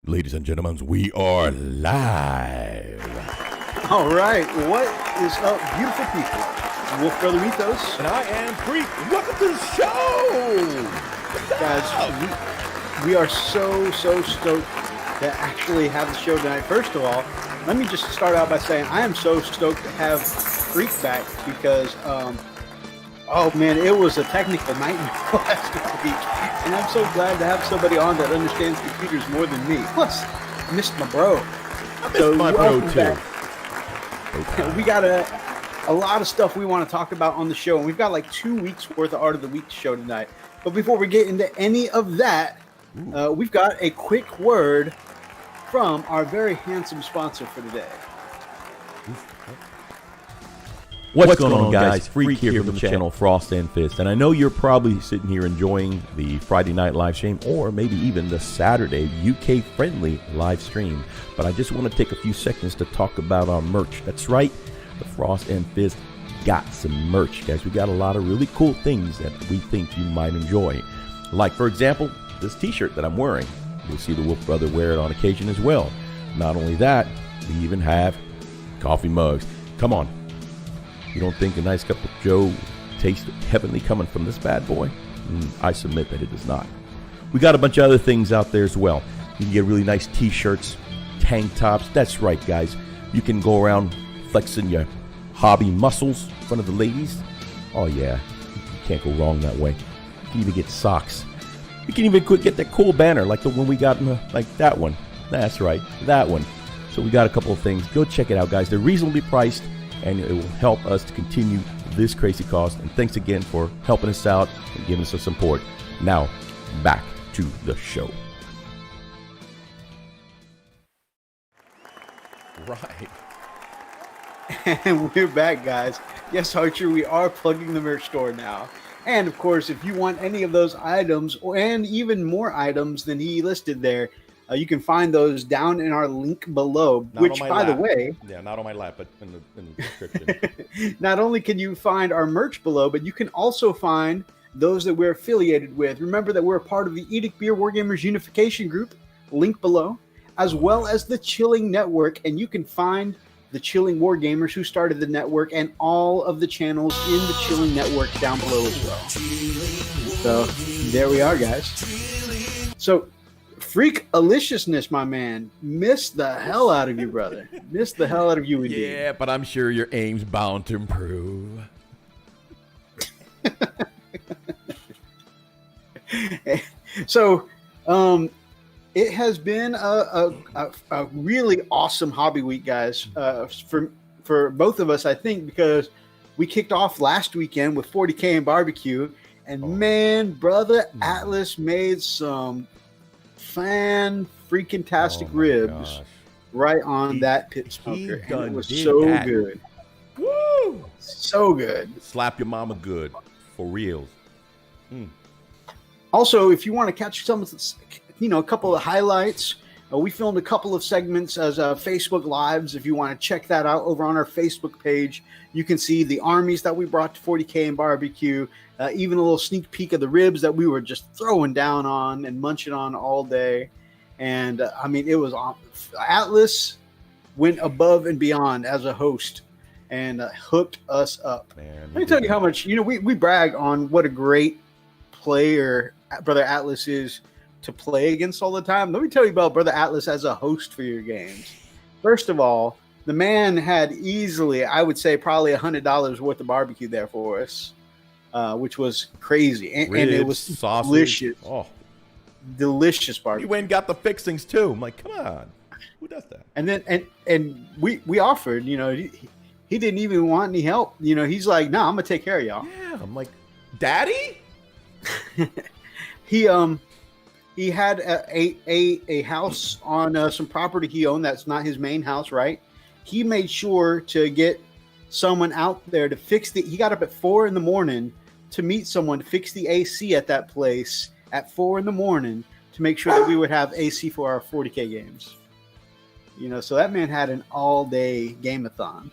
Ladies and gentlemen, we are live. All right, what is up, beautiful people? Wolf Brother Ethos. And I am Freak. Welcome to the show! Guys, we are so stoked to actually have the show tonight. First of all, let me just start out by saying I am so stoked to have Freak back because, oh man, it was a technical nightmare last week. And I'm so glad to have somebody on that understands computers more than me. Plus, I missed my bro. I missed my bro too. Okay. We got a lot of stuff we want to talk about on the show, and we've got like 2 weeks worth of Art of the Week show tonight. But before we get into any of that, we've got a quick word from our very handsome sponsor for today. What's going on, guys? Freak here from the channel Frost and Fist, and I know you're probably sitting here enjoying the Friday night live stream, or maybe even the Saturday UK-friendly live stream. But I just want to take a few seconds to talk about our merch. That's right, the Frost and Fist got some merch, guys. We got a lot of really cool things that we think you might enjoy. Like, for example, this t-shirt that I'm wearing. You'll see the Wolf Brother wear it on occasion as well. Not only that, we even have coffee mugs. Come on. You don't think a nice cup of Joe tastes heavenly coming from this bad boy? I submit that it does not. We got a bunch of other things out there as well. You can get really nice t-shirts, tank tops. That's right, guys. You can go around flexing your hobby muscles in front of the ladies. Oh, yeah. You can't go wrong that way. You can even get socks. You can even get that cool banner like the one we got, like that one. That's right, that one. So we got a couple of things. Go check it out, guys. They're reasonably priced, and it will help us to continue this crazy cause. And thanks again for helping us out and giving us some support. Now, back to the show. Right. And we're back, guys. Yes, Archer, we are plugging the merch store now. And of course, if you want any of those items and even more items than he listed there, you can find those down in our link below. Not which, on my by the lap. way, Yeah, not on my lap, but in the description. not only can you find our merch below, but you can also find those that we're affiliated with. Remember that we're a part of the IDICBeer Wargamers Unification group, link below, as well as the Chilling Network. And you can find the Chilling Wargamers who started the network and all of the channels in the Chilling Network down below as well. So there we are, guys. So Freak-aliciousness, my man. Missed the hell out of you, brother. Missed the hell out of you, indeed. Yeah, but I'm sure your aim's bound to improve. So, it has been a really awesome hobby week, guys. For both of us, I think, because we kicked off last weekend with 40K and barbecue, and man, brother Atlas made some freaking-tastic ribs right on that pit smoker. And it was so good. Woo! So good. Slap your mama good. For reals. Also, if you want to catch some, a couple of highlights, we filmed a couple of segments as Facebook Lives. If you want to check that out over on our Facebook page, you can see the armies that we brought to 40K and barbecue, even a little sneak peek of the ribs that we were just throwing down on and munching on all day. And it was Atlas went above and beyond as a host and hooked us up. Man, let me tell you how much, we brag on what a great player Brother Atlas is to play against all the time. Let me tell you about Brother Atlas as a host for your games. First of all, the man had easily, I would say, probably $100 worth of barbecue there for us, which was crazy. And it was sausage. Delicious. Oh, delicious barbecue. You went and got the fixings too. I'm like, come on, who does that? And then and we offered. He didn't even want any help. He's like, no, I'm gonna take care of y'all. Yeah, I'm like, Daddy. He had a house on some property he owned that's not his main house, right? He made sure to get someone out there to fix he got up at 4 a.m. to meet someone to fix the AC at that place at 4 a.m. to make sure that we would have AC for our 40K games. So that man had an all-day game-a-thon.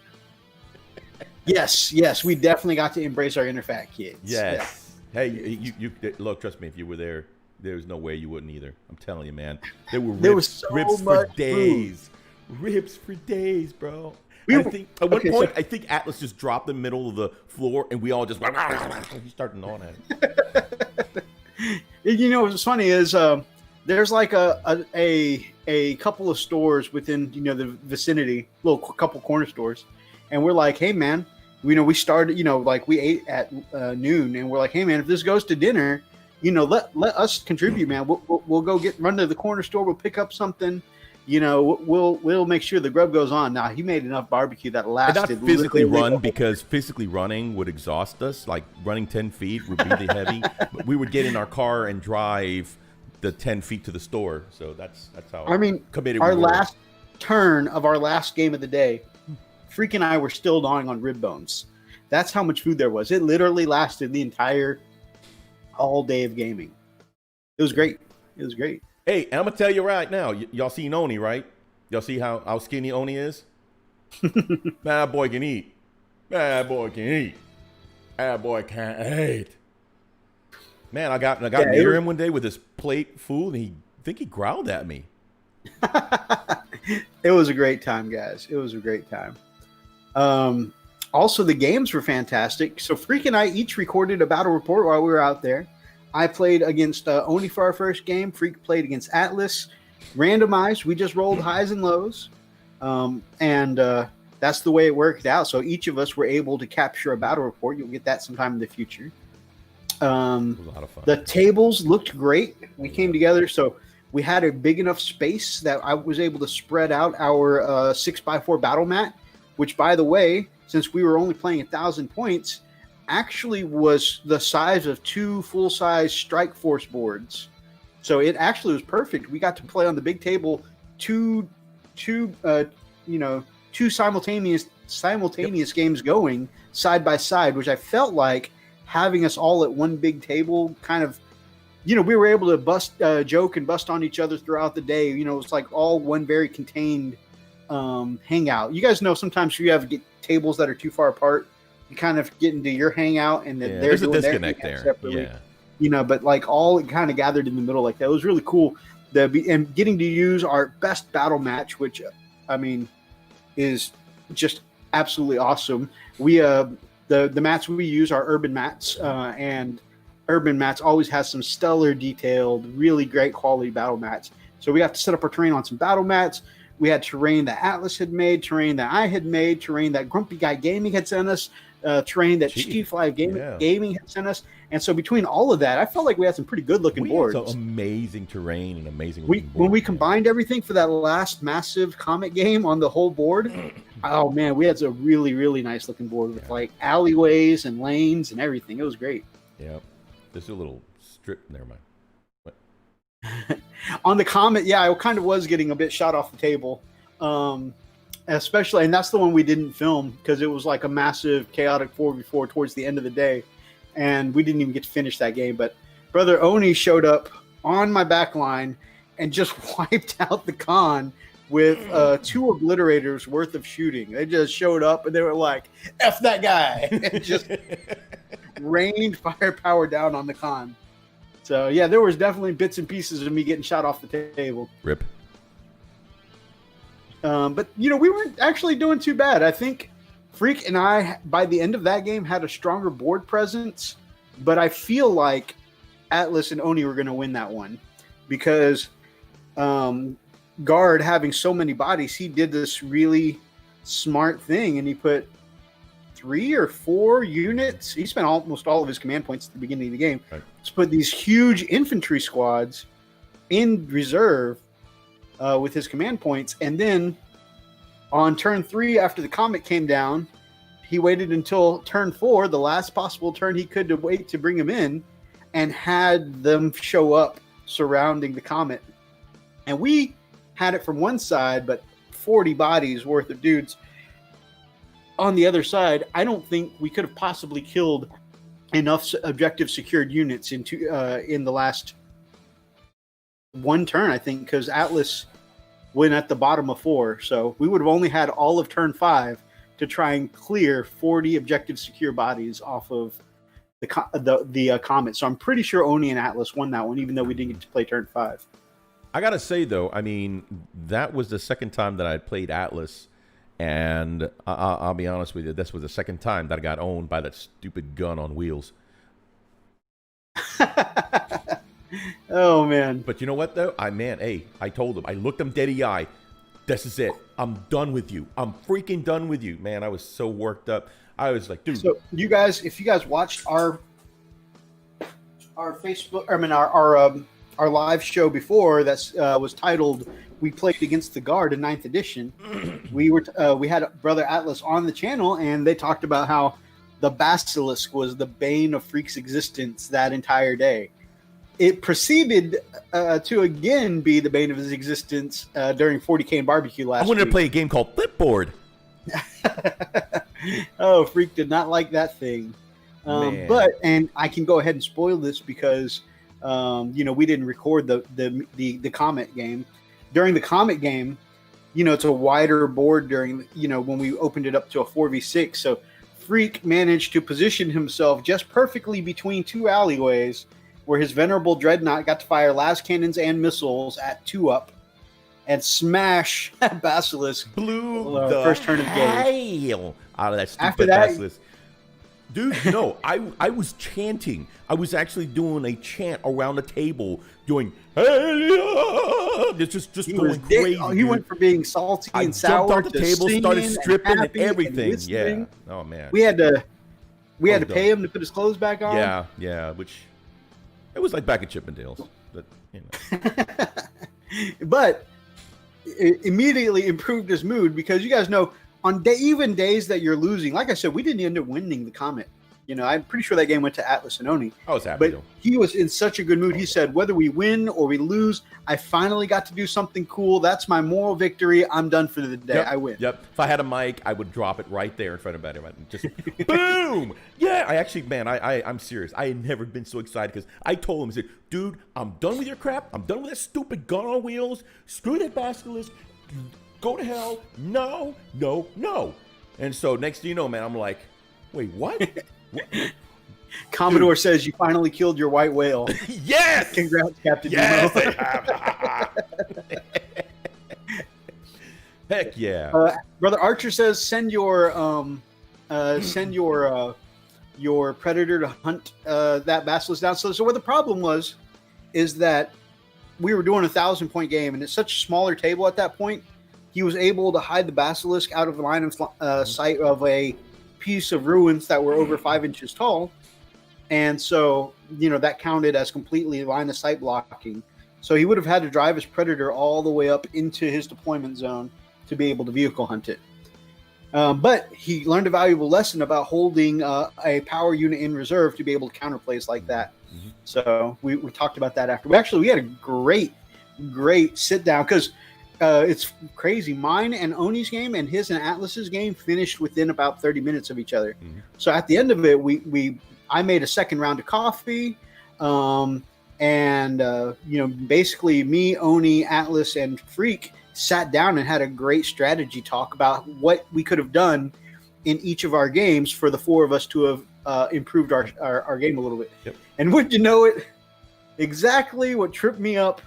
Yes, we definitely got to embrace our inner fat kids. Yes. Hey, you look, trust me, if you were there, there's no way you wouldn't either. I'm telling you, man. There was so ribs for days. Food. Ribs for days, bro. I think at one point, I think Atlas just dropped in the middle of the floor, and we all just he started gnawing at it. What's funny is there's like a couple of stores within the vicinity, couple corner stores, and we're like, hey man, we started, we ate at noon, and we're like, hey man, if this goes to dinner, let us contribute, man. We'll go run to the corner store. We'll pick up something. We'll make sure the grub goes on. Now he made enough barbecue that lasted. And not physically run, because physically running would exhaust us. Like running 10 feet would be the heavy. But we would get in our car and drive the 10 feet to the store. So that's how committed our we were. Last turn of our last game of the day, Freak and I were still gnawing on rib bones. That's how much food there was. It literally lasted the entire all day of gaming. It was great. Hey, I'm gonna tell you right now, y'all seen Oni, right? Y'all see how skinny Oni is? That boy can eat. That boy can eat. That boy can't eat. Man, I got near him one day with his plate full, and I think he growled at me. It was a great time, guys. It was a great time. Also, the games were fantastic. So Freak and I each recorded a battle report while we were out there. I played against Oni for our first game. Freak played against Atlas. Randomized. We just rolled highs and lows. And that's the way it worked out. So each of us were able to capture a battle report. You'll get that sometime in the future. It was a lot of fun. The tables looked great. We came together. So we had a big enough space that I was able to spread out our 6x4 battle mat, which, by the way, since we were only playing 1,000 points, actually was the size of 2 full-size Strike Force boards. So it actually was perfect. We got to play on the big table two two simultaneous games going side by side, which I felt like having us all at one big table kind of, we were able to bust joke and bust on each other throughout the day. It's like all one very contained hangout. You guys know sometimes you have tables that are too far apart. You kind of get into your hangout and then there's a disconnect there. Separately. Yeah. But like all kind of gathered in the middle like that. It was really cool. And getting to use our best battle match, which I mean is just absolutely awesome. We the mats we use are urban mats, and urban mats always has some stellar detailed, really great quality battle mats. So we have to set up our terrain on some battle mats. We had terrain that Atlas had made, terrain that I had made, terrain that Grumpy Guy Gaming had sent us, terrain that Chief Live Gaming had sent us. And so between all of that, I felt like we had some pretty good looking boards. Some amazing terrain and amazing boards. When we combined everything for that last massive Comet game on the whole board, oh man, we had a really, really nice looking board with like alleyways and lanes and everything. It was great. Yep. There's a little strip. Never mind. On the Comet, I kind of was getting a bit shot off the table. Especially, and that's the one we didn't film because it was like a massive chaotic 4v4 towards the end of the day. And we didn't even get to finish that game. But Brother Oni showed up on my back line and just wiped out the con with 2 obliterators worth of shooting. They just showed up and they were like, F that guy. And just rained firepower down on the con. So, yeah, there was definitely bits and pieces of me getting shot off the table. Rip. But, we weren't actually doing too bad. I think Freak and I, by the end of that game, had a stronger board presence. But I feel like Atlas and Oni were going to win that one. Because Guard, having so many bodies, he did this really smart thing. And he put 3 or 4 units. He spent almost all of his command points at the beginning of the game. Right. To put these huge infantry squads in reserve with his command points. And then on turn 3, after the Comet came down, he waited until turn 4, the last possible turn he could to wait to bring him in, and had them show up surrounding the Comet. And we had it from one side, but 40 bodies worth of dudes on the other side. I don't think we could have possibly killed enough objective secured units in the last one turn, I think, because Atlas went at the bottom of 4. So we would have only had all of turn 5 to try and clear 40 objective secure bodies off of the Comet. So I'm pretty sure Oni and Atlas won that one, even though we didn't get to play turn 5. I got to say, though, I mean, that was the second time that I played Atlas. And I'll be honest with you, this was the second time that I got owned by that stupid gun on wheels. Oh, man. But you know what, though? I told him. I looked him dead in the eye. This is it. I'm done with you. I'm freaking done with you. Man, I was so worked up. I was like, dude. So, if you guys watched our Facebook, our live show before that was titled "We Played Against the Guard" in 9th edition. We had Brother Atlas on the channel, and they talked about how the Basilisk was the bane of Freak's existence that entire day. It proceeded to again be the bane of his existence during 40K and Barbecue last week. I wanted to play a game called Flipboard. Oh, Freak did not like that thing. And I can go ahead and spoil this because we didn't record the Comet game. During the Comet game, it's a wider board during, when we opened it up to a 4v6. So Freak managed to position himself just perfectly between 2 alleyways where his venerable Dreadnought got to fire las cannons and missiles at 2 up and smash Basilisk the first turn of the game. Hell out of that stupid After that, Basilisk. Dude, no, I was chanting. I was actually doing a chant around the table, doing hey, just going crazy. He went from being salty and sour jumped off the to table, started singing stripping and And everything. whistling. Yeah. Oh man. We had to pay him to put his clothes back on. Yeah. Which it was like back at Chippendales, but But it immediately improved his mood because you guys know on even days that you're losing, like I said, we didn't end up winning the Comet You know, I'm pretty sure that game went to Atlas and Oni. I was happy. But he was in such a good mood. He said, whether we win or we lose, I finally got to do something cool. That's my moral victory. I'm done for the day. Yep. I win. Yep. If I had a mic, I would drop it right there in front of everybody. Just boom. Yeah. I actually, man, I'm serious. I had never been so excited because I told him, I said, dude, I'm done with your crap. I'm done with that stupid gun on wheels. Screw that basilisk. Go to hell. No, no, no. And so next thing you know, man, I'm like, wait, what? Commodore says you finally killed your white whale. Yes! Congrats, Captain Yes, Nemo. I have. Heck yeah. Brother Archer says send your predator to hunt that basilisk down. So what the problem was is that we were doing a 1,000-point game, and it's such a smaller table at that point. He was able to hide the basilisk out of the line of sight of a piece of ruins that were over 5 inches tall. And so, you know, that counted as completely line of sight blocking. So he would have had to drive his predator all the way up into his deployment zone to be able to vehicle hunt it. But he learned a valuable lesson about holding a power unit in reserve to be able to counterplays like that. Mm-hmm. So we talked about that after. We had a great sit down because it's crazy. Mine and Oni's game and his and Atlas's game finished within about 30 minutes of each other. Mm-hmm. So at the end of it, I made a second round of coffee. Basically me, Oni, Atlas, and Freak sat down and had a great strategy talk about what we could have done in each of our games for the four of us to have improved our game a little bit. Yep. And would you know it, exactly what tripped me up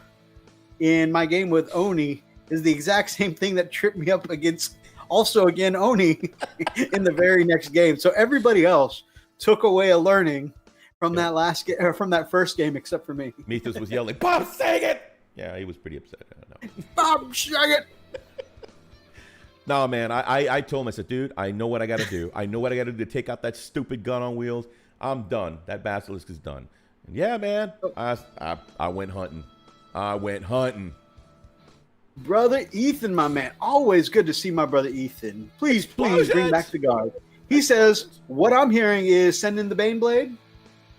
in my game with Oni is the exact same thing that tripped me up against Oni in the very next game. So everybody else took away a learning from that first game, except for me. Methus was yelling, "Bob Saget!" Yeah, he was pretty upset. I know. Bob Saget! No, man, I told him, I said, dude, I know what I got to do. I know what I got to do to take out that stupid gun on wheels. I'm done. That basilisk is done. And yeah, man, I went hunting. Brother Ethan, my man. Always good to see my brother Ethan. Please bring back the guard. He says, what I'm hearing is send in the Baneblade.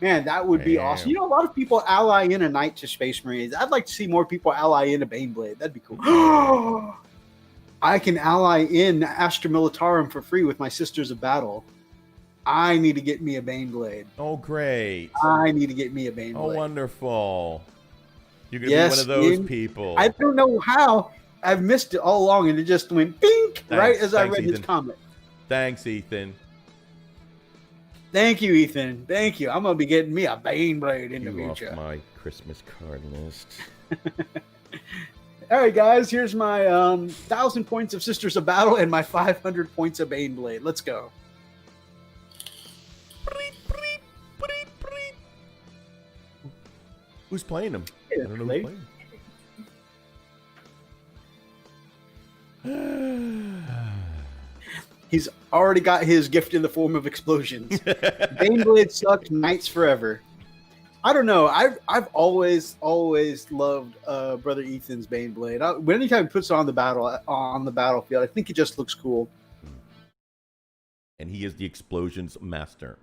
Man, that would be awesome. You know, a lot of people ally in a Knight to Space Marines. I'd like to see more people ally in a Baneblade. That'd be cool. I can ally in Astra Militarum for free with my Sisters of Battle. I need to get me a Baneblade. Oh, great. I need to get me a Baneblade. Oh, wonderful. You're going to be one of those people. I don't know how. I've missed it all along, and it just went bink right as I read his comment. Thanks, Ethan. Thank you, Ethan. Thank you. I'm going to be getting me a Baneblade in the future. Off my Christmas card list. All right, guys. Here's my 1,000 points of Sisters of Battle and my 500 points of Baneblade. Let's go. Who's playing them? I don't know who's playing. He's already got his gift in the form of explosions. Baneblade sucks. Knights forever. I don't know. I've always loved Brother Ethan's Baneblade. Anytime he puts it on the battlefield, I think it just looks cool. And he is the explosions master.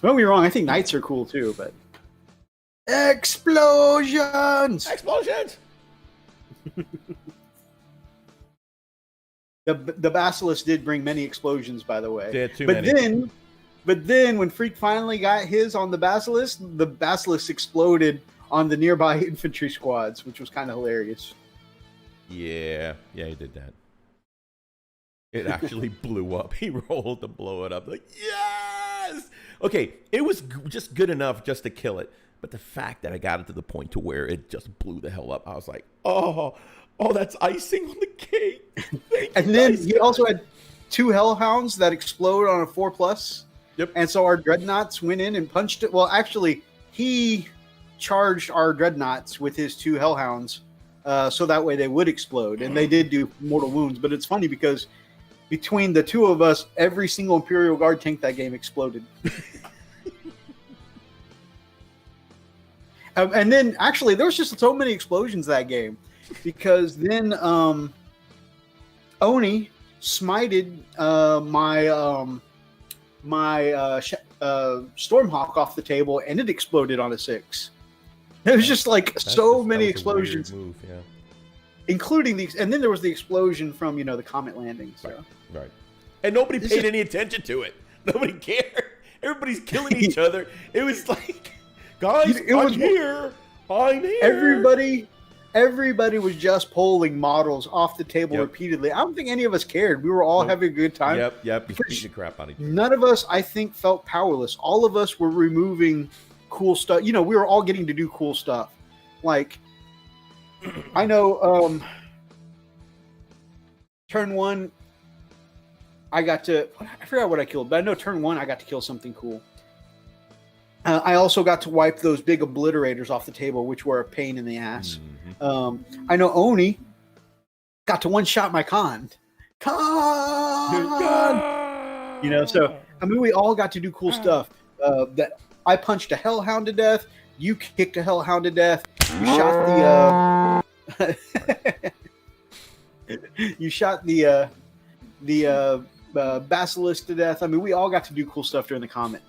Don't be wrong. I think Knights are cool too, but explosions. The Basilisk did bring many explosions, by the way. Did too many. But then when Freak finally got his on the Basilisk exploded on the nearby infantry squads, which was kind of hilarious. Yeah, he did that. It actually blew up. He rolled to blow it up. Like, yes! Okay, it was just good enough just to kill it. But the fact that I got it to the point to where it just blew the hell up, I was like, oh, that's icing on the cake. And then he also had 2 Hellhounds that explode on a 4+. Yep. And so our Dreadnoughts went in and punched it. Well, actually, he charged our Dreadnoughts with his 2 Hellhounds so that way they would explode. And they did do mortal wounds. But it's funny because between the 2 of us, every single Imperial Guard tank that game exploded. And then, actually, there was just so many explosions that game. Because then Oni smited my Stormhawk off the table, and it exploded on a 6. It was just like so many explosions, move, yeah. Including these, and then there was the explosion from the comet landing. So. Right. And nobody paid any attention to it. Nobody cared. Everybody's killing each other. It was like, guys, I'm here. Everybody was just pulling models off the table repeatedly. I don't think any of us cared. We were all having a good time. Yep. Beat the crap out of each other. None of us, I think, felt powerless. All of us were removing cool stuff. We were all getting to do cool stuff. Like, I know turn 1, I forgot what I killed, but I know turn 1 I got to kill something cool. I also got to wipe those big obliterators off the table, which were a pain in the ass. Mm-hmm. I know Oni got to one-shot my Khan. So, I mean, we all got to do cool stuff. That I punched a Hellhound to death. You kicked a Hellhound to death. You shot the Basilisk to death. I mean, we all got to do cool stuff during the Comet.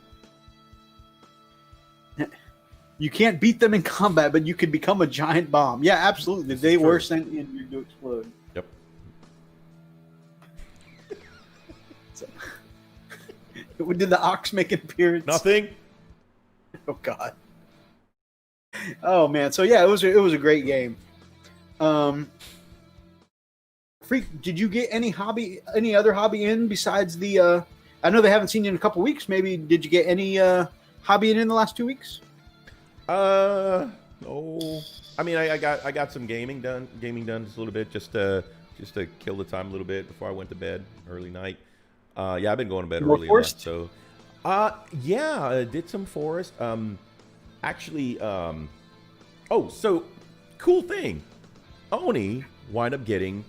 You can't beat them in combat, but you could become a giant bomb. Yeah, absolutely. They were sent in here to explode. Yep. Did the Ox make an appearance? Nothing. Oh God. Oh man. So yeah, it was a great game. Freak, did you get any other hobby in besides the? I know they haven't seen you in a couple weeks. Maybe did you get any hobby in the last 2 weeks? No. I mean, I got some gaming done just a little bit, just to kill the time a little bit before I went to bed early night. Yeah, I've been going to bed early enough, so yeah, I did some Forest. Actually, so cool thing. Oni wound up getting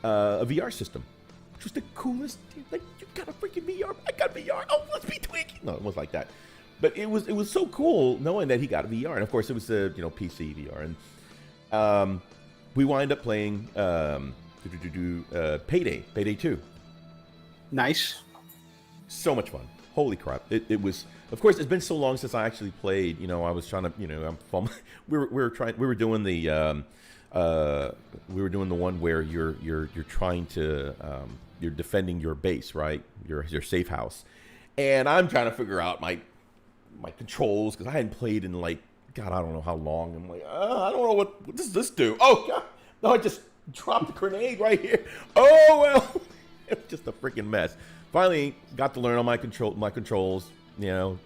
a VR system, which was the coolest. Like, you got a freaking VR. I got VR. Oh, let's be tweaking. No, it was like that. But it was so cool knowing that he got a VR, and of course it was a PC VR, and we wind up playing Payday 2. Nice, so much fun. Holy crap! It was. Of course, it's been so long since I actually played. I was trying to. We were doing the one where you're trying to you're defending your base, right? Your safe house, and I'm trying to figure out my controls because I hadn't played in like God, I don't know how long. I'm like, I don't know what does this do? Oh God, no! I just dropped a grenade right here. Oh well, it's just a freaking mess. Finally, got to learn all my controls.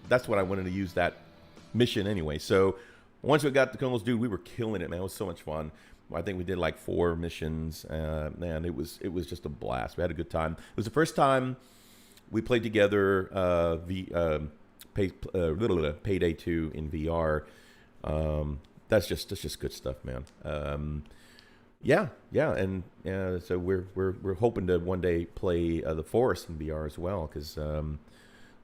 That's what I wanted to use that mission anyway. So once we got the controls, dude, we were killing it, man. It was so much fun. I think we did like 4 missions, and it was just a blast. We had a good time. It was the first time we played together Payday 2 in VR. That's just good stuff, man. Yeah, and so we're hoping to one day play the Forest in VR as well, because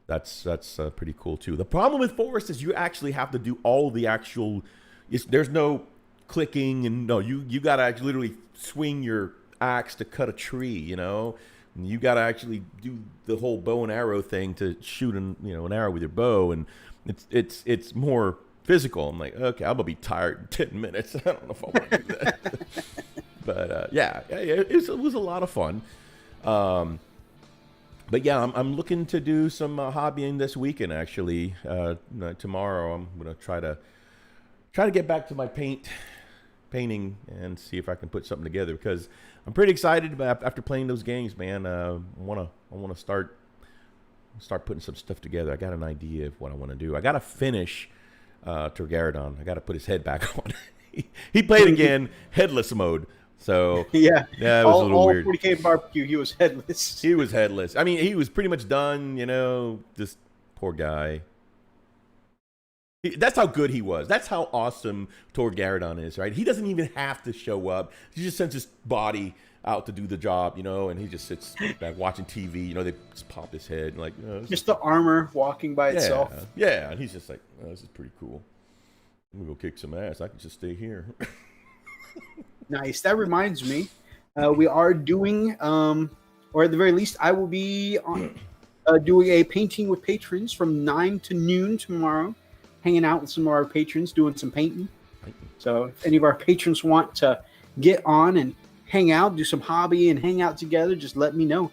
that's pretty cool too. The problem with Forest is you actually have to do all the actual. There's no clicking, and no, you gotta actually literally swing your axe to cut a tree. And you gotta actually do the whole bow and arrow thing to shoot an arrow with your bow, and it's more physical. I'm like, okay, I'm gonna be tired in 10 minutes. I don't know if I want to do that. But yeah, it was a lot of fun. But yeah, I'm looking to do some hobbying this weekend. Actually, tomorrow I'm gonna try to get back to my painting and see if I can put something together, because I'm pretty excited about after playing those games, man. I wanna start putting some stuff together. I got an idea of what I want to do. I gotta finish Torgaradon. I gotta put his head back on. He played again headless mode. So yeah, it was a little weird. 40K barbecue, he was headless. He was headless. I mean, he was pretty much done. This poor guy. That's how good he was. That's how awesome Torgaradon is, right? He doesn't even have to show up. He just sends his body out to do the job, and he just sits back watching TV. They just pop his head like just the armor walking by itself. Yeah, and he's just like, this is pretty cool. I'm gonna go kick some ass. I can just stay here. Nice. That reminds me, we are doing, or at the very least, I will be doing a painting with patrons from 9 to noon tomorrow, hanging out with some of our patrons, doing some painting. So if any of our patrons want to get on and hang out, do some hobby and hang out together, just let me know.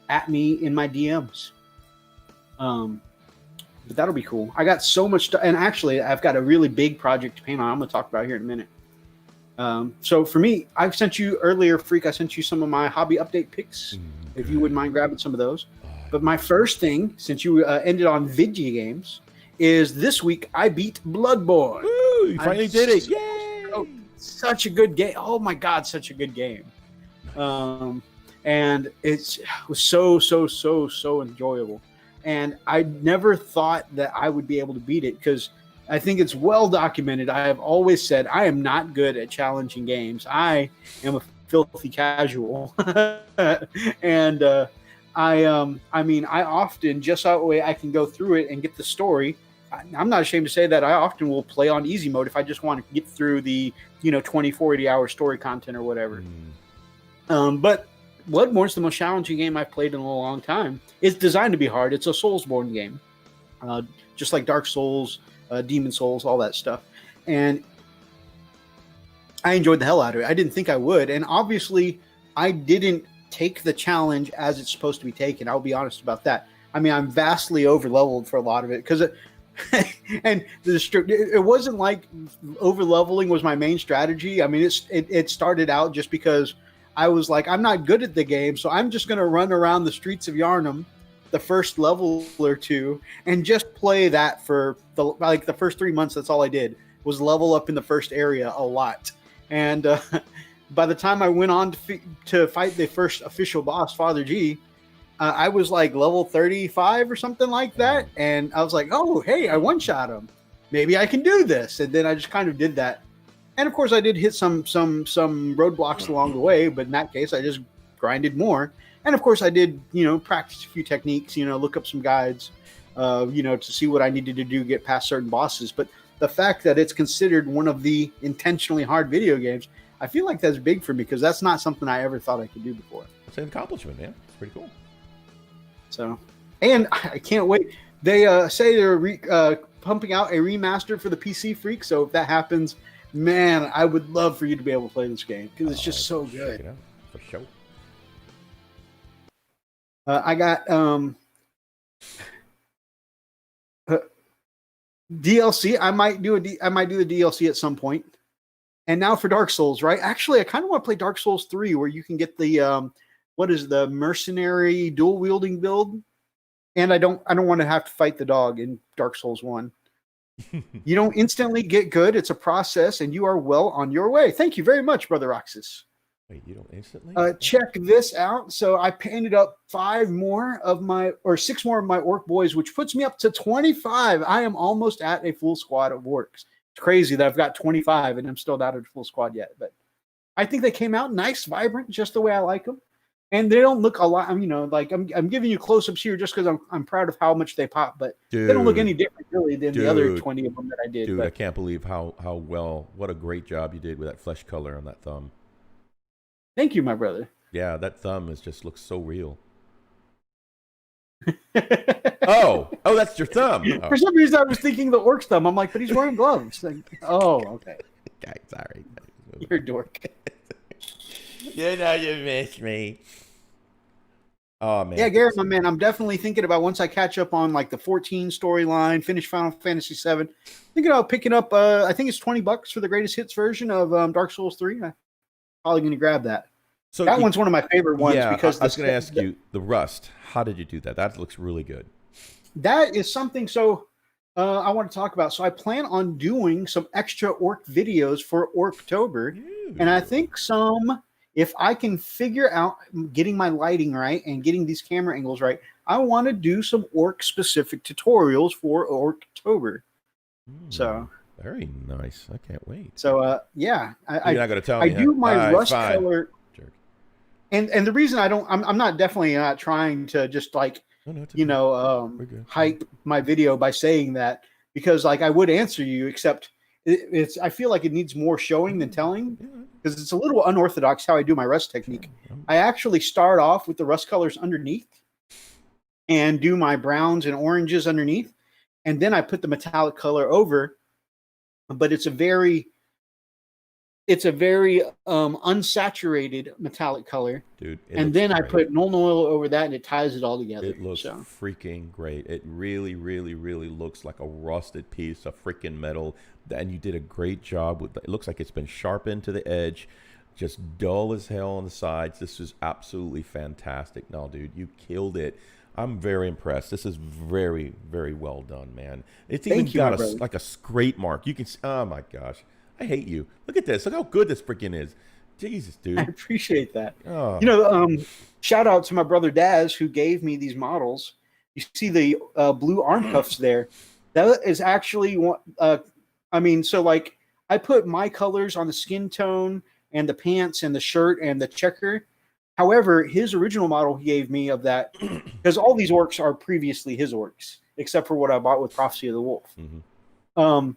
At me in my DMs. But that'll be cool. I got so much stuff, and actually I've got a really big project to paint on. I'm going to talk about here in a minute. So for me, I've sent you earlier, Freak, I sent you some of my hobby update pics, if you wouldn't mind grabbing some of those. But my first thing, since you ended on video games, is this week I beat Bloodborne. Woo, you finally did it. Yay! Oh, such a good game. Oh my God, such a good game. And it was so enjoyable. And I never thought that I would be able to beat it because I think it's well documented. I have always said I am not good at challenging games. I am a filthy casual. And I mean, I often, just that way I can go through it and get the story. I'm not ashamed to say that I often will play on easy mode if I just want to get through the, 20, 40 hour story content or whatever. But Bloodborne's the most challenging game I've played in a long time. It's designed to be hard. It's a Soulsborne game, just like Dark Souls, Demon Souls, all that stuff. And I enjoyed the hell out of it. I didn't think I would. And obviously, I didn't take the challenge as it's supposed to be taken. I'll be honest about that. I mean, I'm vastly over-leveled for a lot of it because it wasn't like over-leveling was my main strategy. I mean, it started out just because I was like, I'm not good at the game, so I'm just going to run around the streets of Yharnam the first level or two and just play that for the first 3 months. That's all I did was level up in the first area a lot. And by the time I went on to fight the first official boss, Father G, I was like level 35 or something like that. And I was like, oh, hey, I one-shot him. Maybe I can do this. And then I just kind of did that. And of course, I did hit some roadblocks along the way, but in that case, I just grinded more. And of course, I did, practice a few techniques, look up some guides, to see what I needed to do to get past certain bosses. But the fact that it's considered one of the intentionally hard video games, I feel like that's big for me because that's not something I ever thought I could do before. It's an accomplishment, man. It's pretty cool. So, and I can't wait. They say they're pumping out a remaster for the PC, Freak. So if that happens, man, I would love for you to be able to play this game because it's just so good. Check it out, for sure. I got DLC. I might do the DLC at some point. And now for Dark Souls, right? Actually, I kind of want to play Dark Souls 3 where you can get the the mercenary dual wielding build. And I don't want to have to fight the dog in Dark Souls 1. You don't instantly get good. It's a process, and you are well on your way. Thank you very much, Brother Roxas. Wait, you don't instantly? Check this out. So I painted up 6 more of my orc boys, which puts me up to 25. I am almost at a full squad of orcs. It's crazy that I've got 25 and I'm still not at a full squad yet. But I think they came out nice, vibrant, just the way I like them. And they don't look a lot, I'm giving you close-ups here just because I'm proud of how much they pop, but they don't look any different really than the other 20 of them that I did. Dude, I can't believe what a great job you did with that flesh color on that thumb. Thank you, my brother. Yeah, that thumb looks so real. oh, that's your thumb. Oh. For some reason, I was thinking the orc's thumb. I'm like, but he's wearing gloves. Okay. Sorry. You're a dork. You missed me. Oh, man. Yeah, Garrett, my man, I'm definitely thinking about once I catch up on like the 14 storyline, finish Final Fantasy 7, thinking about picking up, I think it's $20 for the greatest hits version of Dark Souls 3. I'm probably going to grab that. So that one's one of my favorite ones. Yeah, because I was going to ask you, the Rust, how did you do that? That looks really good. That is something I want to talk about. So I plan on doing some extra orc videos for Orktober. And I think if I can figure out getting my lighting right and getting these camera angles right, I want to do some orc-specific tutorials for Orktober. So very nice. I can't wait. So you're not going to tell me. I do my rust fine. color, Jerk. and the reason I'm not definitely not trying to just hype my video by saying that, because I would answer you, except I feel like it needs more showing than telling. Because it's a little unorthodox how I do my rust technique. I actually start off with the rust colors underneath, and do my browns and oranges underneath. And then I put the metallic color over, but it's a very unsaturated metallic color. Dude, And then I put Nuln Oil over that, and it ties it all together. It looks freaking great. It really, really, really looks like a rusted piece of freaking metal. And you did a great job with it. Looks like it's been sharpened to the edge, just dull as hell on the sides. This is absolutely fantastic. No, dude, you killed it. I'm very impressed. This is very, very well done, man. It's even got like a scrape mark. You can see, oh my gosh. I hate you. Look at this. Look how good this freaking is. Jesus, dude. I appreciate that. Oh. Shout out to my brother Daz, who gave me these models. You see the blue arm cuffs there. That is actually one. So like I put my colors on the skin tone and the pants and the shirt and the checker. However, his original model he gave me of that, because all these orcs are previously his orcs, except for what I bought with Prophecy of the Wolf. Mm-hmm.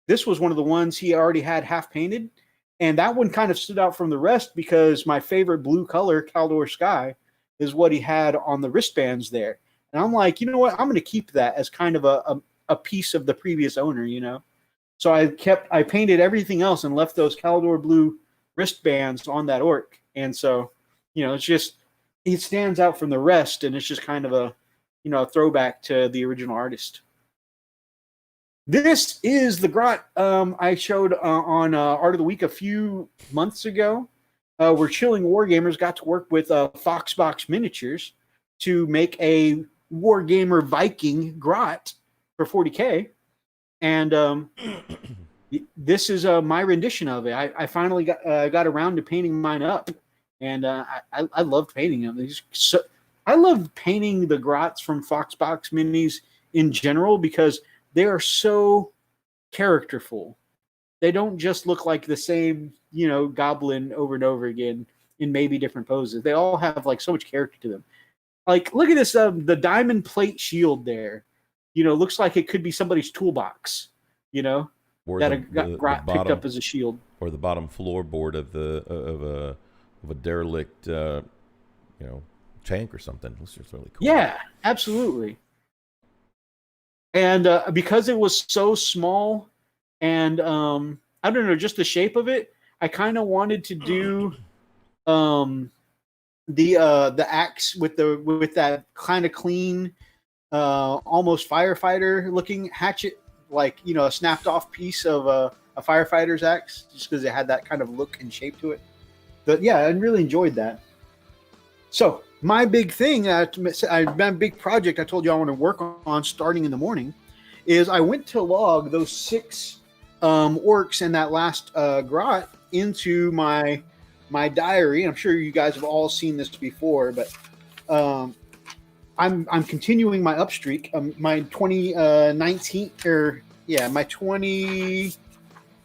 This was one of the ones he already had half painted. And that one kind of stood out from the rest because my favorite blue color, Caldor Sky, is what he had on the wristbands there. And I'm like, you know what? I'm going to keep that as kind of a piece of the previous owner, you know? So I painted everything else and left those Caldor blue wristbands on that orc. And so, it stands out from the rest, and it's just kind of a throwback to the original artist. This is the grot I showed on Art of the Week a few months ago. Where Chilling Wargamers got to work with Foxbox Miniatures to make a Wargamer Viking grot for 40K. And this is my rendition of it. I finally got around to painting mine up. And I loved painting them. I love painting the grots from Foxbox Minis in general because they are so characterful. They don't just look like the same, goblin over and over again in maybe different poses. They all have like so much character to them. Like, look at this, the diamond plate shield there. Looks like it could be somebody's toolbox, or that got picked up as a shield. Or the bottom floorboard of a derelict, tank or something. This is really cool. Yeah, absolutely. And because it was so small, and I don't know, just the shape of it, I kind of wanted to do the axe with that kind of clean, almost firefighter looking hatchet, like a snapped off piece of a firefighter's axe, just because it had that kind of look and shape to it. But yeah, I really enjoyed that. So my big thing, my big project I told you I want to work on starting in the morning, is I went to log those 6 orcs in that last grot into my diary. I'm sure you guys have all seen this before, but I'm continuing my up streak. My 2019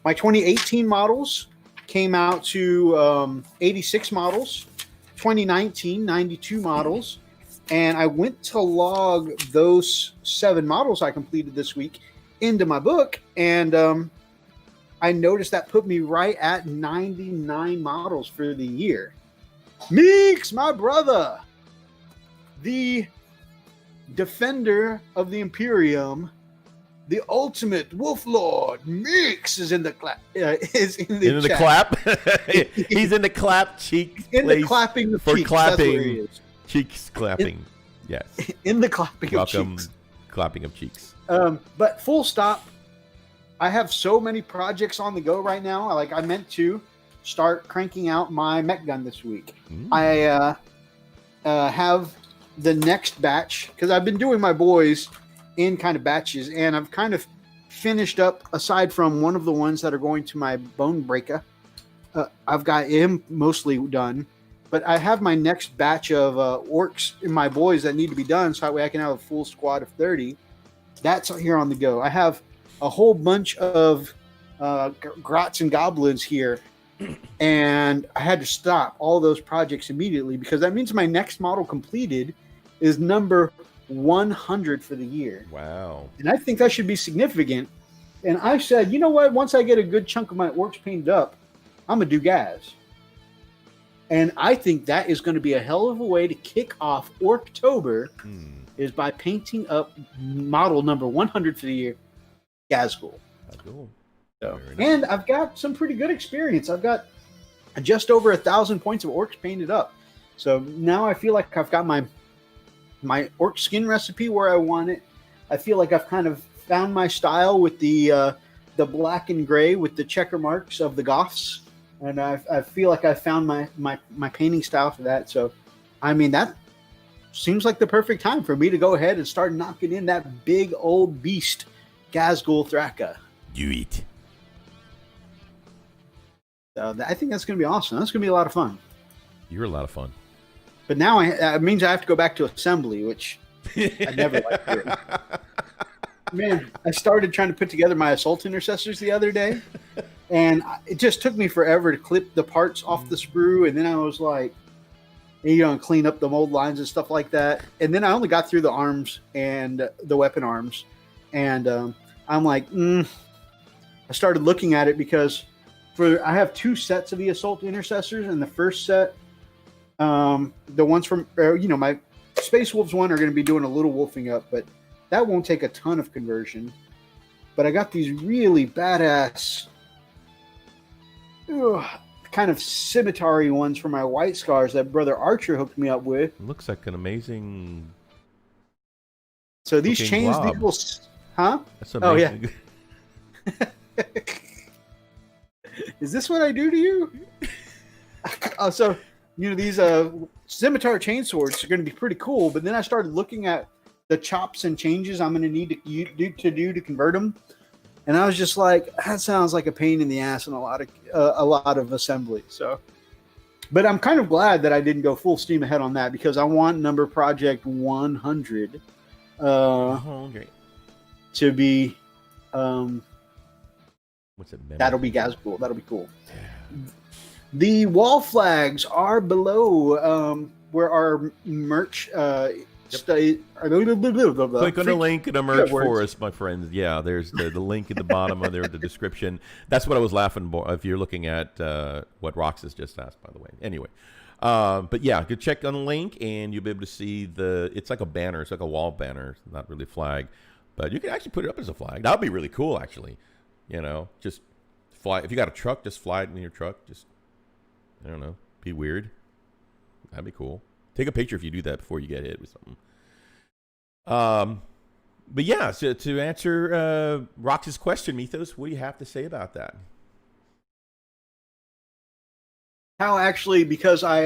my 2018 models came out to 86 models. 2019, 92 models. And I went to log those 7 models I completed this week into my book. And I noticed that put me right at 99 models for the year. Meeks, my brother, the defender of the Imperium, the ultimate Wolf Lord, Meeks, is in the clap. Is in the clap. He's in the clap cheek. In the clapping of for cheeks. Clapping cheeks, clapping. Yes. In the clapping of cheeks. Welcome, clapping of cheeks. But full stop. I have so many projects on the go right now. I meant to start cranking out my mech gun this week. I have the next batch, because I've been doing my boys in kind of batches, and I've kind of finished up, aside from one of the ones that are going to my bone breaker. I've got him mostly done, but I have my next batch of orcs in my boys that need to be done, so that way I can have a full squad of 30. That's here on the go. I have a whole bunch of grots and goblins here, and I had to stop all those projects immediately because that means my next model completed is number 100 for the year. Wow. And I think that should be significant. And I said, you know what? Once I get a good chunk of my orcs painted up, I'm going to do Gaz. And I think that is going to be a hell of a way to kick off Orktober, is by painting up model number 100 for the year, Gazgul. Cool. So, and I've got some pretty good experience. I've got just over 1,000 points of orcs painted up. So now I feel like I've got my orc skin recipe where I want it. I feel like I've kind of found my style with the black and gray with the checker marks of the Goths. And I feel like I found my painting style for that. So, I mean, that seems like the perfect time for me to go ahead and start knocking in that big old beast, Gazgul Thraka. You eat. So I think that's going to be awesome. That's going to be a lot of fun. You're a lot of fun. But now it means I have to go back to assembly, which I never liked doing. Man, I started trying to put together my assault intercessors the other day, and it just took me forever to clip the parts off the sprue, and then I was like, clean up the mold lines and stuff like that. And then I only got through the arms and the weapon arms, and I'm like, I started looking at it because I have 2 sets of the assault intercessors, and the first set, the ones from my Space Wolves one are going to be doing a little wolfing up, but that won't take a ton of conversion. But I got these really badass kind of scimitar-y ones for my White Scars that Brother Archer hooked me up with. Looks like an amazing. So these chains, glob. these will, huh? That's amazing. Oh yeah. Is this what I do to you? So these scimitar chain swords are going to be pretty cool. But then I started looking at the chops and changes I'm going to need to do to convert them, and I was just like, that sounds like a pain in the ass and a lot of assembly. So, but I'm kind of glad that I didn't go full steam ahead on that, because I want number project 100 to be what's it? That'll be Gazgul. That'll be cool. The wall flags are below where our merch Click on the link in the merch for us, my friends. Yeah, there's the link in the bottom of there, the description. That's what I was laughing for, if you're looking at what Roxas just asked, by the way. Anyway, but yeah, go check on the link, and you'll be able to see it's like a banner. It's like a wall banner. It's not really a flag, but you can actually put it up as a flag. That would be really cool, actually. Just fly. If you got a truck, just fly it in your truck. Just, I don't know, be weird. That'd be cool. Take a picture if you do that before you get hit with something. But yeah, so to answer Rox's question, Mythos, what do you have to say about that? How actually, because I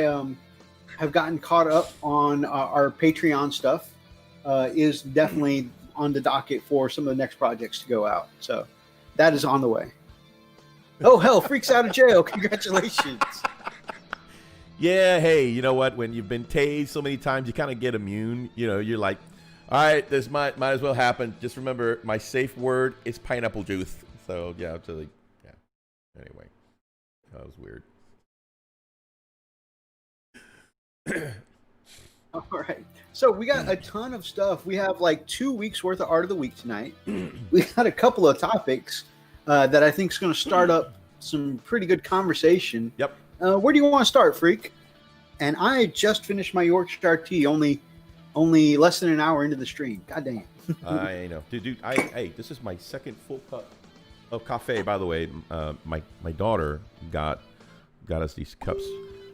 have gotten caught up on our Patreon stuff, is definitely on the docket for some of the next projects to go out. So that is on the way. Oh, hell, Freak's out of jail. Congratulations. Yeah, hey, you know what? When you've been tased so many times, you kind of get immune. You're like, all right, this might as well happen. Just remember, my safe word is pineapple juice. So, yeah, yeah. Anyway, that was weird. All right. So we got a ton of stuff. We have like 2 weeks worth of Art of the Week tonight. We got a couple of topics that I think is going to start up some pretty good conversation. Yep. Where do you want to start, Freak? And I just finished my Yorkshire tea only less than an hour into the stream. God damn. I know. Dude, hey, this is my second full cup of coffee, by the way. My daughter got us these cups.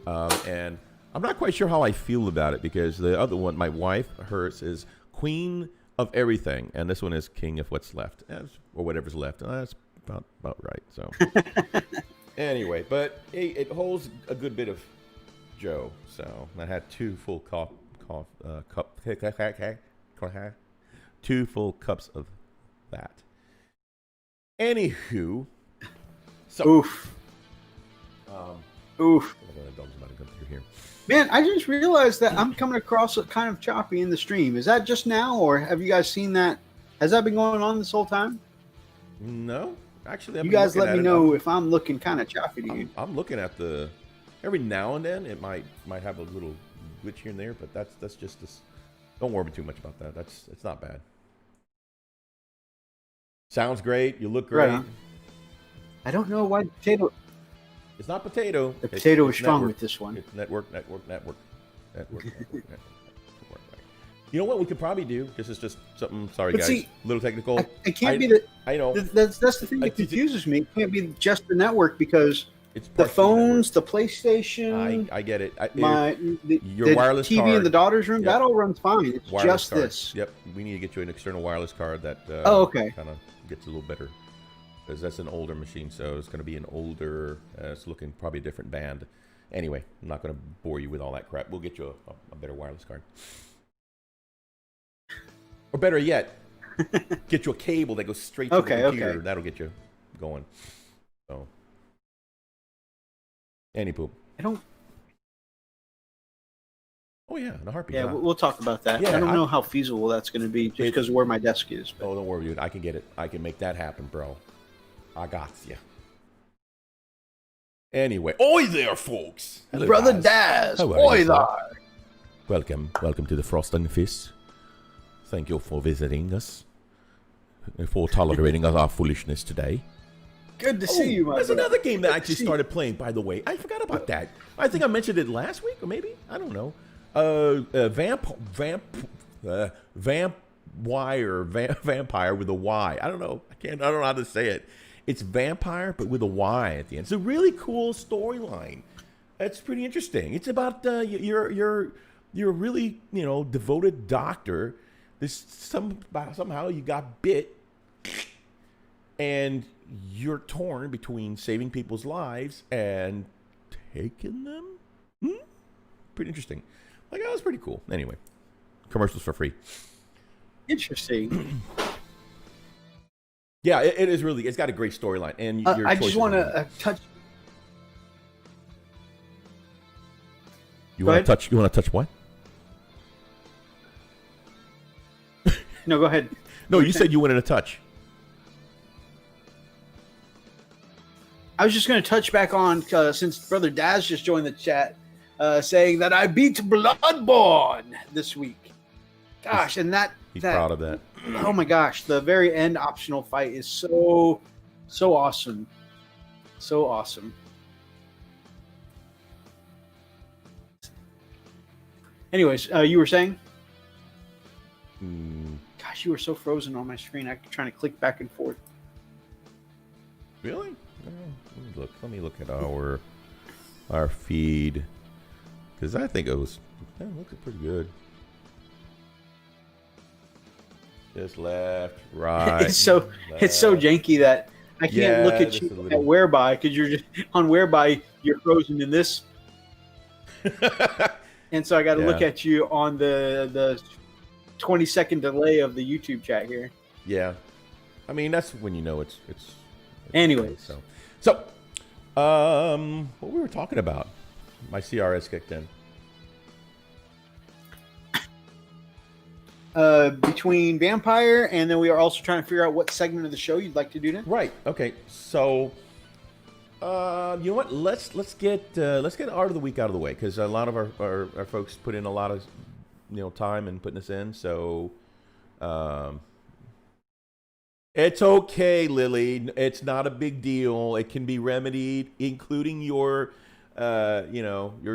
And I'm not quite sure how I feel about it, because the other one, my wife, hers is Queen of Everything, and this one is King of What's Left, or whatever's left. That's about right. So anyway, but it holds a good bit of Joe. So I had 2 full two full cups of that. Anywho, so oof. Oof. Here. Man, I just realized that I'm coming across it kind of choppy in the stream. Is that just now, or have you guys seen that? Has that been going on this whole time? No, actually. You guys let me know if I'm looking kind of choppy to you. I'm looking at every now and then it might have a little glitch here and there, but that's just this. Don't worry too much about that. It's not bad. Sounds great. You look great. Right. I don't know why potato. It's not potato. The potato is it's strong network. with this one. It's network. You know what we could probably do? This is just something. Sorry, guys. See, a little technical. It can't be that. I know. That's the thing that confuses me. It can't be just the network because it's the phones, the PlayStation. I get it. Your wireless TV card, in the daughter's room, that all runs fine. It's wireless just card. This. Yep. We need to get you an external wireless card that. Okay. Kind of gets a little better. Because that's an older machine, so it's going to be an older, it's looking probably a different band. Anyway, I'm not going to bore you with all that crap. We'll get you a better wireless card. Or better yet, get you a cable that goes straight to the computer. Okay. That'll get you going. So, any poop. I don't. Oh yeah, in a heartbeat. Yeah, we'll talk about that. Yeah, I don't know how feasible that's going to be just because of where my desk is. But. Oh, don't worry, dude. I can get it. I can make that happen, bro. I got you. Anyway, oi there, folks. Hello, Brother Daz. Oi there. Welcome to the Frost and Fist. Thank you for visiting us, and for tolerating our foolishness today. Good to see you, my There's another game that I actually started playing, by the way. I forgot about that. I think I mentioned it last week, or maybe I don't know. Vampire with a Y. I don't know. I don't know how to say it. It's vampire, but with a Y at the end. It's a really cool storyline. It's pretty interesting. It's about you're a really devoted doctor. Somehow you got bit, and you're torn between saving people's lives and taking them. Pretty interesting. Like, that was pretty cool. Anyway, commercials for free. Interesting. Yeah, it is really. It's got a great storyline, and I just want to touch. You want to touch? You want to touch what? No, go ahead. No, you said you wanted to touch. I was just going to touch back on since Brother Daz just joined the chat, saying that I beat Bloodborne this week. Gosh, and he's proud of that. Oh my gosh, the very end optional fight is so awesome. So awesome. Anyways, you were saying? Gosh, you were so frozen on my screen. I'm trying to click back and forth. Really? Let me look at our feed, because I think it looks pretty good. Just left, right. It's so janky that I can't look at you at Whereby, because you're just on Whereby. You're frozen in this, and so I got to look at you on the 20-second delay of the YouTube chat here. Yeah, I mean that's when you know it's anyways. So, what we were talking about, my CRS kicked in. Between Vampire, and then we are also trying to figure out what segment of the show you'd like to do next. Right. Okay. So, you know what? Let's get Art of the Week out of the way, because a lot of our folks put in a lot of time in putting this in. So, it's okay, Lily. It's not a big deal. It can be remedied, including your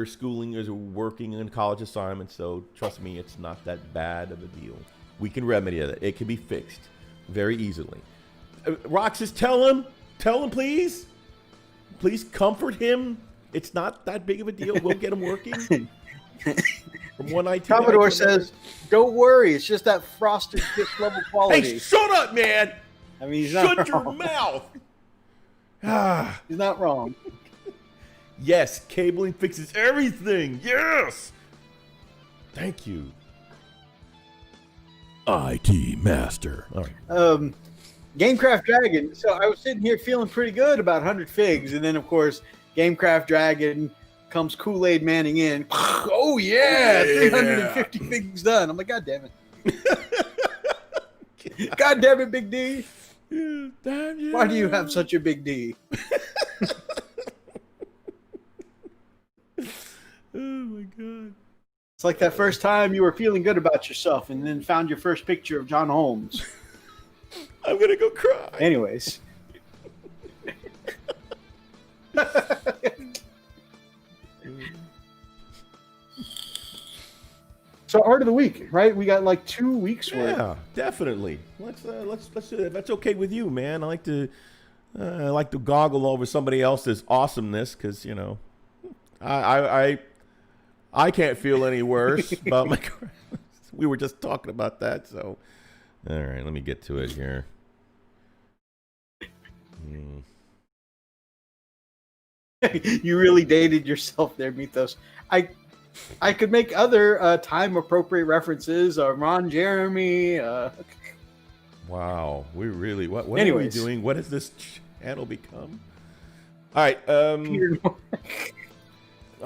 schooling is working in college assignments. So trust me, it's not that bad of a deal. We can remedy it. It can be fixed very easily. Roxas, tell him, please comfort him. It's not that big of a deal. We'll get him working. From one IT Commodore says, "Don't worry, it's just that frosted fish level quality." Hey, shut up, man! I mean, he's not shut wrong. your mouth. He's not wrong. Yes, cabling fixes everything. Yes. Thank you, IT Master. All right. Gamecraft Dragon. So I was sitting here feeling pretty good about 100 figs, and then of course Gamecraft Dragon comes Kool-Aid Manning in. Oh yeah, 350 figs done. I'm like, God damn it. God damn it, Big D. Yeah, damn yeah. Why do you have such a big D? Oh my God. It's like that first time you were feeling good about yourself and then found your first picture of John Holmes. I'm going to go cry. Anyways. So art of the week, right? We got like 2 weeks worth. Yeah, definitely. Let's do that. If that's okay with you, man. I like to goggle over somebody else's awesomeness because I can't feel any worse about my. We were just talking about that, so all right. Let me get to it here. You really dated yourself there, Mythos. I could make other time-appropriate references. Ron Jeremy. Wow, we really what are we Anyways. doing? What has this channel become? All right,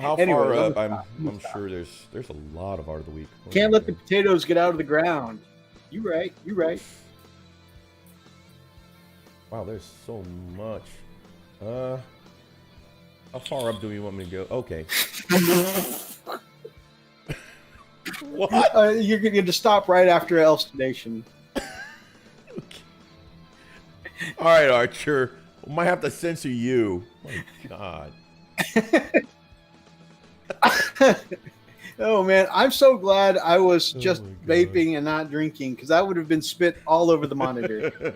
how far up? I'm sure there's a lot of art of the week. Can't let the potatoes get out of the ground. You right. Wow, there's so much. How far up do you want me to go? Okay. What? You're going to stop right after Elstonation. Okay. All right, Archer. We might have to censor you. My God. Oh, man. I'm so glad I was just vaping and not drinking because I would have been spit all over the monitor.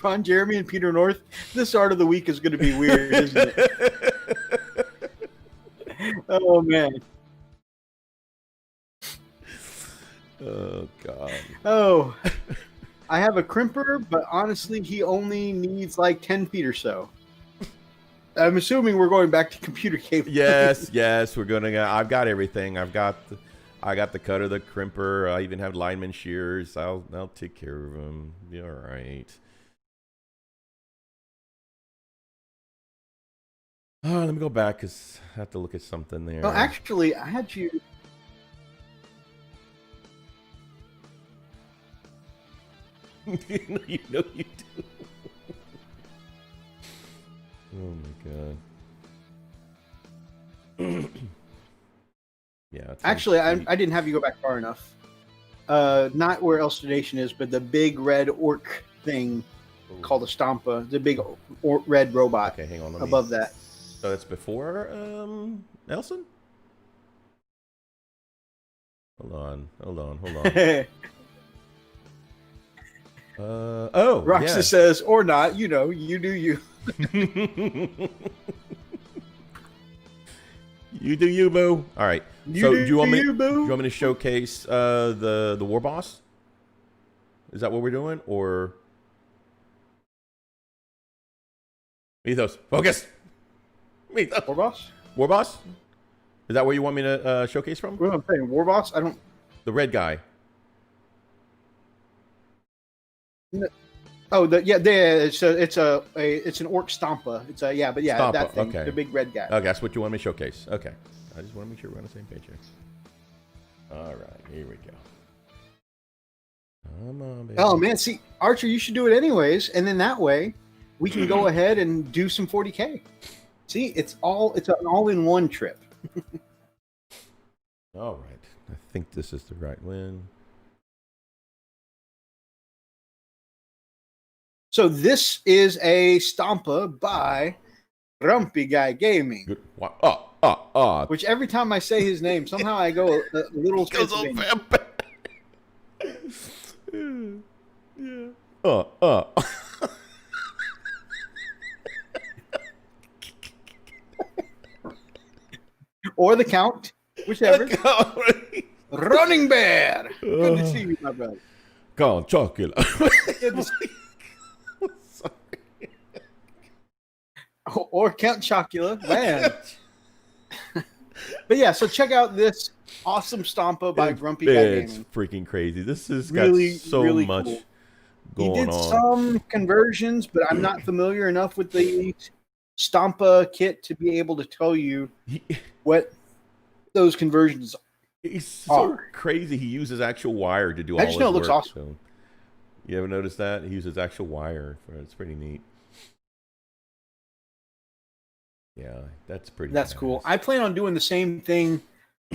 Ron Jeremy and Peter North. This art of the week is going to be weird, isn't it? Oh, man. Oh, God. Oh, I have a crimper, but honestly, he only needs like 10 feet or so. I'm assuming we're going back to computer cable. Yes, we're gonna. I've got everything. I got the cutter, the crimper. I even have lineman shears. I'll take care of them. Be all right. Oh, let me go back because I have to look at something there. Oh, actually, I had you. you know you do. Oh my God. Yeah. Actually, I didn't have you go back far enough. Not where Elstonation is, but the big red orc thing called a Stompa. The big red robot. Okay, hang on. Above that. So that's before Nelson? Hold on. Roxa yeah. says, or not, you do you. You do you, boo. All right. So do you want me to showcase the war boss? Is that what we're doing, or Mythos? Focus. Mythos. War boss? War boss? Is that where you want me to showcase from? What am I saying? War boss? I don't. The red guy. No. Oh, it's an orc Stompa. Stompa, that thing, okay. the big red guy. Okay, that's what you want me to showcase. Okay, I just want to make sure we're on the same page here. All right, here we go. Come on, baby. Oh man, see, Archer, you should do it anyways, and then that way we can go ahead and do some 40K. See, it's an all-in-one trip. All right, I think this is the right one. So this is a Stompa by Grumpy Guy Gaming. Good. Which every time I say his name, somehow I go a little. Goes on Or the Count, whichever. Running Bear. Good to see you, my brother. Count Chocula. Good to see you. Or Count Chocula, man. But yeah, so check out this awesome Stompa by Grumpy Guy Gaming. It's freaking crazy. This has really, got so really much cool. going on. He did some conversions, but I'm not familiar enough with the Stompa kit to be able to tell you what those conversions are. He's so crazy. He uses actual wire to do all his work. It looks awesome. So. You ever notice that? He uses actual wire. It's pretty neat. Yeah, that's pretty That's nice. cool. I plan on doing the same thing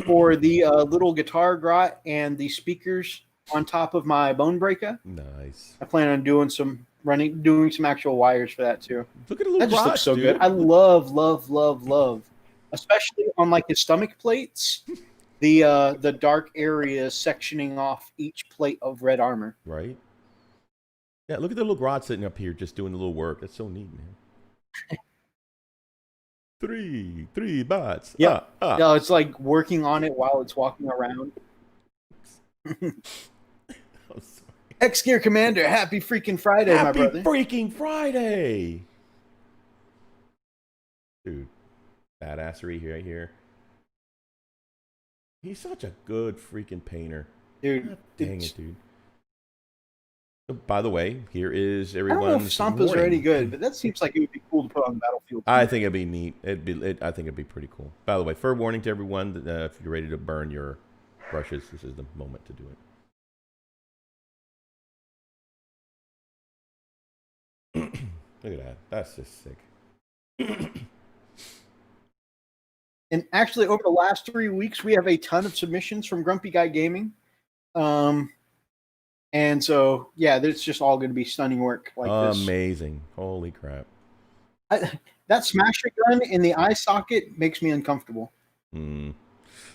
for the little guitar grot and the speakers on top of my bone breaker. Nice. I plan on doing some doing some actual wires for that too. Look at the little That just looks rocks, so dude. good. I love, especially on like his stomach plates, the dark areas sectioning off each plate of red armor. Right? Yeah, look at the little grot sitting up here just doing the little work. That's so neat, man. Three bots. Yeah. No, it's like working on it while it's walking around. I'm sorry. X-Gear Commander, happy freaking Friday, my brother. Happy freaking Friday. Dude, badassery right here. He's such a good freaking painter. Dude, God dang it, dude. So, by the way, here is I everyone's don't know if Stampas are any good, but that seems like it would be cool to put on the battlefield. I think it'd be neat. I think it'd be pretty cool. By the way, fair warning to everyone: if you're ready to burn your brushes, this is the moment to do it. Look at that. That's just sick. And actually, over the last 3 weeks, we have a ton of submissions from Grumpy Guy Gaming. And so, yeah, it's just all going to be stunning work like this. Amazing. Holy crap. That smasher gun in the eye socket makes me uncomfortable.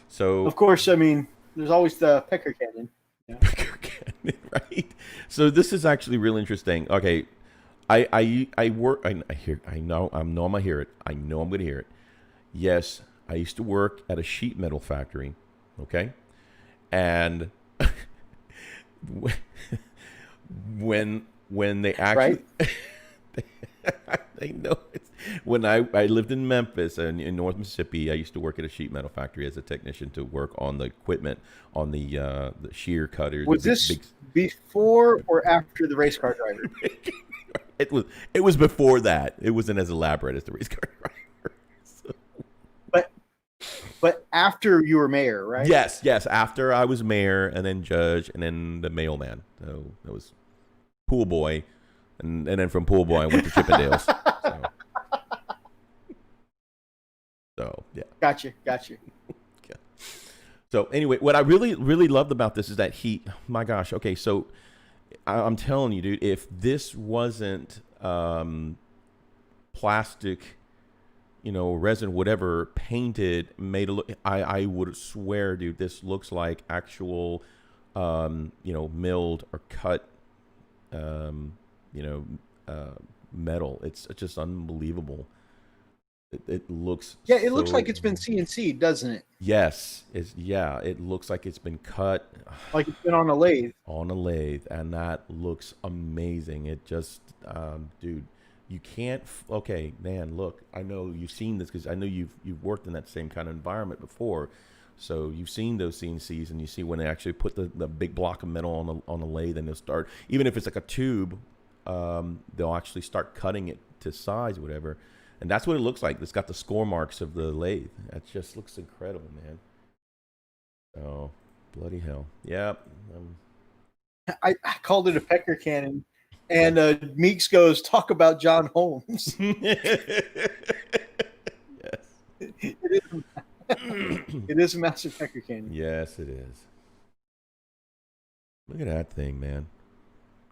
So, of course, I mean, there's always the pecker cannon. Yeah. Pecker cannon, right? So this is actually really interesting. Okay, I work. I know I'm gonna hear it. I know I'm gonna hear it. Yes, I used to work at a sheet metal factory. Okay, and when they actually, they know it's when I lived in Memphis and in North Mississippi. I used to work at a sheet metal factory as a technician to work on the equipment on the shear cutters. Was this before or after the race car driver? It was before that. It wasn't as elaborate as the race car driver. So. But after you were mayor, right? Yes. After I was mayor, and then judge, and then the mailman. So that was pool boy, and then from pool boy I went to Chippendales. So yeah. Gotcha. Okay. So anyway, what I really loved about this is that my gosh. Okay, so I'm telling you, dude, if this wasn't plastic, resin, whatever, painted, made a look, I would swear, dude, this looks like actual, milled or cut, metal. It's just unbelievable. It looks. Yeah, it looks like it's been CNC'd, doesn't it? Yes, it looks like it's been cut. Like it's been on a lathe. On a lathe, and that looks amazing. It just, dude. You can't. Okay, man. Look, I know you've seen this because I know you've worked in that same kind of environment before, so you've seen those CNCs, and you see when they actually put the big block of metal on the lathe, and they'll start, even if it's like a tube, they'll actually start cutting it to size, whatever, and that's what it looks like. It's got the score marks of the lathe. That just looks incredible, man. Oh, bloody hell! Yep. I called it a pecker cannon. And Meeks goes, talk about John Holmes. Yes. It is a massive pecker cannon. Yes, it is. Look at that thing, man.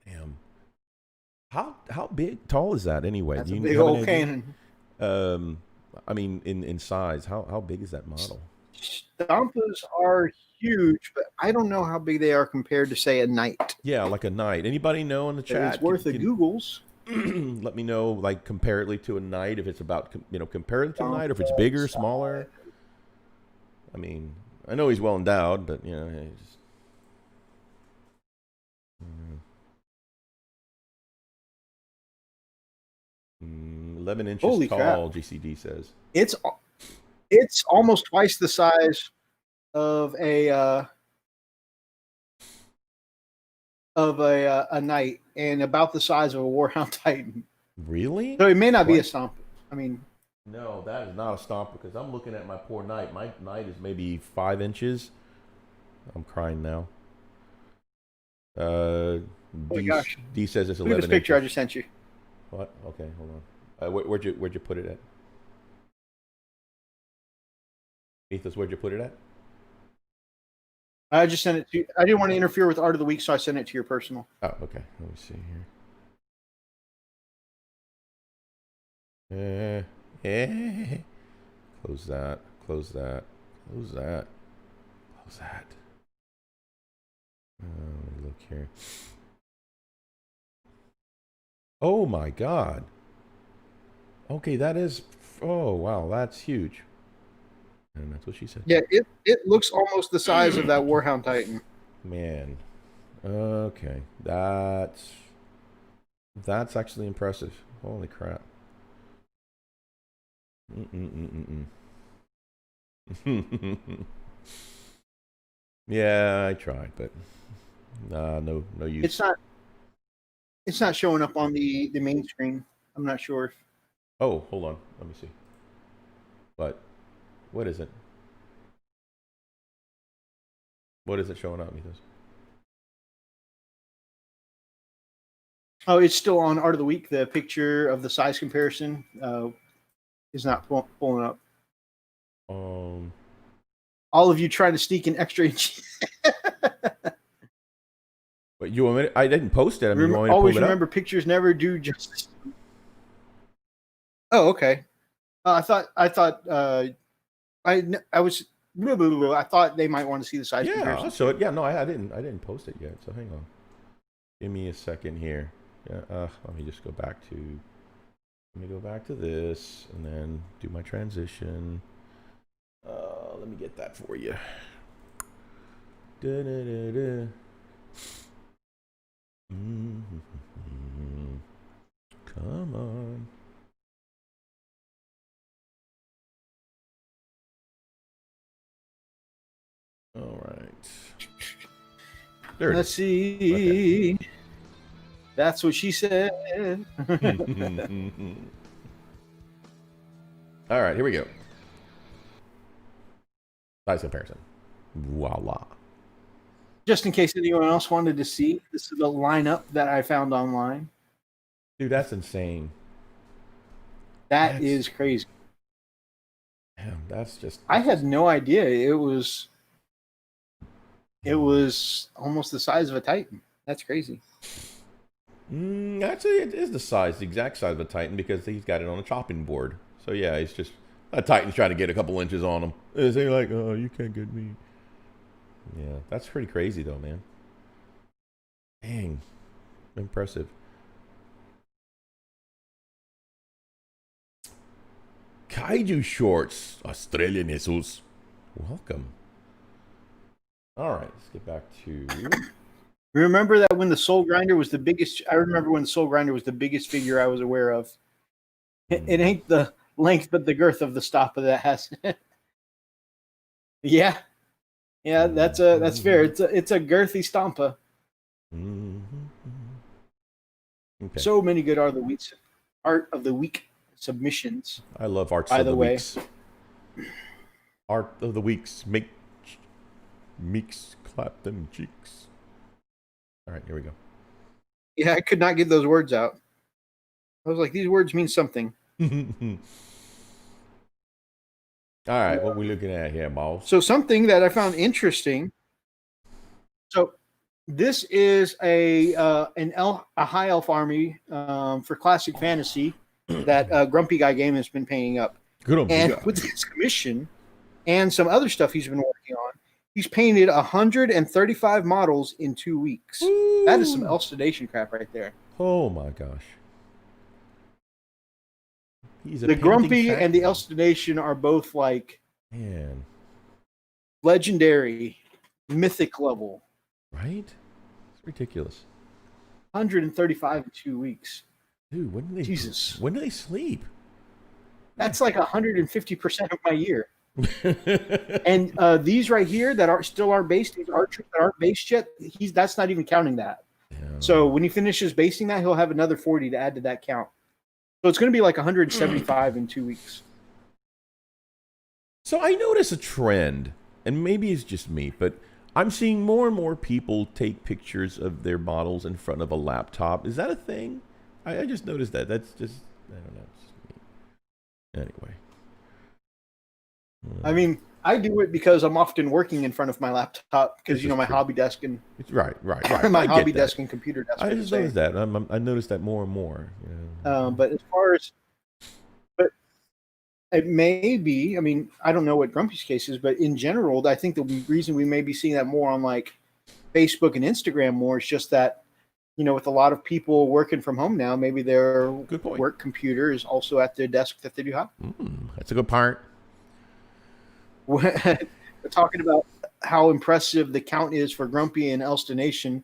Damn. How tall is that anyway? That's a big old cannon. I mean, in size, how big is that model? Stampas are huge, but I don't know how big they are compared to, say, a Knight. Yeah, like a Knight. Anybody know in the chat? It's worth the Googles. Let me know, like, comparatively to a Knight, if it's about, comparative to a Knight, or if it's bigger, smaller. I mean, I know he's well endowed, but, he's just... 11 inches Holy tall, crap. GCD says. It's almost twice the size of a Knight, and about the size of a Warhound Titan. Really? So it may not be a Stomp. I mean, no, that is not a Stomper, because I'm looking at my poor Knight. My Knight is maybe 5 inches. I'm crying now. oh my gosh. D says it's 11 Look at this picture inches. I just sent you. What? Okay, hold on. Where'd you put it at? Ethos, where'd you put it at? I just sent it to you. I didn't want to interfere with Art of the Week, so I sent it to your personal. Oh, okay. Let me see here. Eh, eh. Close that. Close that. Close that. Close that. Look here. Oh my God. Okay, that is. Oh wow, that's huge. And that's what she said. Yeah, it looks almost the size of that Warhound Titan. Man. Okay, that's actually impressive. Holy crap. Yeah, I tried, but no use. It's not showing up on the main screen. I'm not sure if. Oh, hold on. Let me see. What is it? What is it showing up, Mythos? Oh, it's still on Art of the Week. The picture of the size comparison is not pulling up. All of you trying to sneak an extra inch. But you want me to, I didn't post it. I mean, you want me to always pull it remember up? pictures never do justice. Oh, okay. I thought I was. I thought they might want to see the size Yeah, comparison. I'll show it. Yeah, no, I didn't post it yet. So hang on. Give me a second here. Yeah, let me just go back to. Let me go back to this and then do my transition. Let me get that for you. Da-da-da-da. Come on. All right. There Let's see. Okay. That's what she said. All right, here we go. Size comparison. Voila. Just in case anyone else wanted to see, this is the lineup that I found online. Dude, that's insane. That's is crazy. Damn, that's just. I had no idea it was almost the size of a Titan. That's crazy. Actually, it is the exact size of a Titan because he's got it on a chopping board. So yeah, he's just a Titan's trying to get a couple inches on him. They're like, oh, you can't get me. Yeah, that's pretty crazy though, man. Dang, impressive. Kaiju Shorts, Australian Jesus. Welcome. All right, let's get back to. Remember that when the Soul Grinder was the biggest. I remember when the Soul Grinder was the biggest figure I was aware of. It ain't the length, but the girth of the stopper that has. Yeah, that's fair. It's a girthy stompa. Okay. So many good Art of the Week submissions. I love Art of the Weeks. Art of the Weeks make meeks clap them cheeks. All right, here we go. Yeah, I could not get those words out. I was like, these words mean something. All right, what we looking at here, boss? So something that I found interesting. So this is a high elf army for classic fantasy that Grumpy Guy Game has been painting up. And with this commission and some other stuff he's been working on, he's painted 135 models in 2 weeks. Ooh. That is some elf sedation crap right there. Oh my gosh. The Grumpy and the elf sedation are both like legendary, mythic level. Right? It's ridiculous. 135 in 2 weeks. Dude, when do they sleep? That's like 150% of my year. And these right here that aren't based, these archers that aren't based yet, that's not even counting that. Yeah. So when he finishes basing that, he'll have another 40 to add to that count. So it's going to be like 175 in 2 weeks. So I notice a trend, and maybe it's just me, but I'm seeing more and more people take pictures of their models in front of a laptop. Is that a thing? I just noticed that. That's just, I don't know. It's just me. Anyway. I mean, I do it because I'm often working in front of my laptop because, my hobby desk and... Right. my hobby desk and computer desk. I just noticed that. I noticed that more and more. But as far as It may be. I mean, I don't know what Grumpy's case is, but in general, I think the reason we may be seeing that more on like Facebook and Instagram more is just that, with a lot of people working from home now, maybe their Good point. work computer is also at their desk that they do have. That's a good part. We're talking about how impressive the count is for Grumpy and Elston Nation.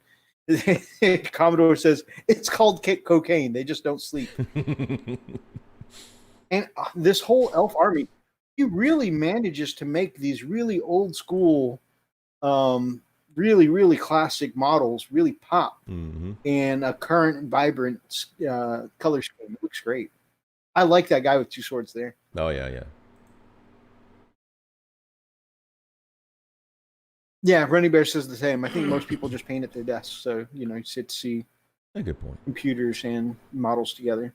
Commodore says it's called cocaine. They just don't sleep. And this whole elf army, he really manages to make these really old school, really, really classic models really pop in a current, vibrant color scheme. It looks great. I like that guy with two swords there. Oh, yeah. Yeah, Runny Bear says the same. I think most people just paint at their desks. So, you sit to see a good point. Computers and models together.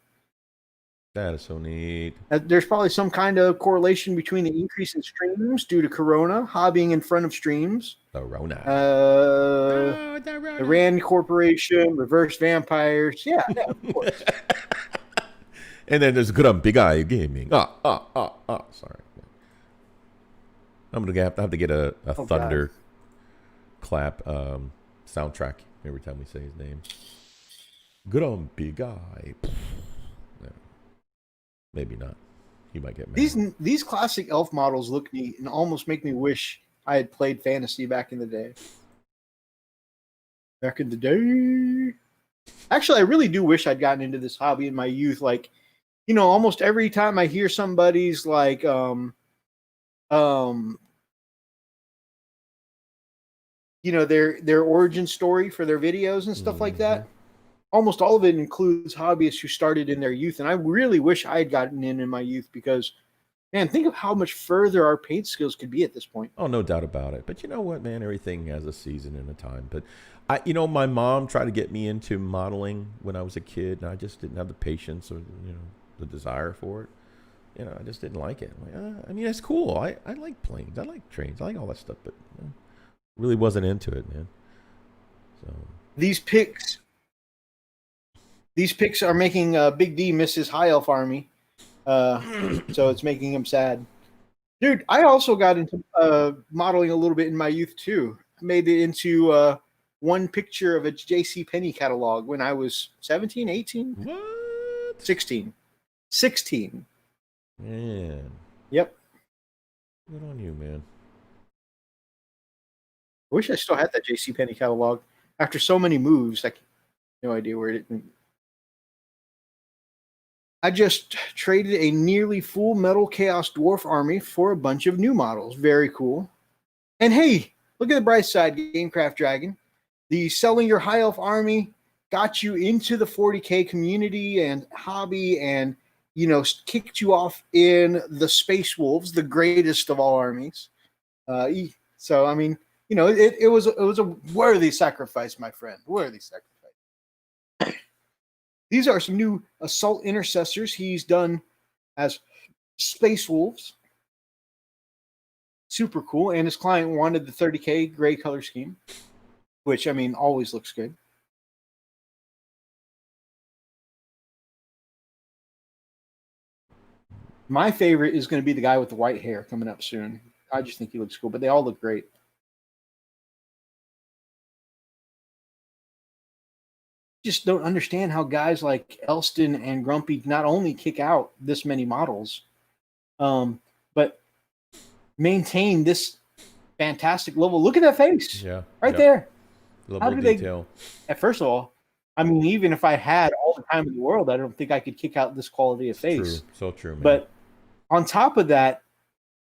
That is so neat. There's probably some kind of correlation between the increase in streams due to Corona, hobbying in front of streams. Corona. The Rand Corporation, Reverse Vampires. Yeah, of course. And then there's good on Big Eye Gaming. Sorry. I'm going to have to get a thunder clap soundtrack every time we say his name. Good on Big Eye. No. Maybe not. He might get mad. These classic elf models look neat and almost make me wish I had played Fantasy back in the day. Actually, I really do wish I'd gotten into this hobby in my youth. Like, almost every time I hear somebody's like, their origin story for their videos and stuff like that. Almost all of it includes hobbyists who started in their youth. And I really wish I had gotten in my youth because, man, think of how much further our paint skills could be at this point. Oh, no doubt about it. But you know what, man? Everything has a season and a time. But, my mom tried to get me into modeling when I was a kid, and I just didn't have the patience or, the desire for it. I just didn't like it. It's cool. I like planes. I like trains. I like all that stuff, but really wasn't into it, man. So These pics are making Big D miss his high elf army. So it's making him sad. Dude, I also got into modeling a little bit in my youth too. I made it into one picture of a JCPenney catalog when I was 17, 18? What? 16. 16. Man. Yep. Good on you, man. I wish I still had that JCPenney catalog. After so many moves, I have no idea where it went. I just traded a nearly full metal Chaos Dwarf army for a bunch of new models. Very cool. And hey, look at the bright side, Gamecraft Dragon. The selling your high elf army got you into the 40K community and hobby and, kicked you off in the Space Wolves, the greatest of all armies. It was a worthy sacrifice, my friend. Worthy sacrifice. These are some new Assault Intercessors he's done as Space Wolves. Super cool. And his client wanted the 30K gray color scheme, which, always looks good. My favorite is going to be the guy with the white hair coming up soon. I just think he looks cool, but they all look great. Just don't understand how guys like Elston and Grumpy not only kick out this many models, but maintain this fantastic level. Look at that face. Yeah. Right there. Level of detail. First of all, even if I had all the time in the world, I don't think I could kick out this quality of face. True. So true, man. But on top of that,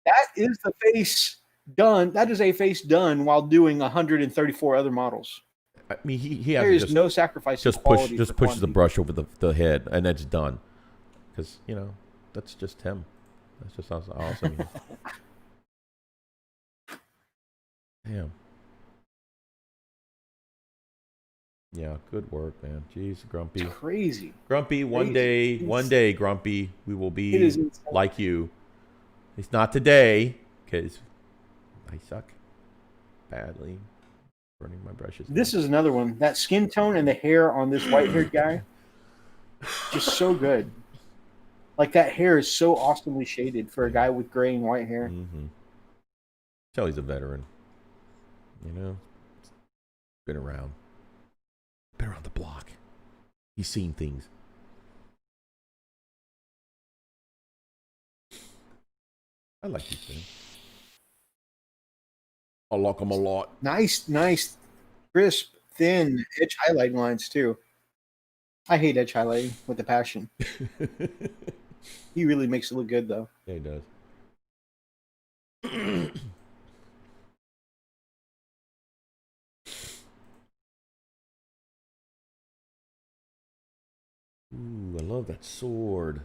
that is the face done. That is a face done while doing 134 other models. There is no sacrifice. Just pushes the brush over the head, and it's done. Because that's just him. That's just awesome. Damn. Yeah, good work, man. Jeez, Grumpy. It's crazy. Grumpy, one day, Grumpy, we will be like you. It's not today, because I suck badly. Burning my brushes. This is another one. That skin tone and the hair on this white-haired guy, just so good. Like that hair is so awesomely shaded for a guy with gray and white hair. Mm-hmm. Tell he's a veteran. You know, been around the block. He's seen things. I like these things. I like them a lot. Nice, crisp, thin edge highlighting lines too. I hate edge highlighting with a passion. He really makes it look good though. Yeah, he does. Ooh, I love that sword.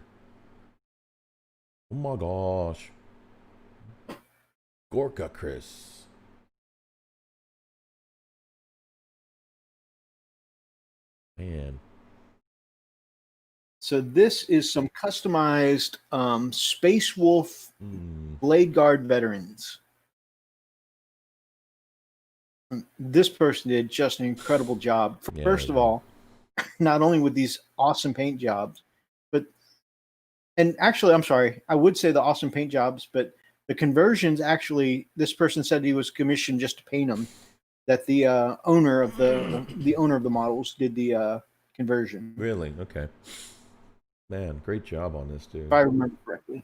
Oh my gosh. Gorka Chris. Man. So this is some customized Space Wolf Blade Guard veterans. This person did just an incredible job. Yeah, First of all, not only with these awesome paint jobs, and actually, I'm sorry, I would say the awesome paint jobs, but the conversions actually, this person said he was commissioned just to paint them. That the owner of the models did the conversion. Really? Okay. Man, great job on this, dude. If I remember correctly.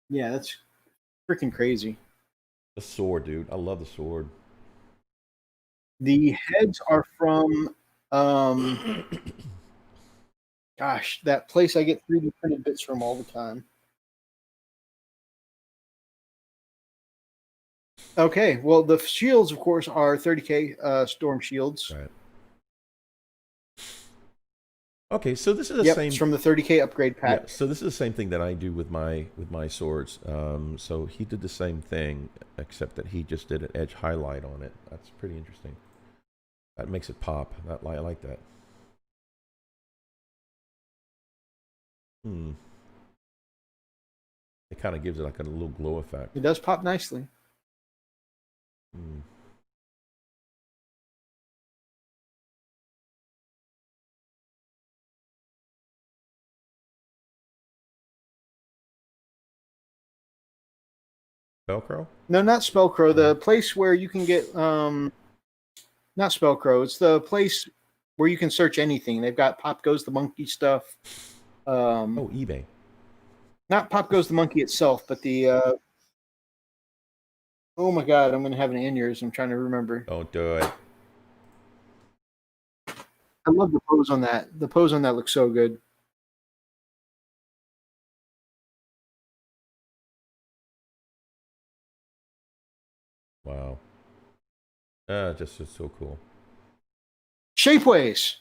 Yeah, that's freaking crazy. The sword, dude. I love the sword. The heads are from gosh, that place I get 3D printed bits from all the time. Okay, well, the shields, of course, are 30K storm shields. Right. Okay, so this is the same. It's from the 30K upgrade pack. Yeah, so this is the same thing that I do with my swords. So he did the same thing, except that he just did an edge highlight on it. That's pretty interesting. That makes it pop. I like that. It kind of gives it like a little glow effect. It does pop nicely. Spellcrow? No, not Spellcrow. The place where you can get not Spellcrow. It's the place where you can search anything. They've got Pop Goes the Monkey stuff. Oh, eBay. Not Pop Goes the Monkey itself, but the oh my god, I'm gonna have an aneurysm. I'm trying to remember. Don't do it. I love the pose on that. The pose on that looks so good. Wow. Just so cool. Shapeways.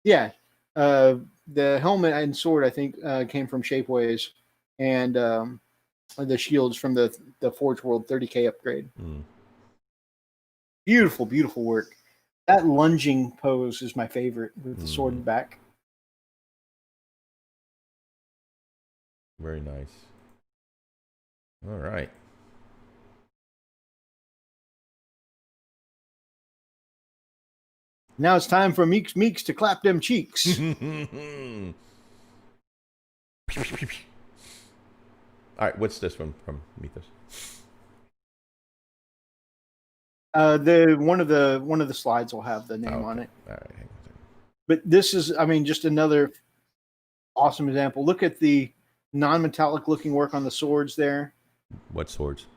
Yeah. The helmet and sword, I think, came from Shapeways, and the shields from the Forge World 30K upgrade. Beautiful, beautiful work. That lunging pose is my favorite with the sword back. Very nice. All right. Now it's time for Meeks to clap them cheeks. All right, what's this one from Mythos? One of the slides will have the name on it. All right, hang on a second. But this is, I mean, just another awesome example. Look at the non-metallic looking work on the swords there. What swords?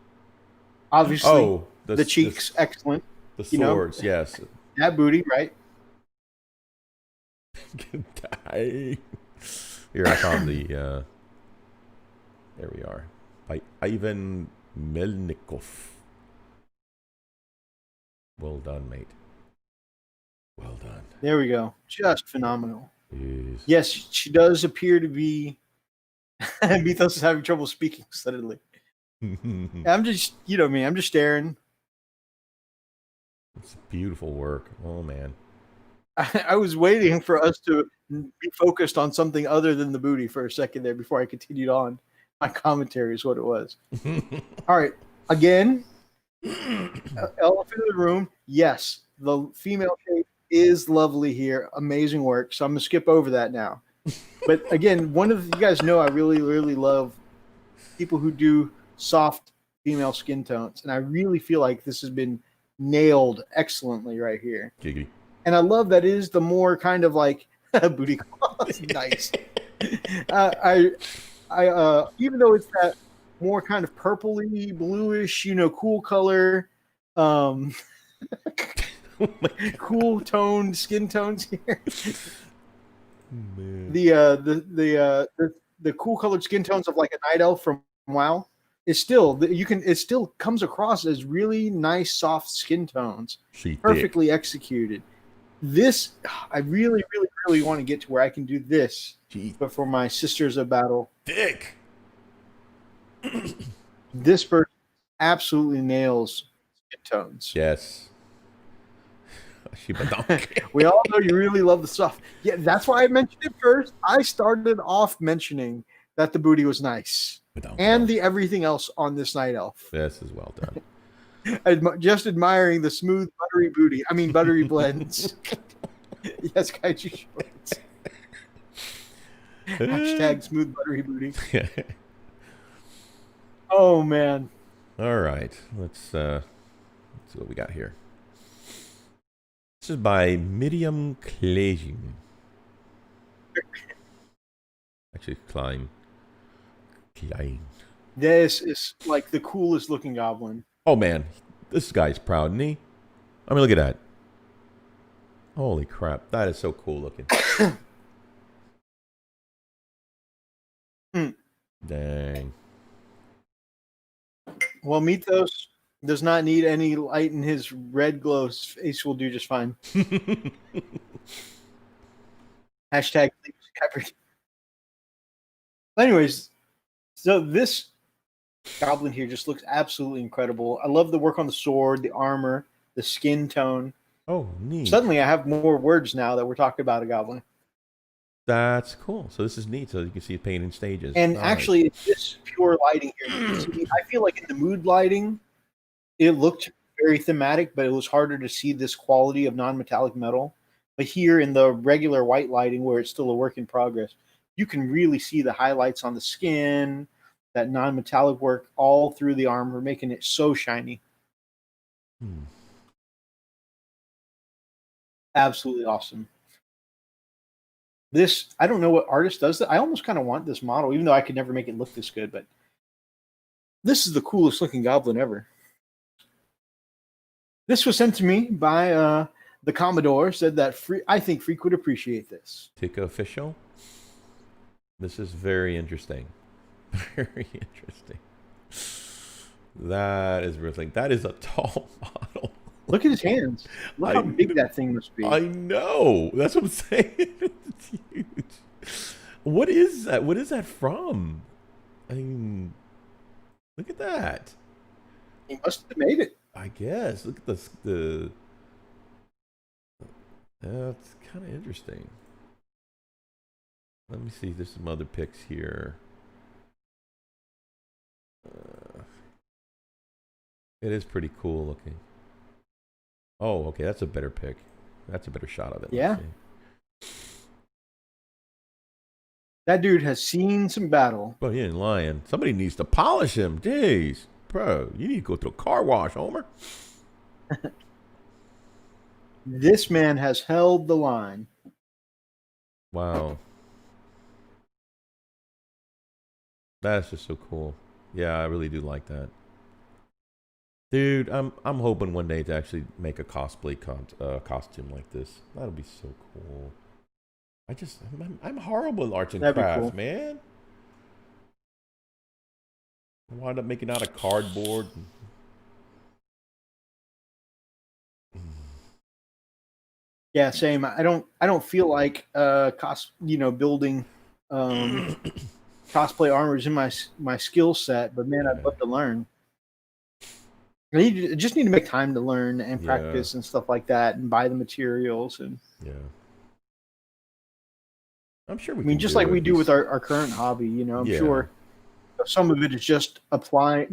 Obviously, the cheeks, excellent. The swords, yes. That booty, right? Here, I found the. There we are. By Ivan Melnikov. Well done, mate. Well done. There we go. Just phenomenal. Yes, yes, she does appear to be. Mythos is having trouble speaking suddenly. I'm just, you know me, I'm just staring. It's beautiful work. Oh, man. I was waiting for us to be focused on something other than the booty for a second there before I continued on. My commentary is what it was. All right. Again, elephant in the room. Yes, The female shape is lovely here. Amazing work. So I'm gonna skip over that now. But again, you guys know I really, really love people who do soft female skin tones, and I really feel like this has been nailed excellently right here. Giggity. And I love that it is the more kind of like booty claws. Nice. Even though it's that more kind of purpley, bluish, cool color, cool toned skin tones here. Man. The cool colored skin tones of like a night elf from WoW is still it still comes across as really nice soft skin tones, perfectly executed. This I really, really, really want to get to where I can do this, but for my Sisters of Battle. Dick. This person absolutely nails skin tones. Yes. We all know you really love the stuff. Yeah, that's why I mentioned it first. I started off mentioning that the booty was nice. And the everything else on this night elf. This is well done. Just admiring the smooth, buttery blends. Yes, Kaiju Shorts. Hashtag smooth, buttery booty. Oh, man. All right. Let's see what we got here. This is by Miriam Klein. Actually, Klein. This is like the coolest looking goblin. Oh, man. This guy's proud, isn't he? I mean, look at that. Holy crap. That is so cool looking. Dang. Well, Mythos does not need any light in his red glow. His face will do just fine. Hashtag anyways, so this goblin here just looks absolutely incredible. I love the work on the sword, the armor, the skin tone. Oh, neat. Suddenly I have more words now that we're talking about a goblin. That's cool. So this is neat. So you can see it painted in stages. And actually, it's just pure lighting here. I feel like in the mood lighting, it looked very thematic, but it was harder to see this quality of non-metallic metal. But here in the regular white lighting, where it's still a work in progress, you can really see the highlights on the skin, that non-metallic work all through the armor, making it so shiny. Absolutely awesome. This, I don't know what artist does that. I almost kind of want this model, even though I could never make it look this good, but this is the coolest looking goblin ever. This was sent to me by the Commodore, said that I think Freak would appreciate this. Tick official. This is very interesting. Very interesting. That is really, that is a tall model. Look at his hands. Look how big that thing must be. I know. That's what I'm saying. It's huge. What is that? What is that from? I mean, look at that. He must have made it. I guess. Look at this. That's kind of interesting. Let me see. There's some other pics here. It is pretty cool looking. Oh, okay. That's a better pic. That's a better shot of it. Yeah. That dude has seen some battle. But he ain't lying. Somebody needs to polish him. Jeez. Bro, you need to go to a car wash, Homer. This man has held the line. Wow. That's just so cool. Yeah, I really do like that. Dude, I'm hoping one day to actually make a cosplay costume like this. That'll be so cool. I'm horrible at arts and crafts, cool. Man. I wound up making out of cardboard. Yeah, same. I don't feel like building cosplay armor is in my skill set, but man, I'd love to learn. I just need to make time to learn and practice and stuff like that, and buy the materials and. Yeah. I'm sure we. I mean, just like we do with our current hobby, I'm sure some of it is just applying.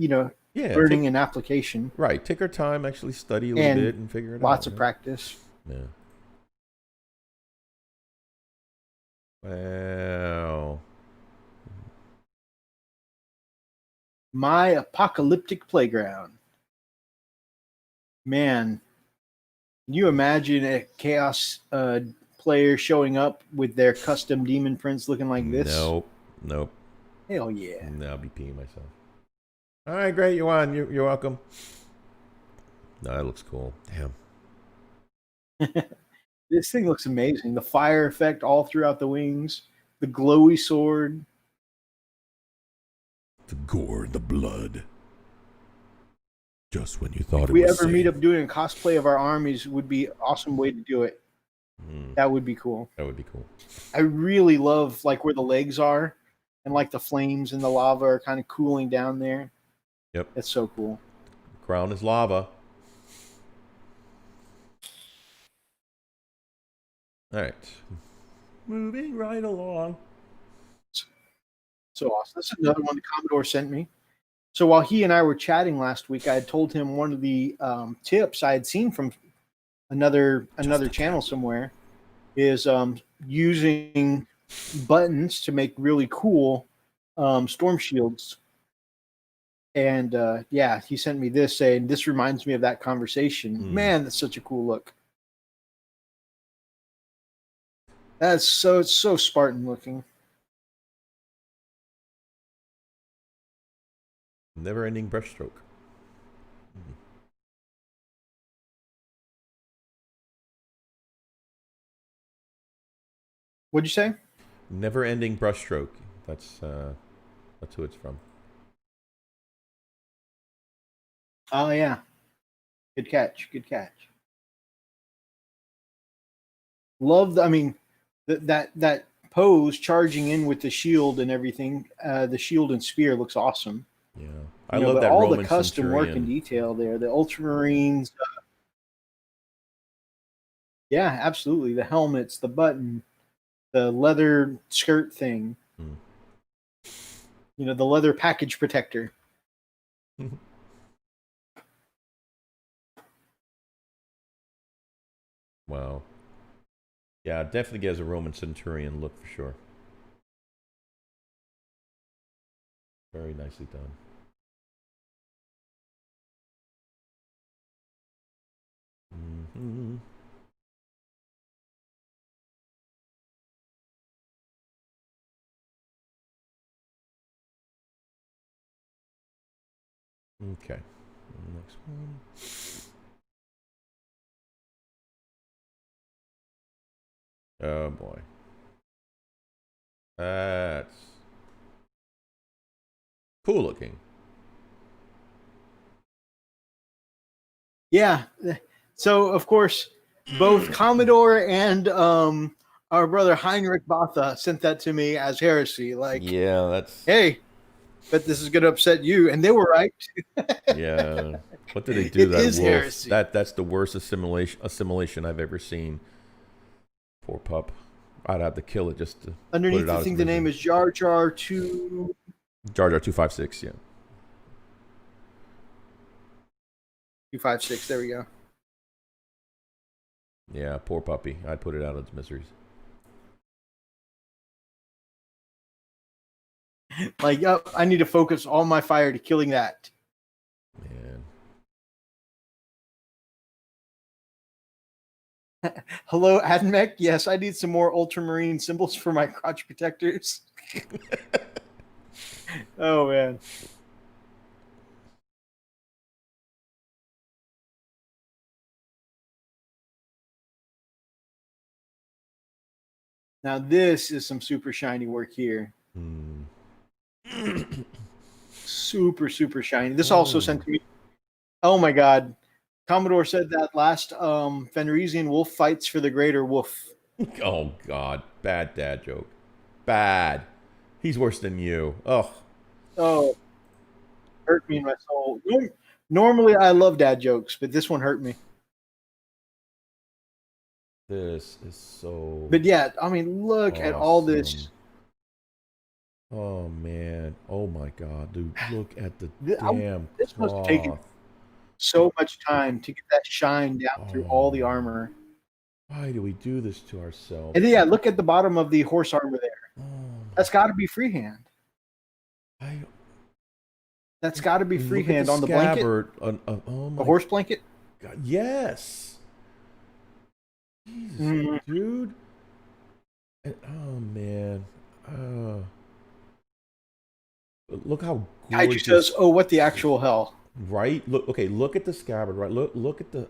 Yeah, learning and application. Right. Take our time, actually study a little bit and figure it out. Lots of practice. Yeah. Wow. My apocalyptic playground. Man, can you imagine a chaos player showing up with their custom demon prints looking like this? Nope. Hell yeah. No, I'll be peeing myself. All right, great. You won. You're welcome. No, that looks cool. Damn. This thing looks amazing. The fire effect all throughout the wings, the glowy sword. The gore and the blood. Just when you thought If it we was ever safe. meet up doing a cosplay of our armies, would be an awesome way to do it. That would be cool. That would be cool. I really love like where the legs are and like the flames and the lava are kind of cooling down there. Yep. That's so cool. The crown is lava. All right. Moving right along. So awesome. This is another one the Commodore sent me. So while he and I were chatting last week, I had told him one of the tips I had seen from another channel somewhere is using buttons to make really cool storm shields. And yeah, he sent me this saying, this reminds me of that conversation. Man, that's such a cool look. That's so Spartan looking. Never-ending brushstroke. What'd you say? Never-ending brushstroke. That's who it's from. Oh yeah. Good catch. Love that pose charging in with the shield and everything. The shield and spear looks awesome. Yeah, I love that all Roman the custom centurion. work and detail there. The Ultramarines. Yeah, absolutely. The helmets, the button, the leather skirt thing. The leather package protector. Wow. Yeah, definitely gives a Roman centurion look for sure. Very nicely done. Okay. Next one. Oh boy. That's cool looking. Yeah. So of course, both Commodore and our brother Heinrich Botha sent that to me as heresy. Like, yeah, that's hey, bet this is going to upset you, and they were right. Yeah. What did they do? It That is wolf. heresy. That's the worst assimilation I've ever seen. Poor pup. I'd have to kill it just to Underneath, put it out I think the name is Jar Jar 2. Jar Jar 256. Yeah. 256. There we go. Yeah, poor puppy. I'd put it out of its miseries. Like, I need to focus all my fire to killing that. Man. Hello, Admech. Yes, I need some more Ultramarine symbols for my crotch protectors. Oh, man. Now, this is some super shiny work here. Super shiny. This also sent to me. Oh, my God. Commodore said that last Fenrisian wolf fights for the greater wolf. Oh, God. Bad dad joke. Bad. He's worse than you. Oh. Oh. Hurt me in my soul. Normally, I love dad jokes, but this one hurt me. This is so... But yeah, I mean, look at all this Oh man. Oh my God, dude. Look at the This damn must have taken cloth. so much time to get that shine down through all the Oh, armor. why do we do this to ourselves? And then, yeah, look at the bottom of the horse armor there. Oh, That's got to be freehand. I That's got to be look at freehand on the blanket. Oh my The horse blanket. God. Yes. Jesus, dude. Oh man. Look how Kaiju gorgeous. says, "Oh, what the actual hell?" Right? Look. Okay. Look at the scabbard. Right. Look at the.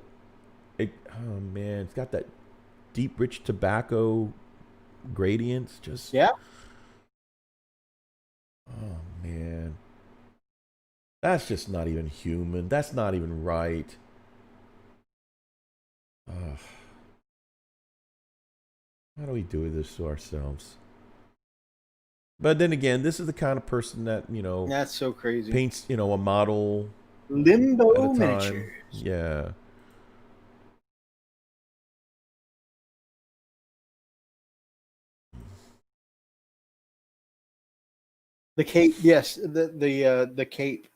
Oh man, it's got that deep, rich tobacco gradients. Just. Yeah. Oh man. That's just not even human. That's not even right. Ugh. How do we do this to ourselves? But then again, this is the kind of person that, That's so crazy. paints, a model Limbo at a time. miniatures. Yeah. The cape, yes, the cape.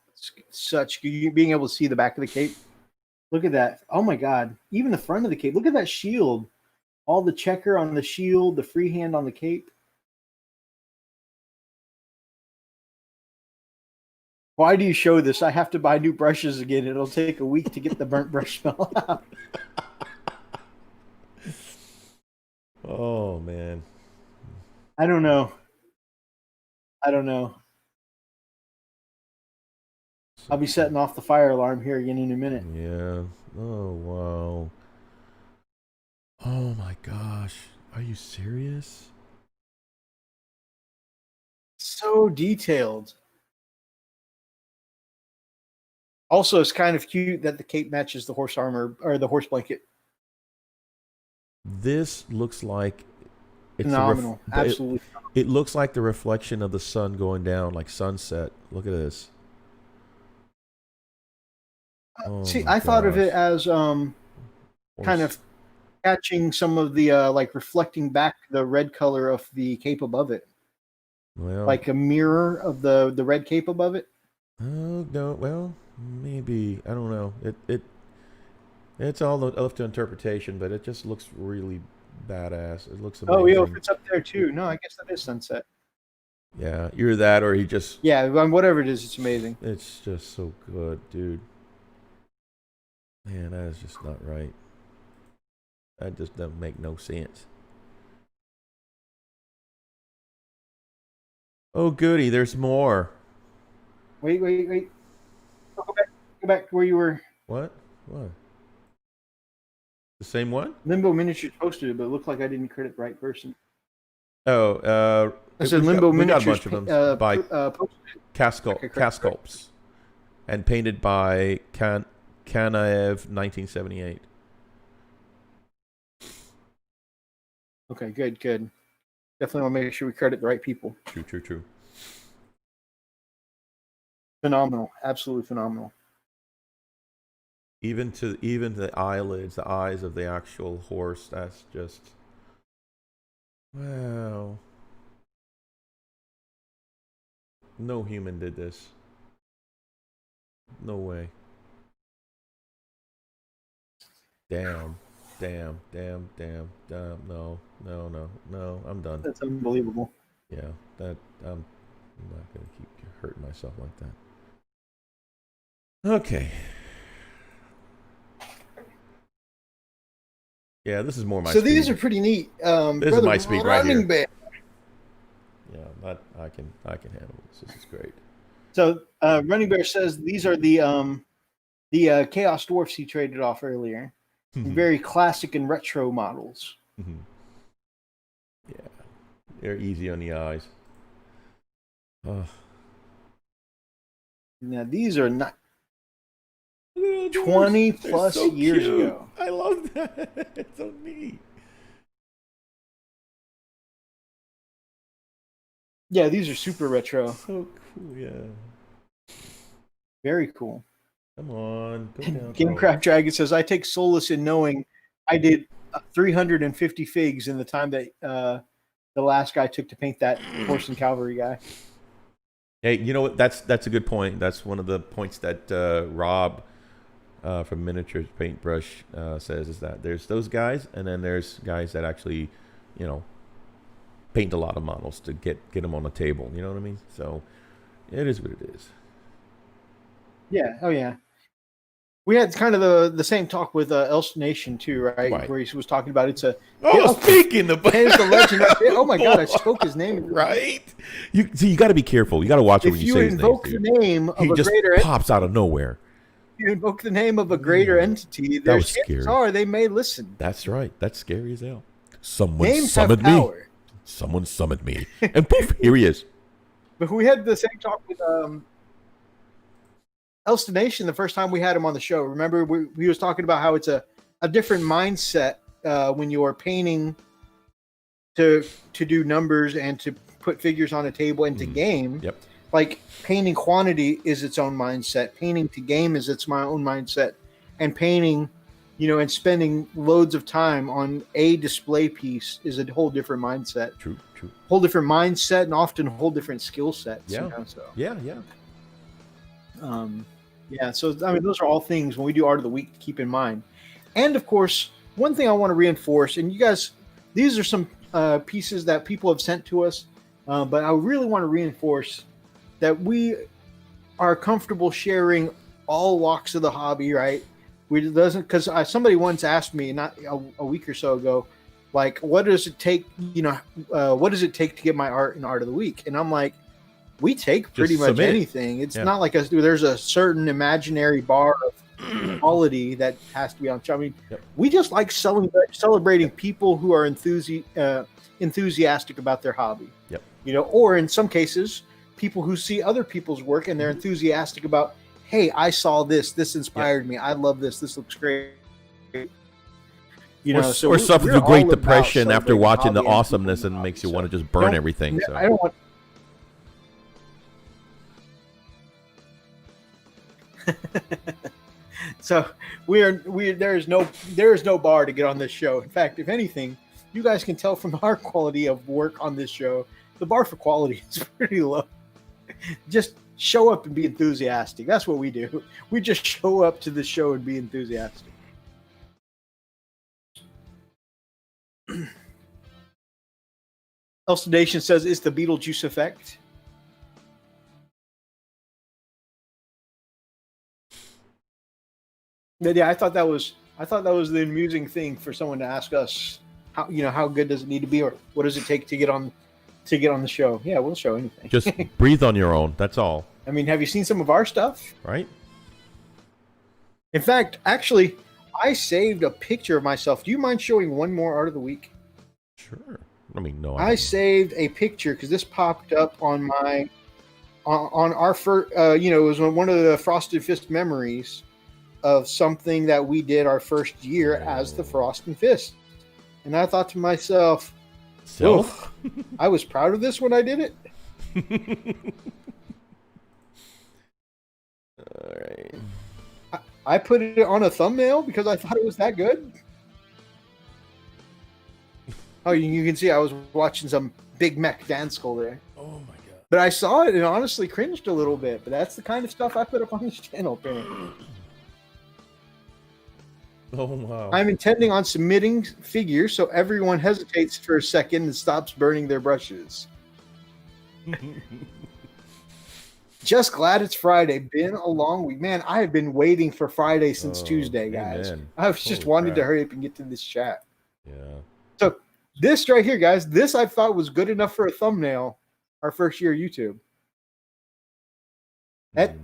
Such being able to see the back of the cape. Look at that! Oh my God! Even the front of the cape. Look at that shield. All the checker on the shield, the freehand on the cape. Why do you show this? I have to buy new brushes again. It'll take a week to get the burnt brush smell out. Oh man. I don't know. I'll be setting off the fire alarm here again in a minute. Yeah. Oh wow. Oh my gosh. Are you serious? So detailed. Also, it's kind of cute that the cape matches the horse armor or the horse blanket. This looks like it's Phenomenal. Absolutely. It looks like the reflection of the sun going down, like sunset. Look at this. Oh See, my I thought of it gosh. as kind Horse. of catching some of the like reflecting back the red color of the cape above it, Well, like a mirror of the red cape above it. oh no. Well, maybe I don't know. It's all up to interpretation, but it just looks really badass. It looks amazing. Oh, yeah, if it's up there too. No, I guess that is sunset. Yeah, either that or he just. Yeah, whatever it is, it's amazing. It's just so good, dude. Man, that is just not right. That just doesn't make no sense. Oh, goody, there's more. Wait. Go back to where you were. What? What? The same one? Limbo Miniatures posted it, but it looked like I didn't credit the right person. Oh, I said Limbo we got Miniatures. a bunch of them by posted it. Casculps and painted by Kanaev 1978. Okay, good. Definitely want to make sure we credit the right people. True. Phenomenal, absolutely phenomenal. Even the eyelids, the eyes of the actual horse. That's just wow. No human did this. No way. Damn. No. I'm done. That's unbelievable. Yeah, I'm not gonna keep hurting myself like that. Okay. Yeah, this is more my. So speed. these are pretty neat. This is my speed right here. Bear. Yeah, I can handle this. This is great. So Running Bear says these are the Chaos Dwarfs he traded off earlier. Very classic and retro models. Yeah, they're easy on the eyes. Now these are not 20 plus so years cute. ago. I love that. It's so neat. Yeah, these are super retro. So cool, yeah. Very cool. Come on. Go down. Gamecraft Dragon says, I take solace in knowing I did 350 figs in the time that the last guy took to paint that horse and cavalry guy. Hey, you know what? That's a good point. That's one of the points that Rob from Miniatures Paintbrush says, is that there's those guys, and then there's guys that actually, you know, paint a lot of models to get them on the table. You know what I mean? So it is what it is. Yeah. Oh yeah. We had kind of the same talk with Elst Nation too, right? Where he was talking about it's a. Speaking of, it's the legend. Oh my God! I spoke his name. Right? You got to be careful. You got to watch it when you say his name. If you invoke the name of a just greater pops out of nowhere. You invoke the name of a greater entity. Their chances are they may listen. That's right. That's scary as hell. Someone Names summoned have power. me. Someone summoned me, and poof, here he is. But we had the same talk with Elstonation the first time we had him on the show. Remember, we was talking about how it's a different mindset when you are painting to do numbers and to put figures on a table and to game. Yep. Like painting quantity is its own mindset. Painting to game is its own mindset. And painting, you know, and spending loads of time on a display piece is a whole different mindset. True. Whole different mindset and often whole different skill sets. Yeah. You know, so. Yeah. Yeah, so I mean, those are all things when we do Art of the Week to keep in mind. And of course, one thing I want to reinforce, and you guys, these are some pieces that people have sent to us, but I really want to reinforce that we are comfortable sharing all walks of the hobby, right? We doesn't, because somebody once asked me not a week or so ago, like, what does it take? You know, what does it take to get my art in Art of the Week? And I'm like, we take pretty much anything. It's not like there's a certain imaginary bar of quality that has to be on show. I mean, we just like celebrating people who are enthusiastic about their hobby. Yep. You know, or in some cases, people who see other people's work and they're enthusiastic about, hey, I saw this. This inspired me. I love this. This looks great. You know, or suffer the Great Depression after watching the awesomeness and makes you want to just burn everything. So. I don't want. So there is no bar to get on this show. In fact, if anything, you guys can tell from our quality of work on this show, the bar for quality is pretty low. Just show up and be enthusiastic. That's what we do. We just show up to the show and be enthusiastic. Elstonation says it's the Beetlejuice effect. Yeah, I thought that was the amusing thing for someone to ask us. How good does it need to be, or what does it take to get on the show? Yeah, we'll show anything. Just breathe on your own. That's all. I mean, have you seen some of our stuff? Right. In fact, actually, I saved a picture of myself. Do you mind showing one more Art of the Week? Sure. I mean, no. I saved a picture because this popped up on our first. It was one of the Frosted Fist memories of something that we did our first year as the Frost and Fist. And I thought to myself, I was proud of this when I did it. All right. I put it on a thumbnail because I thought it was that good. Oh, you can see I was watching some Big Mac dance school there. Oh my God. But I saw it and honestly cringed a little bit. But that's the kind of stuff I put up on this channel, apparently. Oh, wow. I'm intending on submitting figures so everyone hesitates for a second and stops burning their brushes. Just glad it's Friday. Been a long week. Man, I have been waiting for Friday since Tuesday, guys. Amen. I've just wanted to hurry up and get to this chat. Yeah. So this right here, guys, this I thought was good enough for a thumbnail our first year YouTube. That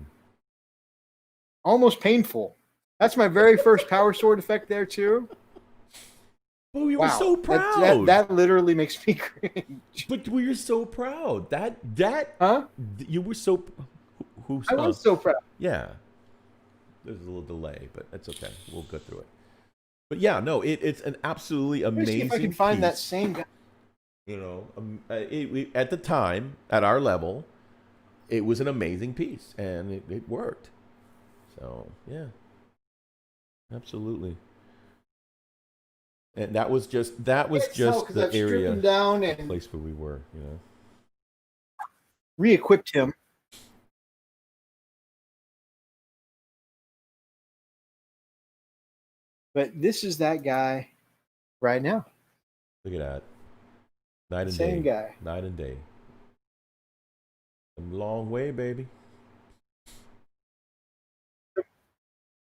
almost painful. That's my very first power sword effect there too. Oh, you were so proud. That literally makes me cringe. But we were so proud. That huh? You were so. I was so proud. Yeah. There's a little delay, but it's okay. We'll go through it. But yeah, no, it's an absolutely amazing. See if I can find piece. that same guy. You know, at the time, at our level, it was an amazing piece, and it worked. So yeah, absolutely. And that was just the area, down and the place where we were. You know, re-equipped him. But this is that guy right now. Look at that. Night and Same day. guy. Night and day. A long way, baby.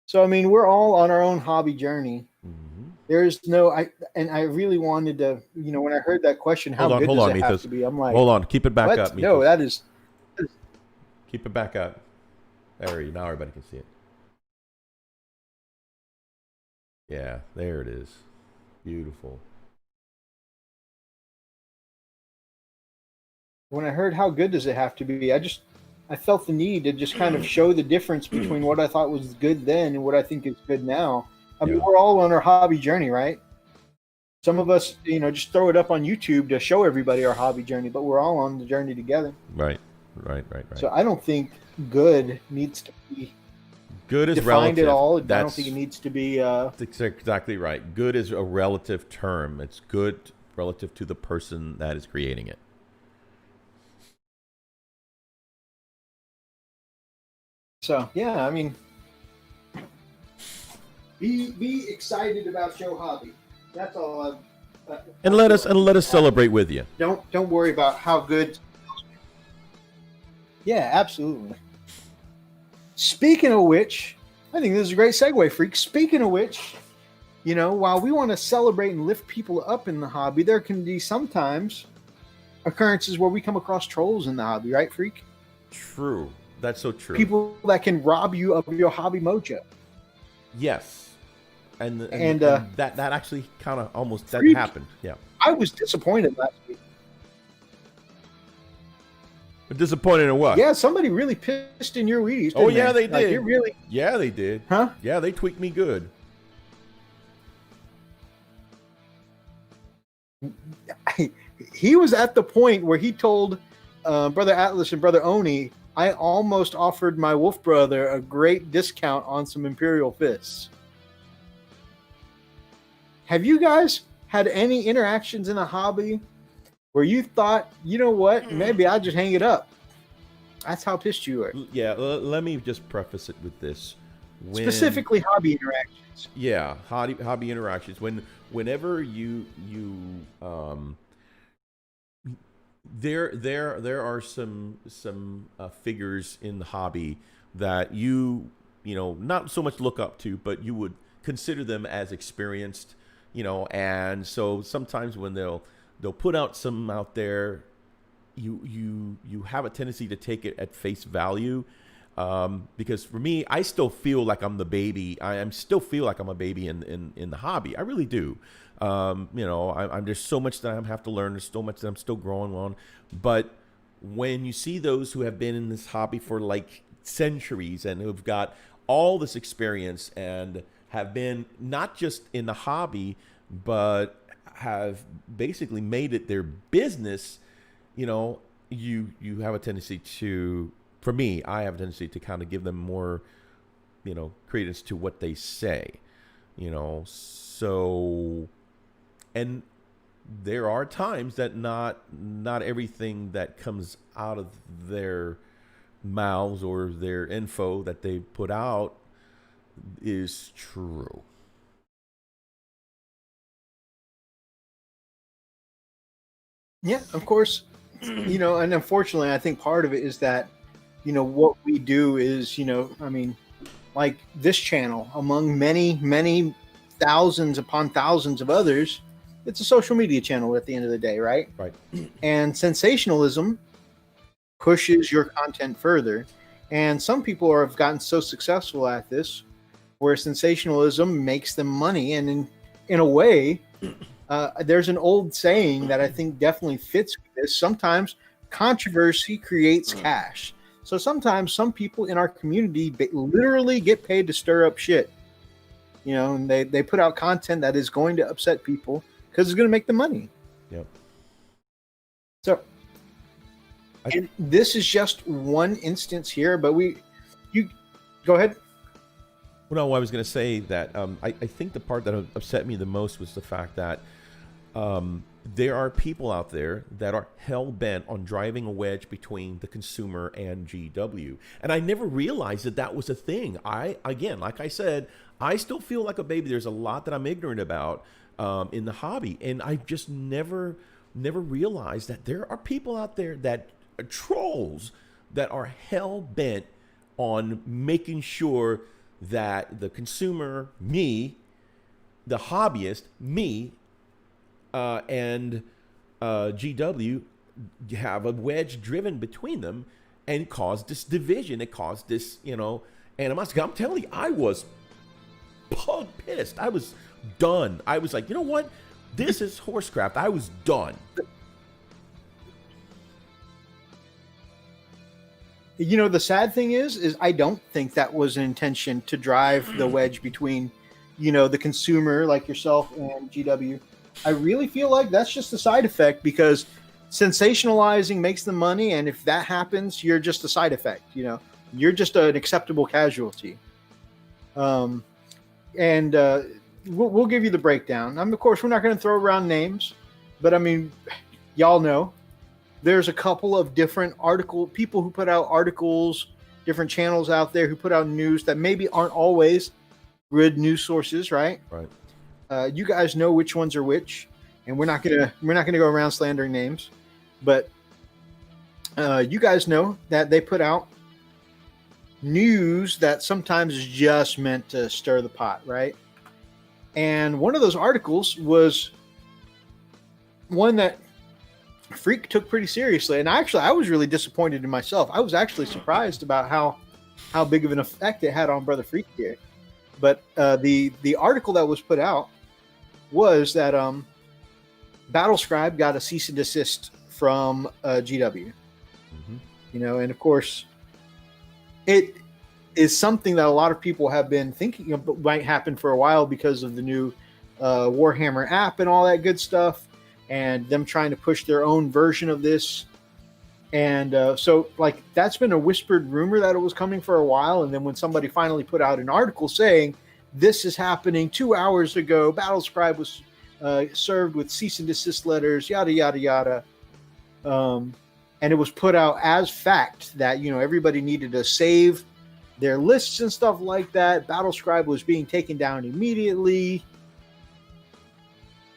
So I mean, we're all on our own hobby journey. Mm-hmm. There's no I really wanted to, when I heard that question, how good does it have to be? I'm like, hold on, keep it back what? up, Mithas. No, that is. Keep it back up. There, now everybody can see it. Yeah, there it is. Beautiful. When I heard how good does it have to be, I felt the need to just kind of show the difference between what I thought was good then and what I think is good now. I mean, we're all on our hobby journey, right? Some of us, just throw it up on YouTube to show everybody our hobby journey, but we're all on the journey together. Right. So I don't think good needs to be good is defined relative. at all. I don't think it needs to be. That's exactly right. Good is a relative term. It's good relative to the person that is creating it. So yeah, I mean, be excited about your hobby. That's all. And let us celebrate with you. Don't worry about how good. Yeah, absolutely. Speaking of which, I think this is a great segue, Freak. Speaking of which, while we want to celebrate and lift people up in the hobby, there can be sometimes occurrences where we come across trolls in the hobby, right, Freak? True. That's so true. People that can rob you of your hobby mojo. Yes. And that actually kind of almost Freak, happened. Yeah. I was disappointed last week. Disappointed in what? Yeah, somebody really pissed in your Wheaties. Oh yeah, they like, did. Really? Yeah, they did. Huh? Yeah, they tweaked me good. He was at the point where he told Brother Atlas and Brother Oni, I almost offered my wolf brother a great discount on some Imperial Fists. Have you guys had any interactions in a hobby where you thought, you know what, maybe I'll just hang it up? That's how pissed you were. Yeah, let me just preface it with this. Specifically hobby interactions. Yeah, hobby interactions. Whenever there are some figures in the hobby that not so much look up to, but you would consider them as experienced, and so sometimes when they'll put out some out there, you have a tendency to take it at face value, because for me, I still feel like I'm the baby. I still feel like I'm a baby in the hobby. I really do. There's so much that I have to learn. There's so much that I'm still growing on. But when you see those who have been in this hobby for like centuries and who've got all this experience and have been not just in the hobby, but have basically made it their business, you have a tendency to, for me, I have a tendency to kind of give them more, credence to what they say, so, and there are times that not everything that comes out of their mouths or their info that they put out is true. Yeah, of course. And unfortunately, I think part of it is that, what we do is, like this channel, among many, many thousands upon thousands of others, it's a social media channel at the end of the day, right? Right. And sensationalism pushes your content further. And some people have gotten so successful at this where sensationalism makes them money. And in a way, there's an old saying that I think definitely fits with this. Sometimes controversy creates cash. So sometimes some people in our community literally get paid to stir up shit. And they put out content that is going to upset people because it's going to make them money. Yep. So, and this is just one instance here, but you go ahead. Well, no, I was going to say that I think the part that upset me the most was the fact that there are people out there that are hell-bent on driving a wedge between the consumer and GW. And I never realized that that was a thing. Again, like I said, I still feel like a baby. There's a lot that I'm ignorant about in the hobby. And I just never realized that there are people out there that are trolls that are hell-bent on making sure that the consumer, me, the hobbyist, me, and GW have a wedge driven between them and caused this division. It caused this, animosity. I'm telling you, I was pug pissed. I was done. I was like, you know what? This is horsecraft. I was done. The sad thing is I don't think that was an intention to drive the wedge between, the consumer like yourself and GW. I really feel like that's just a side effect because sensationalizing makes the money. And if that happens, you're just a side effect, you're just an acceptable casualty. We'll give you the breakdown. Of course, we're not going to throw around names, but I mean, y'all know there's a couple of different people who put out articles, different channels out there who put out news that maybe aren't always good news sources, right? Right. You guys know which ones are which, and we're not gonna go around slandering names, but you guys know that they put out news that sometimes is just meant to stir the pot, right? And one of those articles was one that Freak took pretty seriously, and I was really disappointed in myself. I was actually surprised about how big of an effect it had on Brother Freak here. But the article that was put out was that Battlescribe got a cease and desist from GW. Mm-hmm. And of course, it is something that a lot of people have been thinking of, might happen for a while because of the new Warhammer app and all that good stuff, and them trying to push their own version of this. And so that's been a whispered rumor that it was coming for a while. And then when somebody finally put out an article saying this is happening 2 hours ago, Battlescribe was served with cease and desist letters, yada, yada, yada. And it was put out as fact that, everybody needed to save their lists and stuff like that. Battlescribe was being taken down immediately.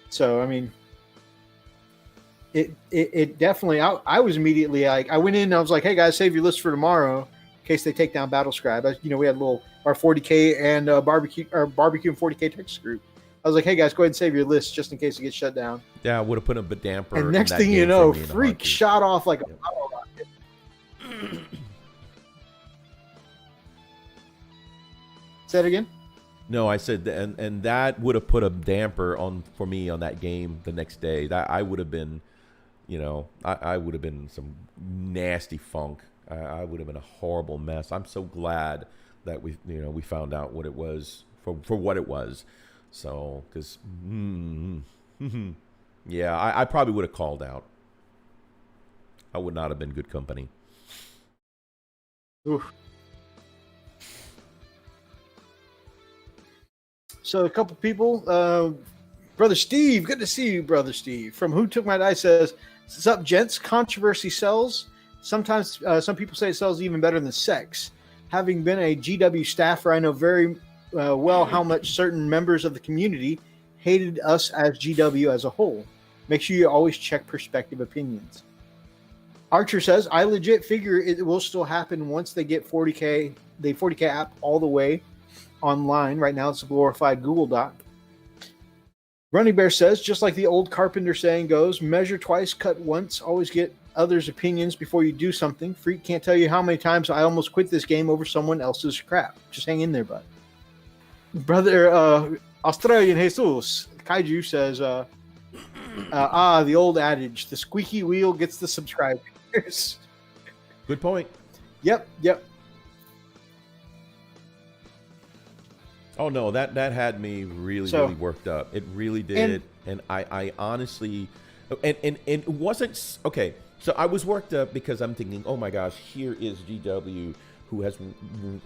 So, I mean, it definitely, I was immediately I went in and I was like, hey guys, save your list for tomorrow in case they take down Battlescribe. We had our 40K and barbecue and 40K text group. I was like, hey guys, go ahead and save your list just in case it gets shut down. Yeah, I would have put a damper. And next thing you know, Freak shot off like a bottle rocket. Say it again? No, I said, and that would have put a damper for me on that game the next day. That I would have been, I would have been some nasty funk. I would have been a horrible mess. I'm so glad that we found out what it was for what it was. So, because, yeah, I probably would have called out. I would not have been good company. Oof. So a couple people, Brother Steve, good to see you, Brother Steve. From Who Took My Dice says, "Sup, gents? Controversy sells. Sometimes some people say it sells even better than sex. Having been a GW staffer, I know very well how much certain members of the community hated us as GW as a whole. Make sure you always check perspective opinions." Archer says, "I legit figure it will still happen once they get the 40K app all the way online. Right now it's a glorified Google Doc." Running Bear says, "Just like the old carpenter saying goes, measure twice, cut once, always get others' opinions before you do something. Freak can't tell you how many times I almost quit this game over someone else's crap. Just hang in there, bud." Brother Australian Jesus Kaiju says, the old adage, the squeaky wheel gets the subscribers. Good point. Yep. Oh no, that had me really worked up. It really did, and I honestly, and it wasn't okay. So I was worked up because I'm thinking, oh my gosh, here is GW who has,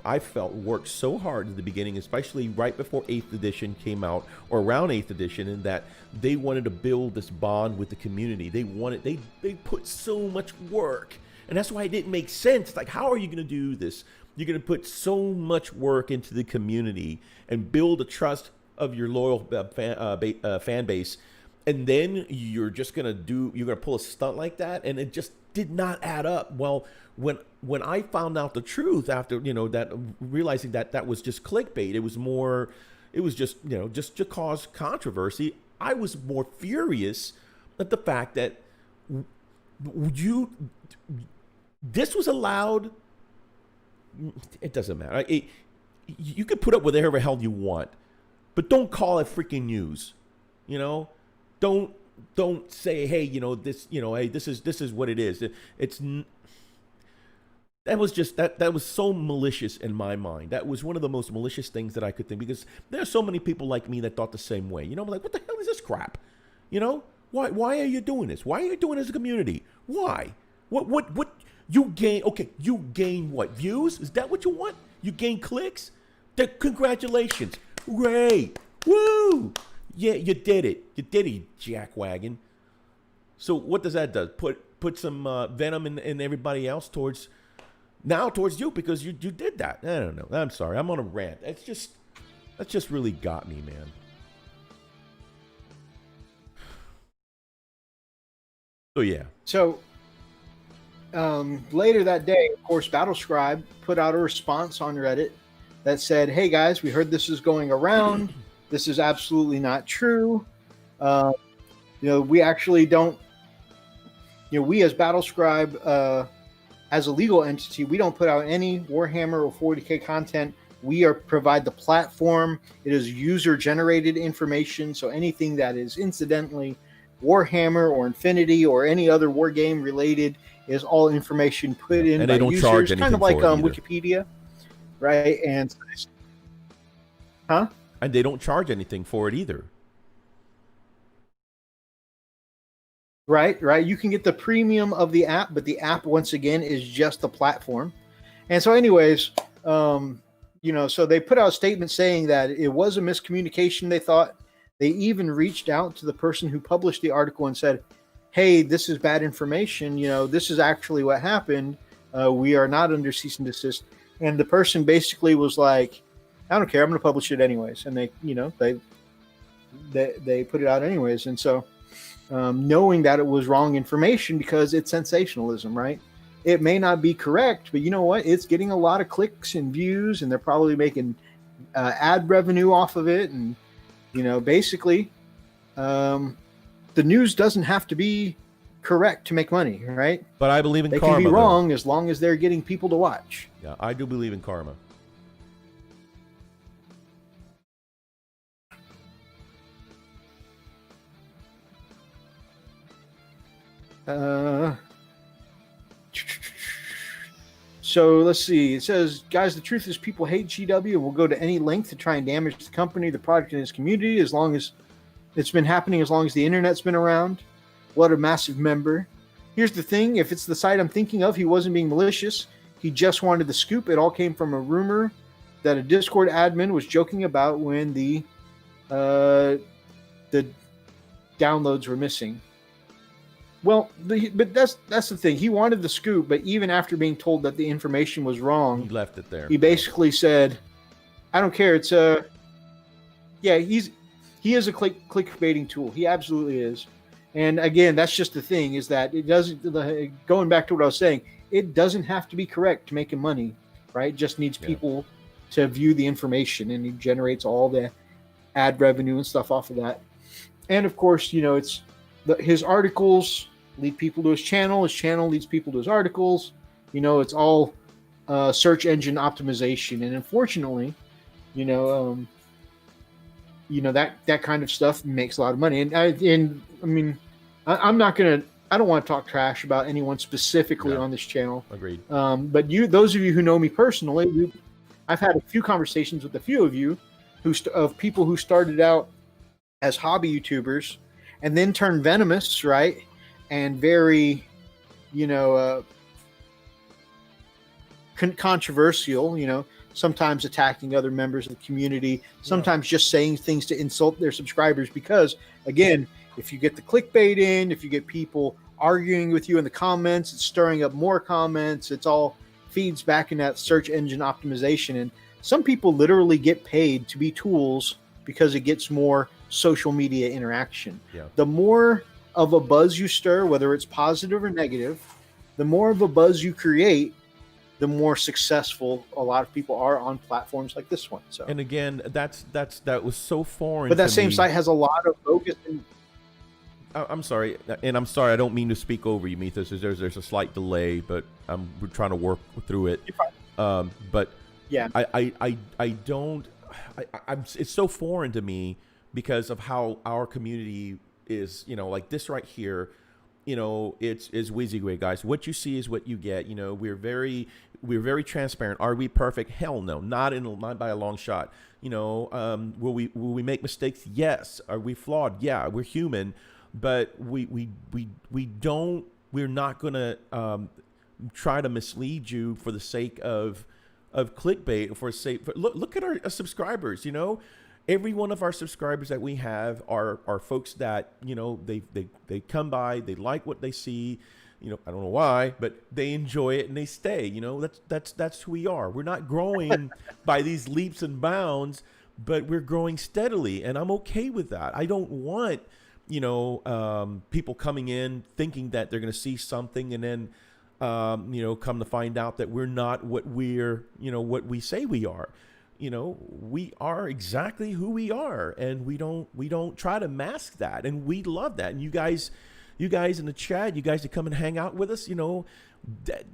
I felt, worked so hard at the beginning, especially right before 8th edition came out, or around 8th edition, in that they wanted to build this bond with the community. They put so much work, and that's why it didn't make sense. Like, how are you going to do this? You're going to put so much work into the community and build the trust of your loyal fan base, and then you're going to pull a stunt like that, and it just did not add up. Well, when I found out the truth after, that, realizing that was just clickbait, it was just to cause controversy, I was more furious at the fact that this was allowed. It doesn't matter. You can put up whatever the hell you want, but don't call it freaking news. Don't say, hey, hey, this is what it is. That was so malicious in my mind. That was one of the most malicious things that I could think, because there are so many people like me that thought the same way. I'm like, what the hell is this crap? Why are you doing this? Why are you doing it as a community? Why? What you gain? Okay, you gain what? Views? Is that what you want? You gain clicks? Congratulations. Hooray. Woo! Yeah, you did it. You did it, jackwagon. So what does that do? Put some venom in everybody else towards you, because you did that. I don't know. I'm sorry. I'm on a rant. That just really got me, man. So yeah. So later that day, of course, Battlescribe put out a response on Reddit that said, "Hey guys, we heard this is going around. This is absolutely not true. We actually don't. We as Battlescribe, as a legal entity, we don't put out any Warhammer or 40K content. We provide the platform. It is user-generated information, so anything that is incidentally Warhammer or Infinity or any other war game related is all information put in by users, charge anything, kind of like Wikipedia, right?" And and they don't charge anything for it either. Right. You can get the premium of the app, but the app, once again, is just the platform. And so anyways, so they put out a statement saying that it was a miscommunication, they thought. They even reached out to the person who published the article and said, "Hey, this is bad information. This is actually what happened. We are not under cease and desist." And the person basically was like, "I don't care. I'm going to publish it anyways." And they put it out anyways. And so, knowing that it was wrong information, because it's sensationalism, right? It may not be correct, but you know what? It's getting a lot of clicks and views, and they're probably making ad revenue off of it. And, basically, the news doesn't have to be correct to make money, right? But I believe in karma. They can be wrong as long as they're getting people to watch. Yeah, I do believe in karma. So let's see. It says, "Guys, the truth is people hate GW and will go to any length to try and damage the company, the product, and its community, as long as it's been happening, as long as the internet's been around." What a massive member. Here's the thing. If it's the site I'm thinking of, he wasn't being malicious. He just wanted the scoop. It all came from a rumor that a Discord admin was joking about when the downloads were missing. Well, but that's the thing. He wanted the scoop, but even after being told that the information was wrong, he left it there. He basically said, "I don't care. It's he is a clickbaiting tool. He absolutely is." And again, that's just the thing, is that it doesn't. Going back to what I was saying, it doesn't have to be correct to make him money, right? It just needs people to view the information, and he generates all the ad revenue and stuff off of that. And of course, it's his articles lead people to his channel. His channel leads people to his articles. It's all search engine optimization. And unfortunately, that kind of stuff makes a lot of money. And I don't want to talk trash about anyone specifically on this channel. Agreed. But those of you who know me personally, I've had a few conversations with a few of you of people who started out as hobby YouTubers and then turned venomous, right? And very, controversial, sometimes attacking other members of the community, sometimes just saying things to insult their subscribers. Because, again, if you get the clickbait in, if you get people arguing with you in the comments, it's stirring up more comments. It's all feeds back in that search engine optimization. And some people literally get paid to be tools because it gets more social media interaction. Yeah. The more of a buzz you stir, whether it's positive or negative, the more of a buzz you create, the more successful a lot of people are on platforms like this one. So, and again, that was so foreign. But that same site has a lot of focus. I'm sorry, I don't mean to speak over you, Methus. There's a slight delay, but we're trying to work through it. But yeah, it's so foreign to me because of how our community is. Like this right here. It's WYSIWYG, guys. What you see is what you get. We're very transparent. Are we perfect? Hell no, not by a long shot. Will we make mistakes? Yes. Are we flawed? Yeah, we're human, but we're not gonna try to mislead you for the sake of clickbait. Look at our subscribers. Every one of our subscribers that we have are folks that, they come by, they like what they see, I don't know why, but they enjoy it and they stay. That's who we are. We're not growing by these leaps and bounds, but we're growing steadily, and I'm okay with that. I don't want, people coming in thinking that they're going to see something and then, come to find out that we're not what what we say we are. We are exactly who we are, and we don't try to mask that, and we love that. And you guys in the chat, you guys that come and hang out with us,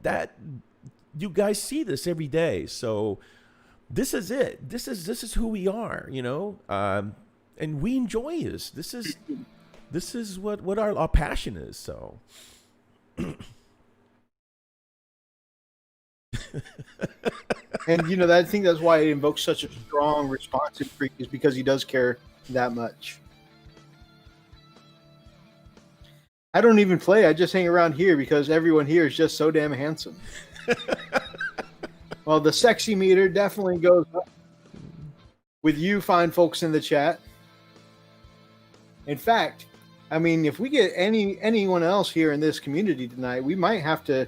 that you guys see this every day. So this is it. This is who we are, and we enjoy this. This is what our passion is. So. And I think that's why it invokes such a strong responsive freak, is because he does care that much. I don't even play. I just hang around here because everyone here is just so damn handsome. Well, the sexy meter definitely goes up with you fine folks in the chat. In fact, if we get anyone else here in this community tonight, we might have to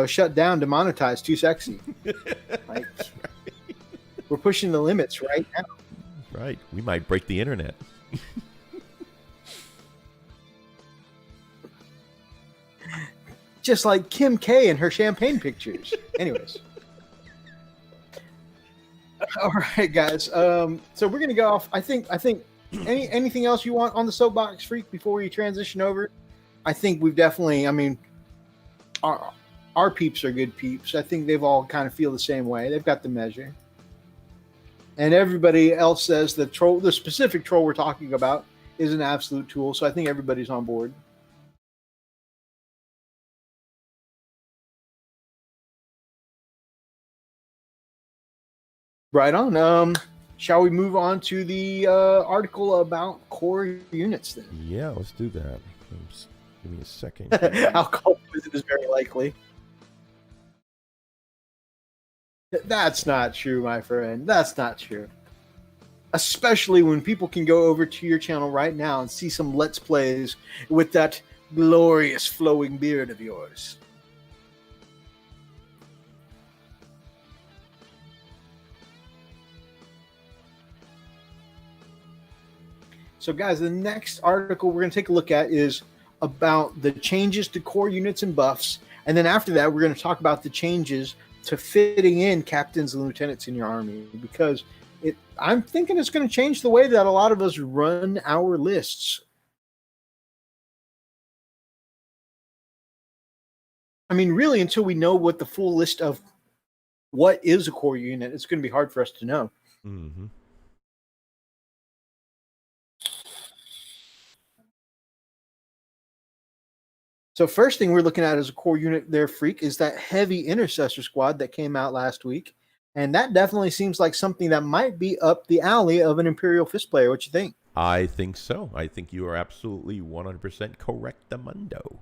shut down demonetize too sexy. Like, we're pushing the limits right now. Right. We might break the internet. Just like Kim K and her champagne pictures. Anyways. All right, guys. So we're going to go off. I think anything else you want on the soapbox, Freak, before we transition over? I think we've definitely, our peeps are good peeps. I think they've all kind of feel the same way. They've got the measure. And everybody else says the specific troll we're talking about is an absolute tool. So I think everybody's on board. Right on. Shall we move on to the article about core units then? Yeah, let's do that. Oops. Give me a second. Alcohol poison is very likely. That's not true, my friend. That's not true. Especially when people can go over to your channel right now and see some Let's Plays with that glorious flowing beard of yours. So, guys, the next article we're going to take a look at is about the changes to core units and buffs. And then after that, we're going to talk about the changes to fitting in captains and lieutenants in your army, because I'm thinking it's going to change the way that a lot of us run our lists. Really, until we know what the full list of what is a core unit, it's going to be hard for us to know. Mm-hmm. So first thing we're looking at as a core unit there, Freak, is that heavy intercessor squad that came out last week. And that definitely seems like something that might be up the alley of an Imperial Fist player. What you think? I think so. I think you are absolutely 100% correct, Amundo.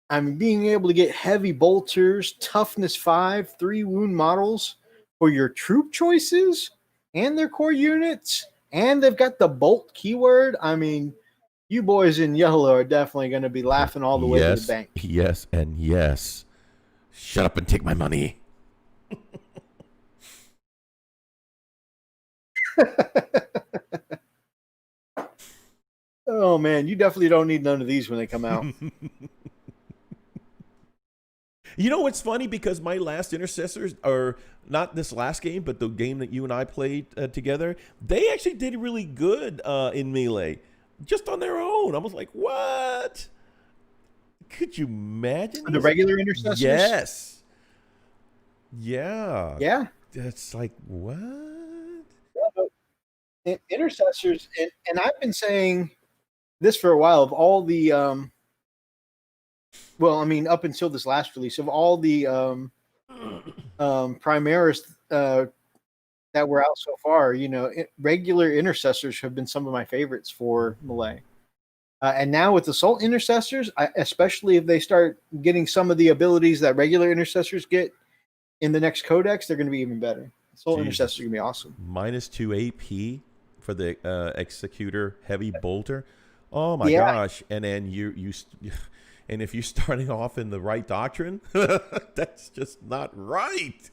I mean, being able to get heavy bolters, toughness 5, 3 wound models for your troop choices and their core units, and they've got the bolt keyword. I mean, you boys in yellow are definitely going to be laughing all the way to the Yes, bank. yes, and yes. Shut up and take my money. Oh man, you definitely don't need none of these when they come out. You know what's funny? Because my last intercessors, or not this last game, but the game that you and I played together, they actually did really good in melee, just on their own. I was like, what? Could you imagine? The regular intercessors? Yes. Yeah. Yeah. That's like, what? Intercessors, and I've been saying this for a while, of all the well, I mean, up until this last release, of all the Primaris that were out so far, you know, regular intercessors have been some of my favorites for melee. And now with assault intercessors, especially if they start getting some of the abilities that regular intercessors get in the next codex, they're going to be even better. Assault intercessors are going to be awesome. -2 AP for the executor heavy bolter. Oh my gosh! And then and if you're starting off in the right doctrine, that's just not right.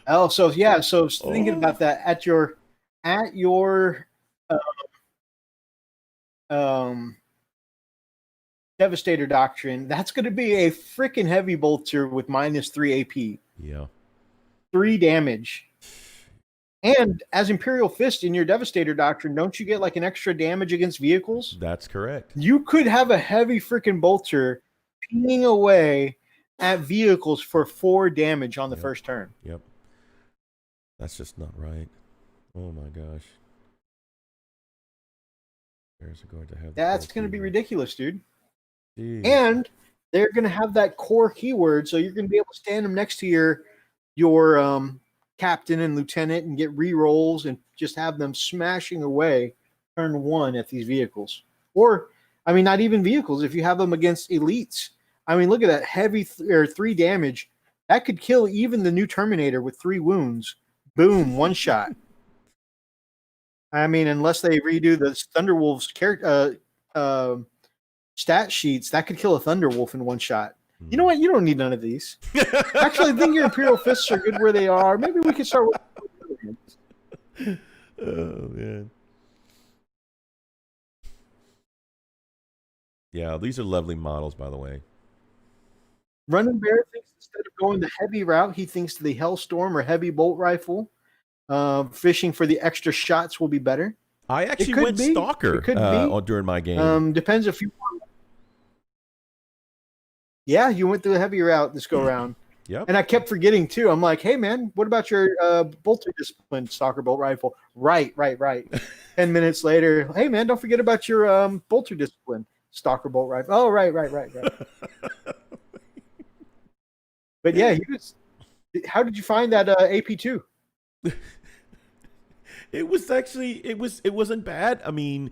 Oh, so yeah. So thinking about that at your Devastator doctrine, that's going to be a freaking heavy bolter with -3 AP. Yeah. 3 damage. And as Imperial Fist in your Devastator doctrine, don't you get like an extra damage against vehicles? That's correct. You could have a heavy freaking bolter pinging away at vehicles for 4 damage on the first turn. Yep. That's just not right. Oh my gosh. Where's it going to have? That's going to be ridiculous, dude. Jeez. And they're going to have that core keyword, so you're going to be able to stand them next to your captain and lieutenant and get re-rolls and just have them smashing away turn 1 at these vehicles. Or, I mean, not even vehicles. If you have them against elites, I mean, look at that heavy 3 damage. That could kill even the new Terminator with 3 wounds. Boom, 1 shot. I mean, unless they redo the Thunderwolf's stat sheets, that could kill a Thunderwolf in 1 shot. You know what? You don't need none of these. Actually, I think your Imperial Fists are good where they are. Maybe we could start with... Oh, man. Yeah, these are lovely models, by the way. Running Bear thinks instead of going the heavy route, he thinks the Hellstorm or heavy bolt rifle, fishing for the extra shots will be better. I actually went Stalker during my game. Depends if you want. Yeah, you went the heavy route this go round. Yep. And I kept forgetting too. I'm like, hey man, what about your bolter discipline Stalker bolt rifle? Right. 10 minutes later, hey man, don't forget about your bolter discipline Stalker bolt rifle. Oh, right. But yeah, how did you find that AP2? It wasn't bad. I mean,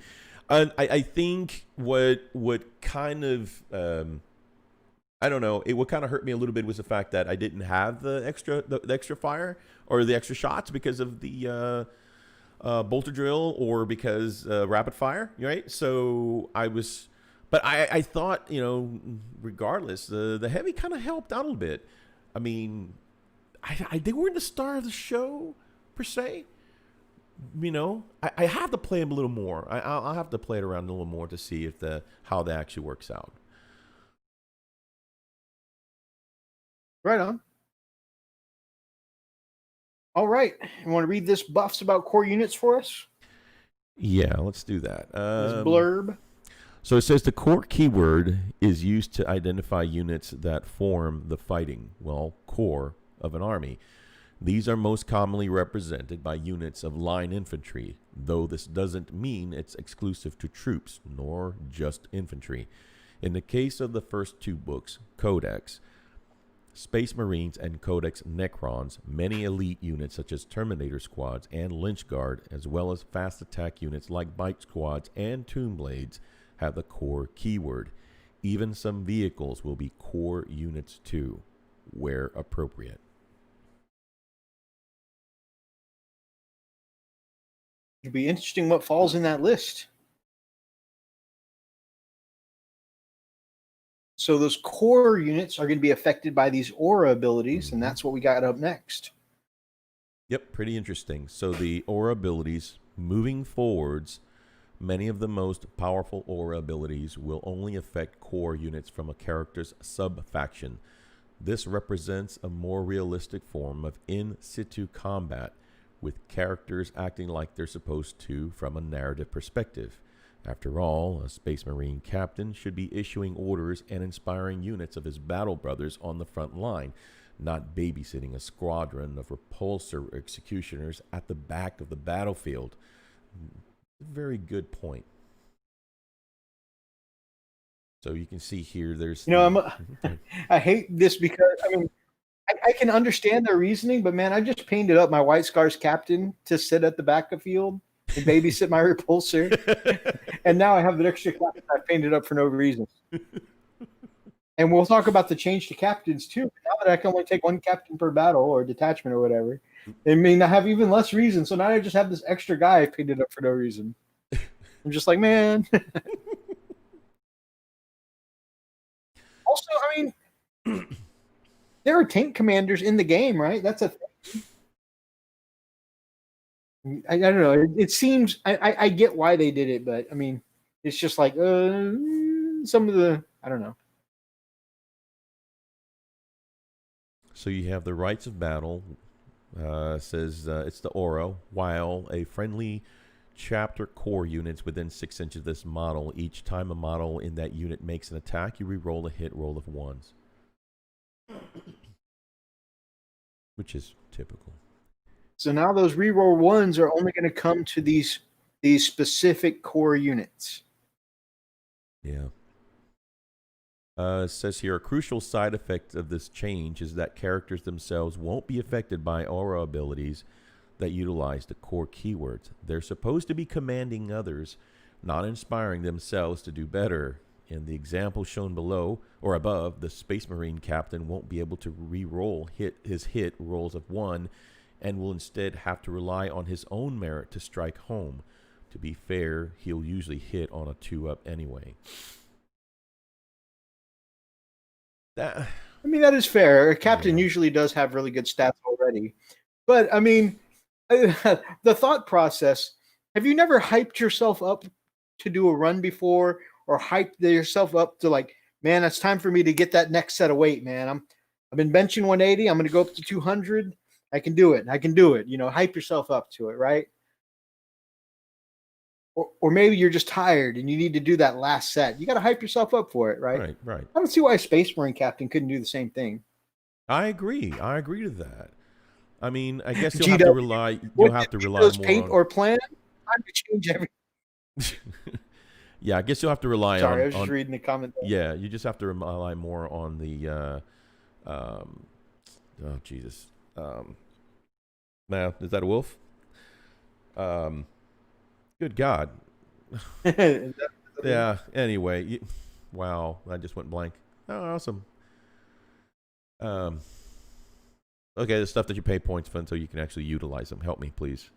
I think what kind of I don't know, what kind of hurt me a little bit was the fact that I didn't have the extra fire or the extra shots because of the bolter drill or because rapid fire, right? So but I thought, you know, regardless, the heavy kind of helped out a little bit. I mean, they weren't the star of the show per se. You know, I have to play them a little more. I'll have to play it around a little more to see how that actually works out. Right on. All right. You want to read this buffs about core units for us? Yeah, let's do that. This blurb. So it says the core keyword is used to identify units that form the fighting, core of an army. These are most commonly represented by units of line infantry, though this doesn't mean it's exclusive to troops, nor just infantry. In the case of the first 2 books, Codex, Space Marines, and Codex Necrons, many elite units such as Terminator squads and Lynch Guard, as well as fast attack units like Bite squads and Tomb Blades, have the core keyword. Even some vehicles will be core units too, where appropriate. It'll be interesting what falls in that list. So those core units are going to be affected by these aura abilities, and that's what we got up next. Yep, pretty interesting. So the aura abilities, moving forwards, many of the most powerful aura abilities will only affect core units from a character's sub-faction. This represents a more realistic form of in-situ combat, with characters acting like they're supposed to from a narrative perspective. After all, a Space Marine captain should be issuing orders and inspiring units of his battle brothers on the front line, not babysitting a squadron of repulsor executioners at the back of the battlefield. Very good point. So you can see here there's... I hate this because, I mean, I can understand their reasoning, but man, I just painted up my White Scars captain to sit at the back of the field and babysit my repulsor. And now I have the extra captain I painted up for no reason. And we'll talk about the change to captains too. Now that I can only take one captain per battle or detachment or whatever, I mean, I have even less reason. So now I just have this extra guy I painted up for no reason. I'm just like, man. Also, I mean, there are tank commanders in the game, right? That's a thing. I don't know. It seems I get why they did it, but I mean, it's just like some of the, I don't know. So you have the rights of battle. Says it's the aura. While a friendly chapter core units within 6 inches of this model, each time a model in that unit makes an attack, you re-roll a hit roll of 1s, which is typical. So now those reroll 1s are only going to come to these specific core units. Yeah. It says here, a crucial side effect of this change is that characters themselves won't be affected by aura abilities that utilize the core keywords. They're supposed to be commanding others, not inspiring themselves to do better. In the example shown below or above, the Space Marine captain won't be able to re-roll his hit rolls of 1 and will instead have to rely on his own merit to strike home. To be fair, he'll usually hit on a 2-up anyway. I mean, that is fair. A captain usually does have really good stats already. But, I mean, the thought process, have you never hyped yourself up to do a run before, or hyped yourself up to like, man, it's time for me to get that next set of weight, man. I've been benching 180. I'm going to go up to 200. I can do it. I can do it. You know, hype yourself up to it, right? Or maybe you're just tired and you need to do that last set. You got to hype yourself up for it, right? Right. I don't see why a Space Marine captain couldn't do the same thing. I agree to that. I mean, I guess you'll have to rely. You'll have to rely more paint on or plan. Time to change everything. Yeah, I guess you'll have to rely on. Sorry, I was just reading the comment. Yeah, you just have to rely more on the. Oh Jesus! Now, is that a wolf? Good God! Yeah. Anyway, wow, I just went blank. Oh, awesome. Okay, the stuff that you pay points for until you can actually utilize them. Help me, please.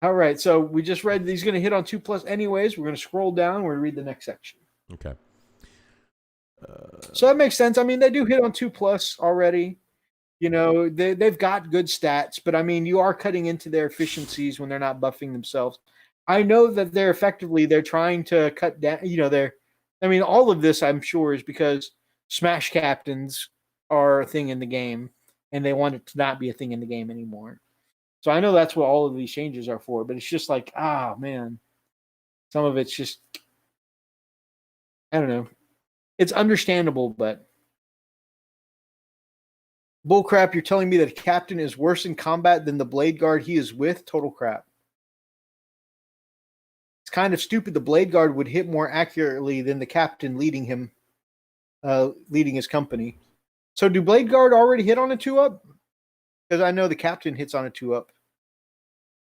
All right, so we just read he's going to hit on 2+ anyways. We're going to scroll down. We're going to read the next section. Okay. So that makes sense. I mean, they do hit on 2+ already. You know, they've got good stats, but I mean, you are cutting into their efficiencies when they're not buffing themselves. I know that they're trying to cut down, you know, all of this I'm sure is because Smash Captains are a thing in the game and they want it to not be a thing in the game anymore. So I know that's what all of these changes are for, but it's just like, man, some of it's just, I don't know. It's understandable, but bullcrap, you're telling me that a captain is worse in combat than the blade guard he is with? Total crap. It's kind of stupid. The blade guard would hit more accurately than the captain leading his company. So do blade guard already hit on a 2-up? Because I know the captain hits on a 2-up.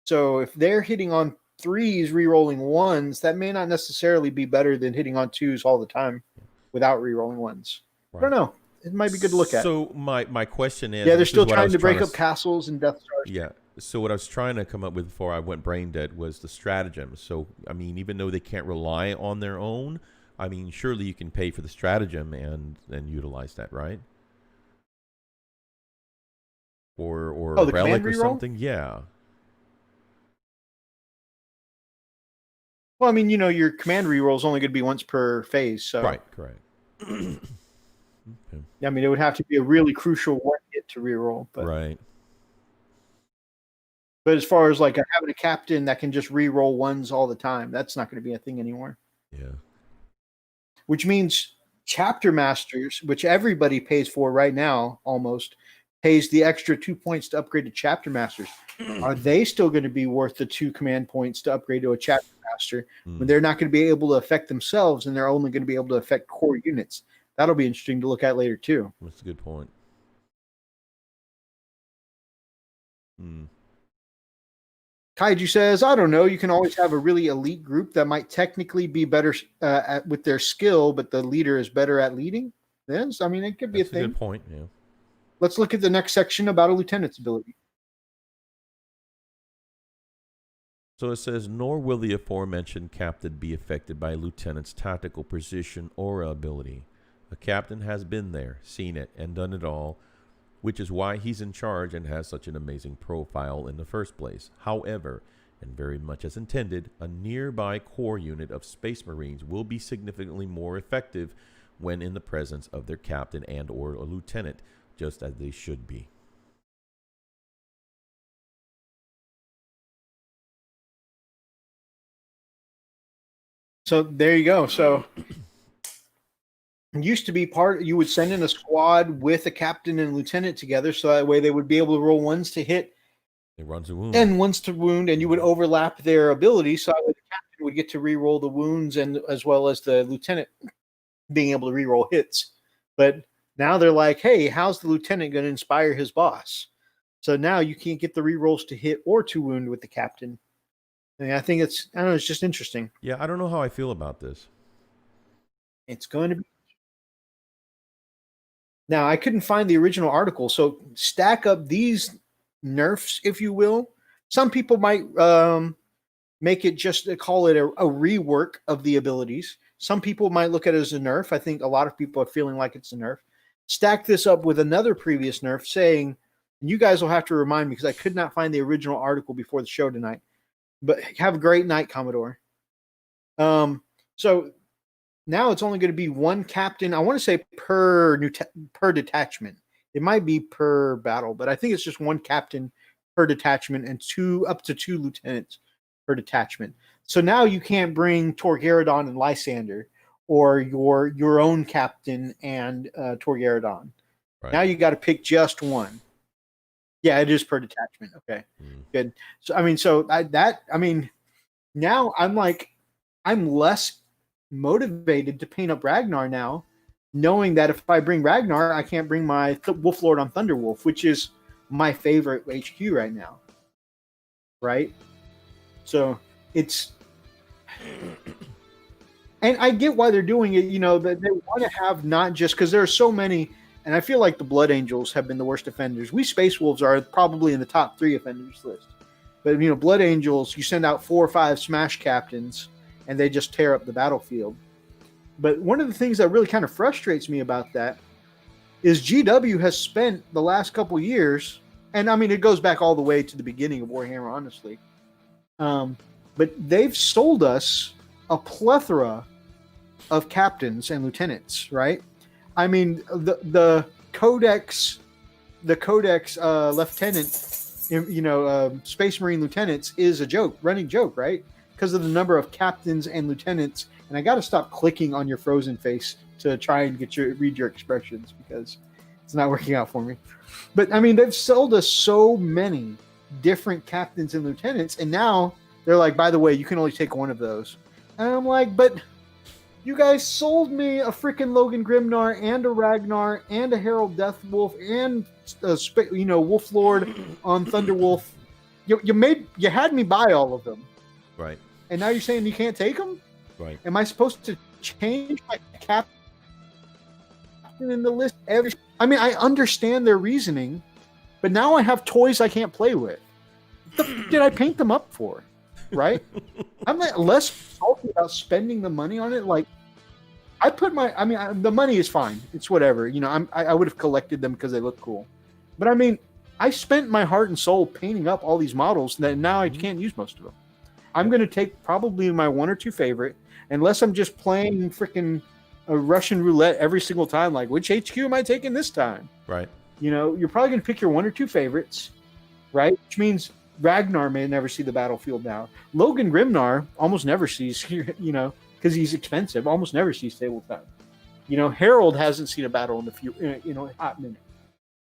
So if they're hitting on 3s, re-rolling 1s, that may not necessarily be better than hitting on 2s all the time without re-rolling 1s. I don't know. It might be good to look at. So my question is, yeah, they're still trying to break up castles and Death Stars. Yeah. So what I was trying to come up with before I went brain dead was the stratagem. So I mean, even though they can't rely on their own, I mean, surely you can pay for the stratagem and utilize that, right? Or the relic or reroll? something. Yeah. Well, I mean, your command reroll is only going to be once per phase, so Right. Correct. Okay. I mean, it would have to be a really crucial one hit to reroll, but right. But as far as like having a captain that can just reroll 1s all the time, that's not going to be a thing anymore. Yeah. Which means chapter masters, which everybody pays for right now, almost pays the extra 2 points to upgrade to chapter masters. Are they still going to be worth the 2 command points to upgrade to a chapter master when they're not going to be able to affect themselves and they're only going to be able to affect core units? That'll be interesting to look at later too. That's a good point. Kaiju says, I don't know. You can always have a really elite group that might technically be better with their skill, but the leader is better at leading. Yes, I mean, it could be That's a thing. Good point. Yeah. Let's look at the next section about a lieutenant's ability. So it says, nor will the aforementioned captain be affected by a lieutenant's tactical precision or ability. A captain has been there, seen it, and done it all, which is why he's in charge and has such an amazing profile in the first place. However, and very much as intended, a nearby core unit of Space Marines will be significantly more effective when in the presence of their captain and or a lieutenant, just as they should be. So there you go. So it used to be you would send in a squad with a captain and lieutenant together, so that way they would be able to roll 1s to hit It runs a wound. and 1s to wound, and you would overlap their abilities, so that way the captain would get to re-roll the wounds and as well as the lieutenant being able to re-roll hits. But now they're like, hey, how's the lieutenant going to inspire his boss? So now you can't get the re-rolls to hit or to wound with the captain. And I think it's just interesting. Yeah, I don't know how I feel about this. It's going to be. Now, I couldn't find the original article, so stack up these nerfs, if you will. Some people might make it just call it a rework of the abilities. Some people might look at it as a nerf. I think a lot of people are feeling like it's a nerf. Stack this up with another previous nerf saying, and you guys will have to remind me because I could not find the original article before the show tonight. But have a great night, Commodore. So now it's only going to be 1 captain. I want to say per detachment. It might be per battle, but I think it's just 1 captain per detachment and up to 2 lieutenants per detachment. So now you can't bring Torgaradon and Lysander or your own captain and Torgaradon. Right. Now you got to pick just 1. Yeah, it is per detachment. Okay, good. So now I'm less motivated to paint up Ragnar now, knowing that if I bring Ragnar, I can't bring my Wolf Lord on Thunderwolf, which is my favorite HQ right now. Right? So it's, and I get why they're doing it. That they want to have not just because there are so many. And I feel like the Blood Angels have been the worst offenders. We Space Wolves are probably in the top 3 offenders list. But, Blood Angels, you send out 4 or 5 Smash Captains, and they just tear up the battlefield. But one of the things that really kind of frustrates me about that is GW has spent the last couple years, and it goes back all the way to the beginning of Warhammer, honestly. But they've sold us a plethora of captains and lieutenants, right? The Codex lieutenant, Space Marine lieutenants is a running joke, right? Because of the number of captains and lieutenants. And I got to stop clicking on your frozen face to try and read your expressions because it's not working out for me. But they've sold us so many different captains and lieutenants, and now they're like, by the way, you can only take 1 of those. And I'm like, but you guys sold me a freaking Logan Grimnar and a Ragnar and a Herald Deathwolf and Wolf Lord on Thunderwolf you had me buy all of them, Right. and now you're saying you can't take them. Right. Am I supposed to change my captain in the list every? I mean, I understand their reasoning, but now I have toys I can't play with. What the did I paint them up for? Right? I'm like less salty about spending the money on it. Like, I put the money is fine. It's whatever. You know, I would have collected them because they look cool. But I mean, I spent my heart and soul painting up all these models that now I can't use most of them. I'm going to take probably my one or two favorite, unless I'm just playing freaking a Russian roulette every single time. Like, which HQ am I taking this time? Right. You know, you're probably going to pick your one or two favorites, right? Which means Ragnar may never see the battlefield now. Logan Grimnar almost never sees, you know, because he's expensive, almost never sees table time. You know, Harold hasn't seen a battle in a hot minute.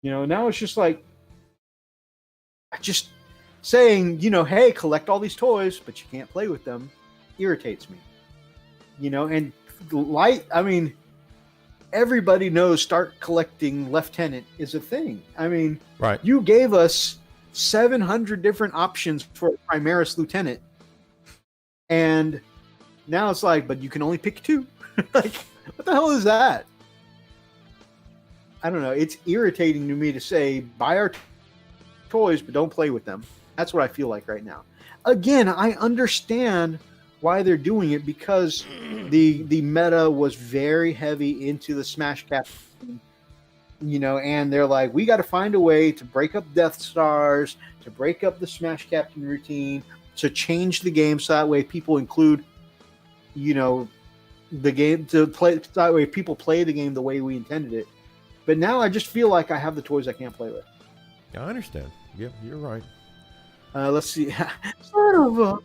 You know, now it's just like, just saying, you know, hey, collect all these toys, but you can't play with them, irritates me. You know, and I mean, everybody knows start collecting Lieutenant is a thing. I mean, right. You gave us 700 different options for Primaris Lieutenant, and now it's like, but you can only pick two. Like, what the hell is that? I don't know. It's irritating to me to say, buy our toys, but don't play with them. That's what I feel like right now. Again, I understand why they're doing it, because the meta was very heavy into the Smash Captain, you know, and they're like, we got to find a way to break up Death Stars, to break up the Smash Captain routine, to change the game so that way people include, you know, the game to play, so that way people play the game the way we intended it. But now I just feel like I have the toys I can't play with. I understand. Yeah, you're right. Let's see. Sort of.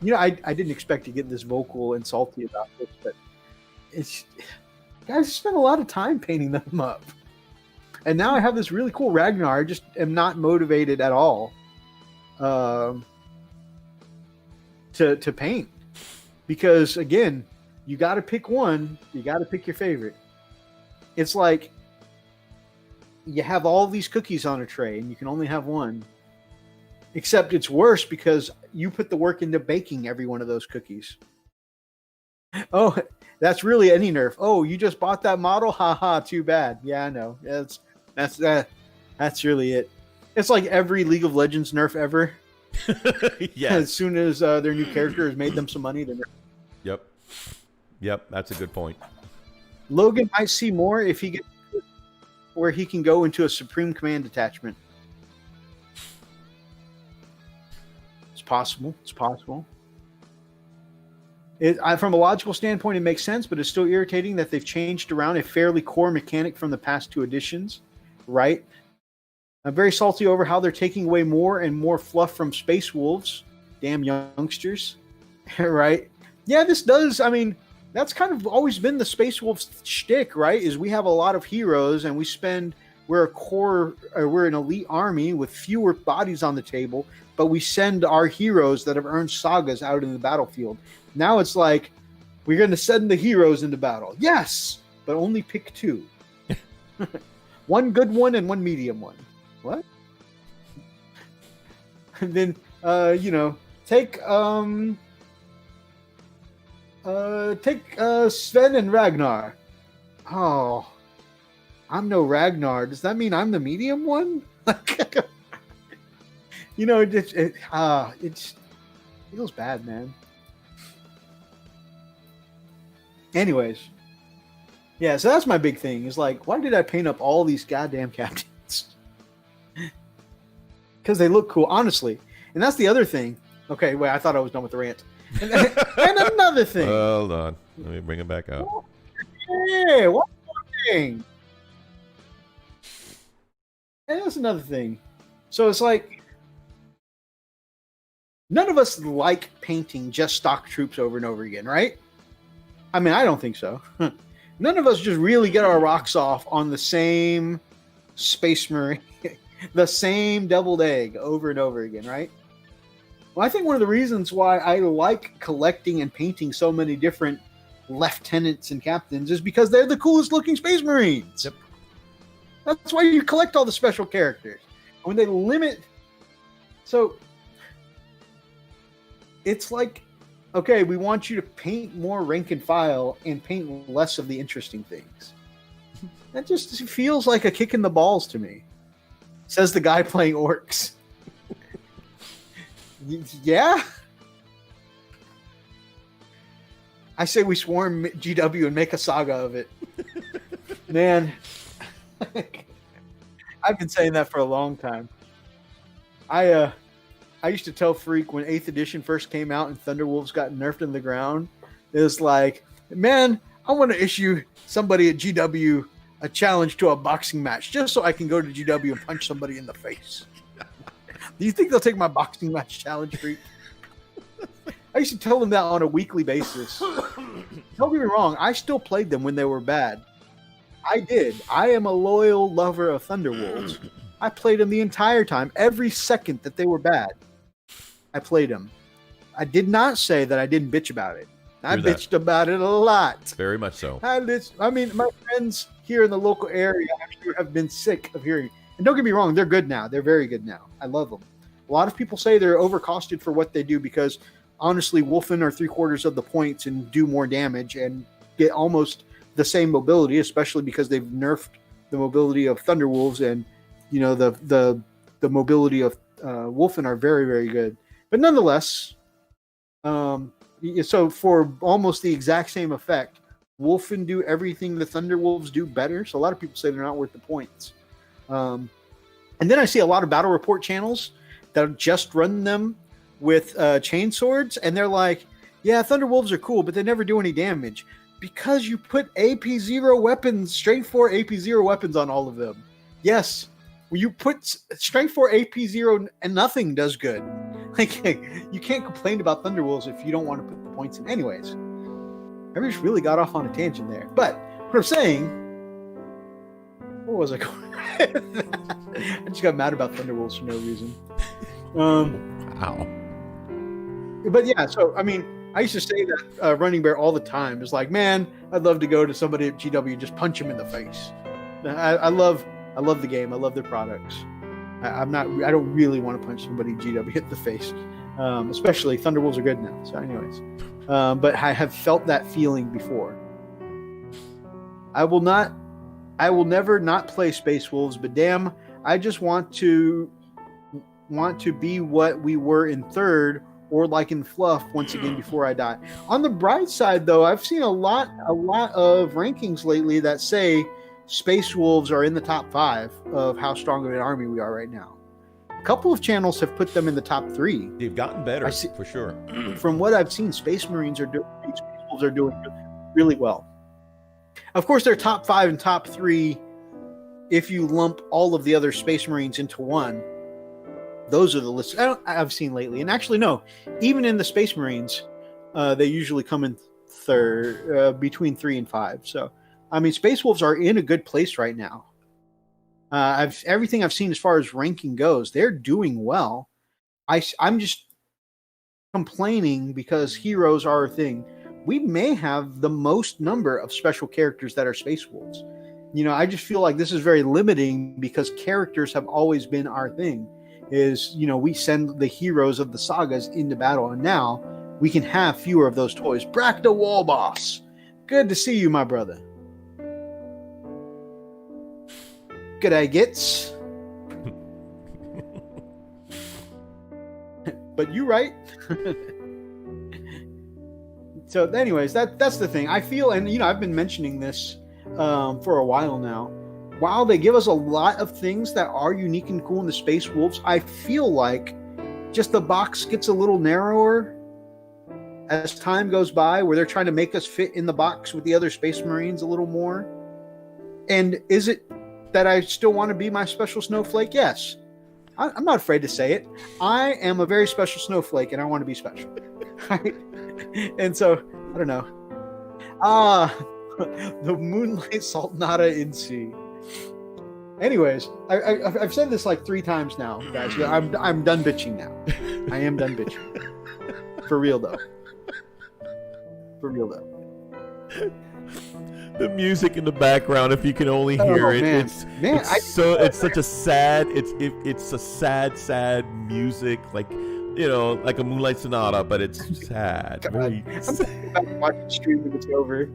You know, I didn't expect to get this vocal and salty about this, but it's, guys, I spent a lot of time painting them up. And now I have this really cool Ragnar. I just am not motivated at all to paint. Because, again, you got to pick one. You got to pick your favorite. It's like you have all these cookies on a tray and you can only have one. Except it's worse because you put the work into baking every one of those cookies. Oh, that's really any nerf. Oh, you just bought that model? Haha, too bad. Yeah, I know. That's really it. It's like every League of Legends nerf ever. Yeah. As soon as their new character has made them some money, then. Yep, that's a good point. Logan might see more if he gets where he can go into a Supreme Command detachment. It's possible. From a logical standpoint, it makes sense, but it's still irritating that they've changed around a fairly core mechanic from the past two editions, right? I'm very salty over how they're taking away more and more fluff from Space Wolves. Damn youngsters, right? Yeah, this does. I mean, that's kind of always been the Space Wolves shtick, right? Is we have a lot of heroes and we're an elite army with fewer bodies on the table, but we send our heroes that have earned sagas out in the battlefield. Now it's like, we're going to send the heroes into battle. Yes, but only pick two. One good one and one medium one. What? And then, take Sven and Ragnar. Oh, I'm no Ragnar. Does that mean I'm the medium one? It feels bad, man. Anyways, yeah, so that's my big thing. Is like, why did I paint up all these goddamn captains? Because they look cool, honestly. And that's the other thing. Okay, wait, I thought I was done with the rant. And another thing. Hold on. Let me bring it back up. Hey, one more thing. And that's another thing. So it's like, none of us like painting just stock troops over and over again, right? I mean, I don't think so. None of us just really get our rocks off on the same Space Marine, the same deviled egg over and over again, right? Well, I think one of the reasons why I like collecting and painting so many different lieutenants and captains is because they're the coolest looking Space Marines. Yep. That's why you collect all the special characters. When they limit So it's like, okay, we want you to paint more rank and file and paint less of the interesting things. That just feels like a kick in the balls to me. Says the guy playing orcs. Yeah? I say we swarm GW and make a saga of it. Man. I've been saying that for a long time. I used to tell Freak when 8th edition first came out and Thunderwolves got nerfed in the ground, it was like, man, I want to issue somebody at GW a challenge to a boxing match just so I can go to GW and punch somebody in the face. Do you think they'll take my boxing match challenge, Freak? I used to tell them that on a weekly basis. Don't get me wrong, I still played them when they were bad. I did. I am a loyal lover of Thunderwolves. I played them the entire time, every second that they were bad. I played them. I did not say that I didn't bitch about it. I bitched about it a lot. Very much so. I mean, my friends here in the local area, I'm sure, have been sick of hearing. And don't get me wrong, they're good now. They're very good now. I love them. A lot of people say they're overcosted for what they do because, honestly, Wolfen are 3/4 of the points and do more damage and get almost the same mobility, especially because they've nerfed the mobility of Thunderwolves, and you know the mobility of Wolfen are very, very good. But nonetheless, so for almost the exact same effect, Wolfen do everything the Thunderwolves do better. So a lot of people say they're not worth the points. And then I see a lot of battle report channels that just run them with chain swords, and they're like, yeah, Thunderwolves are cool, but they never do any damage. Because you put AP0 weapons, strength 4 AP0 weapons on all of them. Yes, when you put strength 4 AP0 and nothing does good. Like, you can't complain about Thunderwolves if you don't want to put the points in. Anyways, I just really got off on a tangent there. But what I'm saying, where was I going? I just got mad about Thunderwolves for no reason. Wow. But yeah, so I mean, I used to say that Running Bear all the time. It's like, man, I'd love to go to somebody at GW and just punch him in the face. I love the game. I love their products. I don't really want to punch somebody at GW in the face. Especially Thunderwolves are good now. So anyways, but I have felt that feeling before. I will never not play Space Wolves, but damn, I just want to be what we were in 3rd, or like in Fluff once again before I die. On the bright side, though, I've seen a lot of rankings lately that say Space Wolves are in the top 5 of how strong of an army we are right now. A couple of channels have put them in the top 3. They've gotten better, for sure. From what I've seen, Space Wolves are doing really well. Of course, they're top 5 and top 3 if you lump all of the other Space Marines into one. Those are the lists I've seen lately. And actually, no, even in the Space Marines, they usually come in 3rd, between 3 and 5. So, I mean, Space Wolves are in a good place right now. Everything I've seen as far as ranking goes, they're doing well. I'm just complaining because heroes are a thing. We may have the most number of special characters that are Space Wolves. You know, I just feel like this is very limiting because characters have always been our thing. Is, you know, we send the heroes of the sagas into battle, and now we can have fewer of those toys. Brack the Wall Boss, good to see you, my brother. G'day, Gits. But you right. So anyways, that's the thing. I feel, and you know, I've been mentioning this for a while now. While they give us a lot of things that are unique and cool in the Space Wolves, I feel like just the box gets a little narrower as time goes by, where they're trying to make us fit in the box with the other Space Marines a little more. And is it that I still want to be my special snowflake? Yes. I'm not afraid to say it. I am a very special snowflake, and I want to be special. And so, I don't know. The Moonlight Sultanata in Sea. Anyways, I've said this like 3 times now, guys. I'm done bitching now. I am done bitching. For real though. The music in the background, if you can only hear it, man. it's such a sad, it's a sad music, like, you know, like a Moonlight Sonata, but it's sad. Very sad. I'm about to watch the stream when it's over.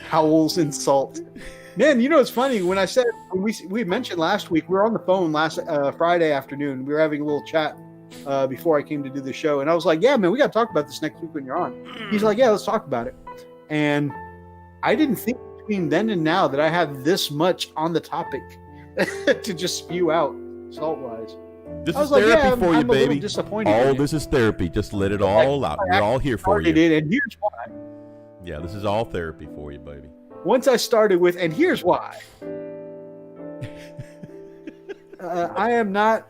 Howls insult. Man, you know it's funny when I said we mentioned last week, we were on the phone last Friday afternoon. We were having a little chat before I came to do the show, and I was like, "Yeah, man, we got to talk about this next week when you're on." He's like, "Yeah, let's talk about it." And I didn't think between then and now that I had this much on the topic to just spew out salt wise. This is therapy for you, baby. A little disappointed. Oh, this is therapy. Just let it all out. We're all here for you. And here's why. Yeah, this is all therapy for you, baby. Once I started with, and here's why. I am not,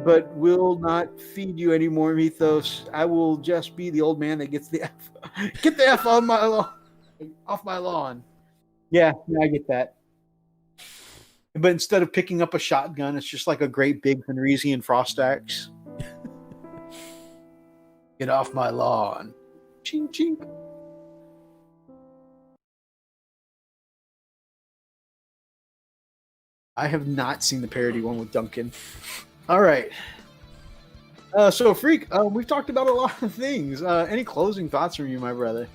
but will not feed you any more mythos. I will just be the old man that gets the F. Get the F on my lawn, off my lawn. Yeah, I get that. But instead of picking up a shotgun, it's just like a great big Fenrisian frost axe. Get off my lawn. Ching, ching. I have not seen the parody one with Duncan. All right. So, Freak, we've talked about a lot of things. Any closing thoughts from you, my brother?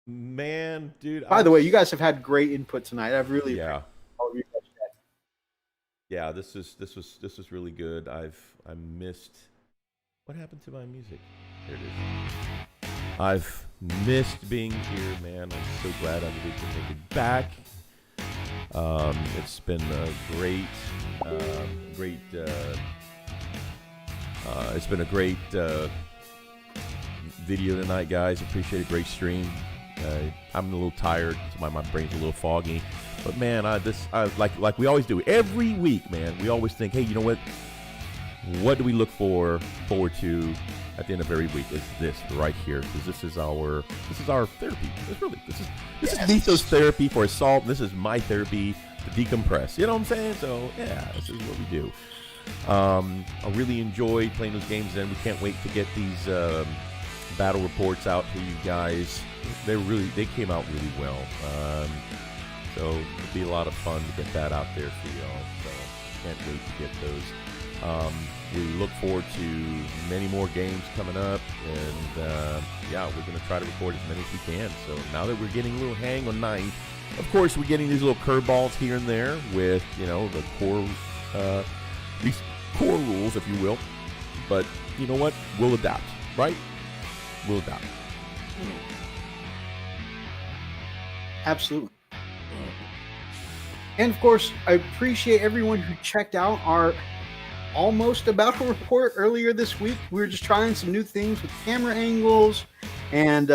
Man, dude. By the way, you guys have had great input tonight. I've really Yeah, this was really good. I missed. What happened to my music? There it is. I've missed being here, man. I'm so glad I'm able to make it back. It's been a great. It's been a great video tonight, guys. Appreciate a great stream. I'm a little tired, so my brain's a little foggy. But man, like we always do every week, man. We always think, hey, you know what? What do we look forward to at the end of every week? Is this right here? Because this is our therapy. This is Mythos therapy for assault. This is my therapy to decompress. You know what I'm saying? So yeah, this is what we do. I really enjoyed playing those games, and we can't wait to get these battle reports out to you guys. They came out really well. So it'll be a lot of fun to get that out there for y'all. So can't wait to get those. We look forward to many more games coming up, and yeah, we're going to try to record as many as we can. So now that we're getting a little hang on 9, of course, we're getting these little curveballs here and there with, you know, the core, these core rules, if you will. But you know what? We'll adapt, right? We'll adapt. Absolutely. And of course, I appreciate everyone who checked out our almost about a report earlier this week. We were just trying some new things with camera angles and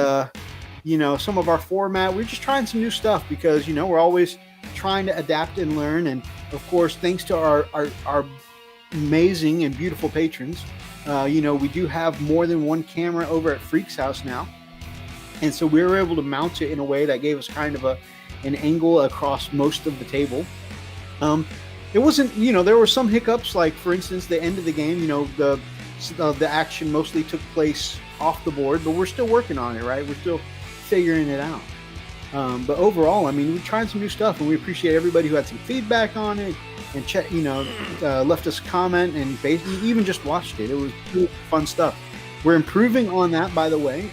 you know, some of our format. We're just trying some new stuff because, you know, we're always trying to adapt and learn. And of course, thanks to our amazing and beautiful patrons, you know, we do have more than one camera over at Freak's house now. And so we were able to mount it in a way that gave us kind of an angle across most of the table. It wasn't, you know, there were some hiccups, like for instance, the end of the game, you know, the action mostly took place off the board, but we're still working on it, right? We're still figuring it out. But overall, I mean, we tried some new stuff, and we appreciate everybody who had some feedback on it and left us a comment and basically even just watched it. It was really fun stuff. We're improving on that, by the way.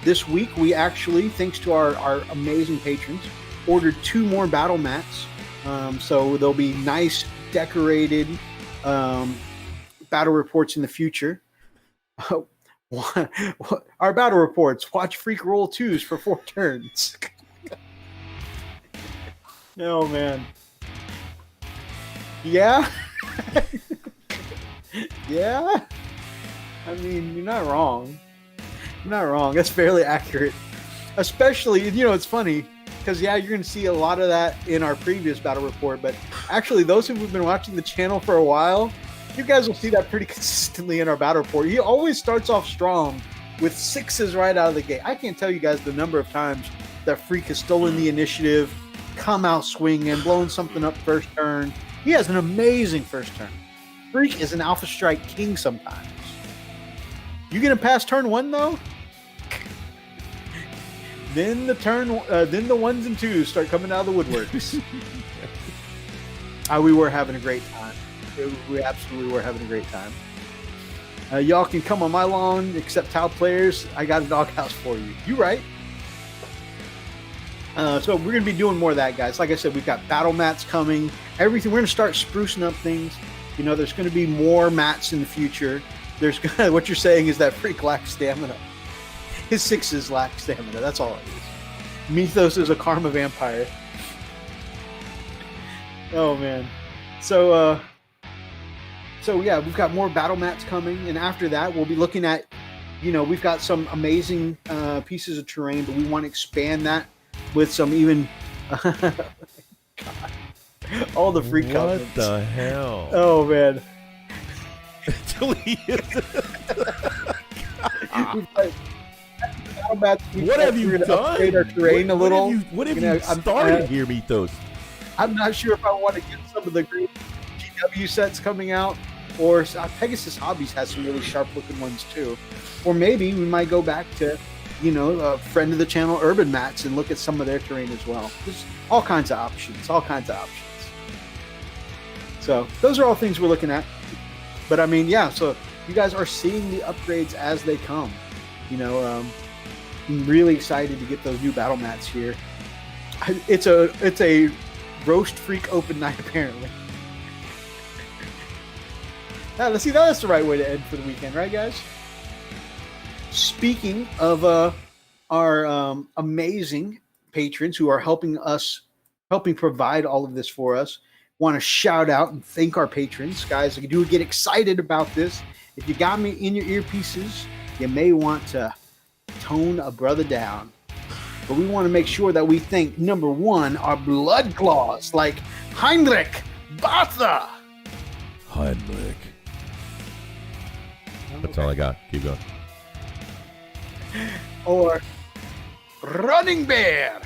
This week, we actually, thanks to our amazing patrons, ordered 2 more battle mats. So there'll be nice, decorated battle reports in the future. Our battle reports, watch Freak roll 2s for 4 turns. Oh, man. Yeah? Yeah? I mean, you're not wrong. You're not wrong. That's fairly accurate. Especially, you know, it's funny because, yeah, you're going to see a lot of that in our previous battle report. But actually, those who've been watching the channel for a while, you guys will see that pretty consistently in our battle report. He always starts off strong with 6s right out of the gate. I can't tell you guys the number of times that Freak has stolen the initiative, come out swinging, blown something up first turn. He has an amazing first turn. Freak is an Alpha Strike king sometimes. You gonna pass turn 1 though? then the ones and twos start coming out of the woodworks. We were having a great time. We absolutely were having a great time. Y'all can come on my lawn, except towel players. I got a doghouse for you. You right. So we're going to be doing more of that, guys. Like I said, we've got battle mats coming. Everything. We're going to start sprucing up things. You know, there's going to be more mats in the future. There's what you're saying is that freak lacks stamina. His sixes lack stamina. That's all it is. Mythos is a karma vampire. Oh man. So yeah, we've got more battle mats coming, and after that, we'll be looking at, you know, we've got some amazing pieces of terrain, but we want to expand that with some even God, all the free covenants. What the hell? Oh man. What have you done? Upgrade our terrain a little. What have you started here, Mythos? I'm not sure if I want to get some of the great GW sets coming out, or Pegasus Hobbies has some really sharp looking ones too. Or maybe we might go back to, you know, a friend of the channel, Urban Mats, and look at some of their terrain as well. There's all kinds of options. So those are all things we're looking at. But I mean, yeah, so you guys are seeing the upgrades as they come. You know, I'm really excited to get those new battle mats here. It's a roast freak open night, apparently. Now, let's see, that's the right way to end for the weekend, right, guys? Speaking of our amazing patrons who are helping provide all of this for us, want to shout out and thank our patrons. Guys, if you do get excited about this, if you got me in your earpieces, you may want to tone a brother down. But we want to make sure that we thank, number one, our blood claws, like Heinrich Batha. Heinrich. That's all I got. Keep going. Or Running Bear.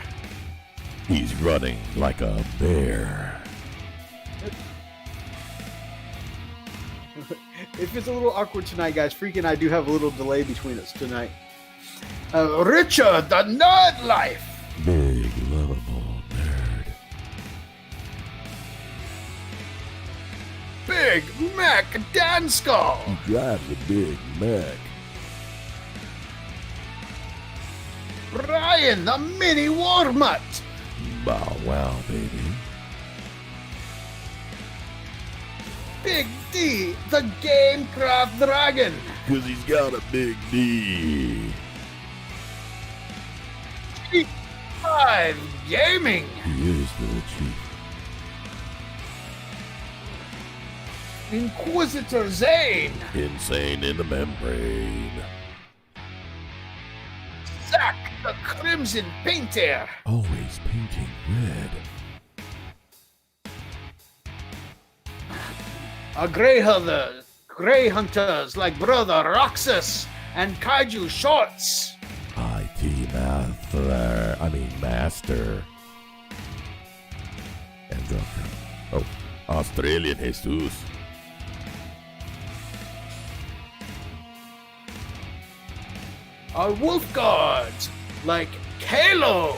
He's running like a bear. If it's a little awkward tonight, guys, Freak and I do have a little delay between us tonight. Richard the Nerd Life. Big, lovable nerd. Big Mac Danskull. He drives a Big Mac. Ryan the Mini Warmutt. Bow wow, baby. Big D the Gamecraft Dragon. Because he's got a big D. G5 Gaming. He is the chief. Inquisitor Zane. Insane in the membrane. Zack the Crimson Painter. Always painting red. Grey Hunters like Brother Roxas and Kaiju Shorts. Master. And Joker. Oh, Australian Jesus. Wolf Guards like Kalo.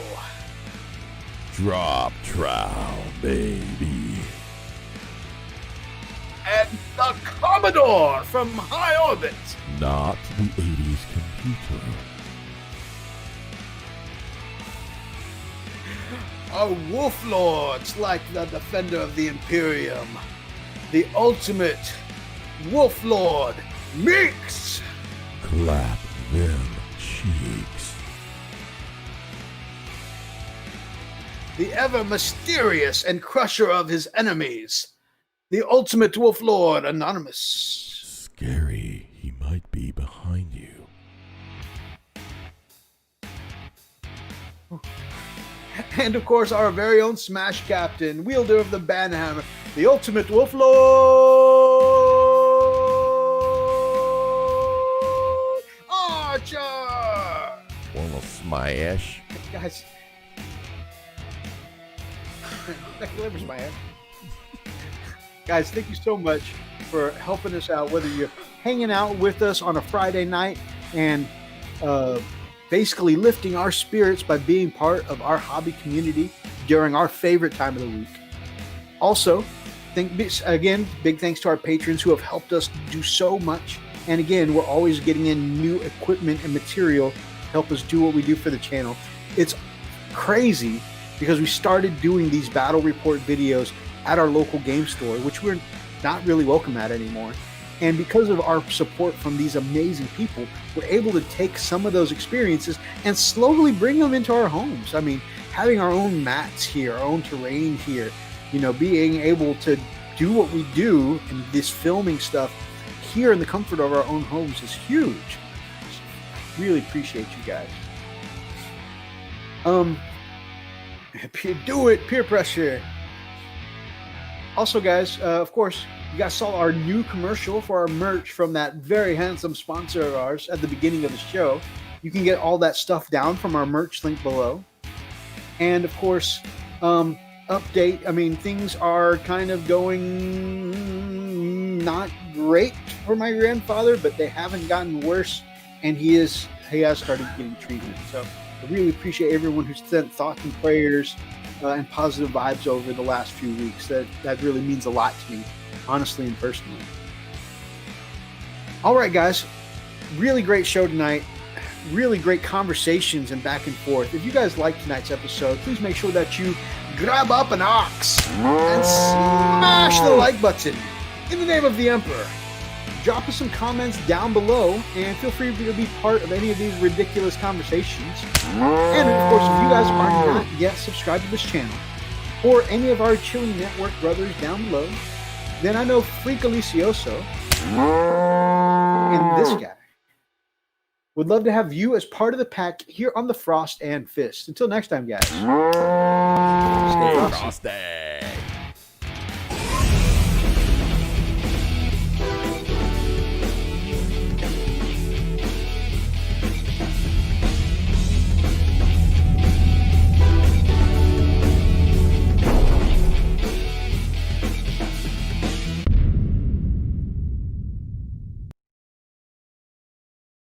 Drop trow, baby. And the Commodore from High Orbit. Not the 80s computer. Wolf Lords like the Defender of the Imperium. The ultimate Wolf Lord Mix. Clap them cheeks. The ever mysterious and crusher of his enemies. The ultimate Wolf Lord Anonymous. Scary, he might be behind you. And of course, our very own Smash Captain, wielder of the Banhammer, the ultimate Wolf Lord Archer. Wanna smash? Guys, that delivers my head. Guys, thank you so much for helping us out, whether you're hanging out with us on a Friday night and basically lifting our spirits by being part of our hobby community during our favorite time of the week. Also, big thanks to our patrons who have helped us do so much. And again, we're always getting in new equipment and material to help us do what we do for the channel. It's crazy because we started doing these battle report videos at our local game store, which we're not really welcome at anymore. And because of our support from these amazing people, we're able to take some of those experiences and slowly bring them into our homes. I mean, having our own mats here, our own terrain here, being able to do what we do and this filming stuff here in the comfort of our own homes is huge. Really appreciate you guys. Do it, peer pressure. Also, guys, of course, you guys saw our new commercial for our merch from that very handsome sponsor of ours at the beginning of the show. You can get all that stuff down from our merch link below. And of course, update. I mean, things are kind of going not great for my grandfather, but they haven't gotten worse, and he has started getting treatment. So I really appreciate everyone who sent thoughts and prayers and positive vibes over the last few weeks. That really means a lot to me, honestly and personally. All right, guys, really great show tonight. Really great conversations and back and forth. If you guys liked tonight's episode, please make sure that you grab up an ox and smash the like button in the name of the Emperor. Drop us some comments down below and feel free to be part of any of these ridiculous conversations. And of course, if you guys are not yet subscribed to this channel or any of our Chilling Network brothers down below, then I know Freak Alicioso and this guy would love to have you as part of the pack here on the Frost and Fist. Until next time, guys. Stay frosty.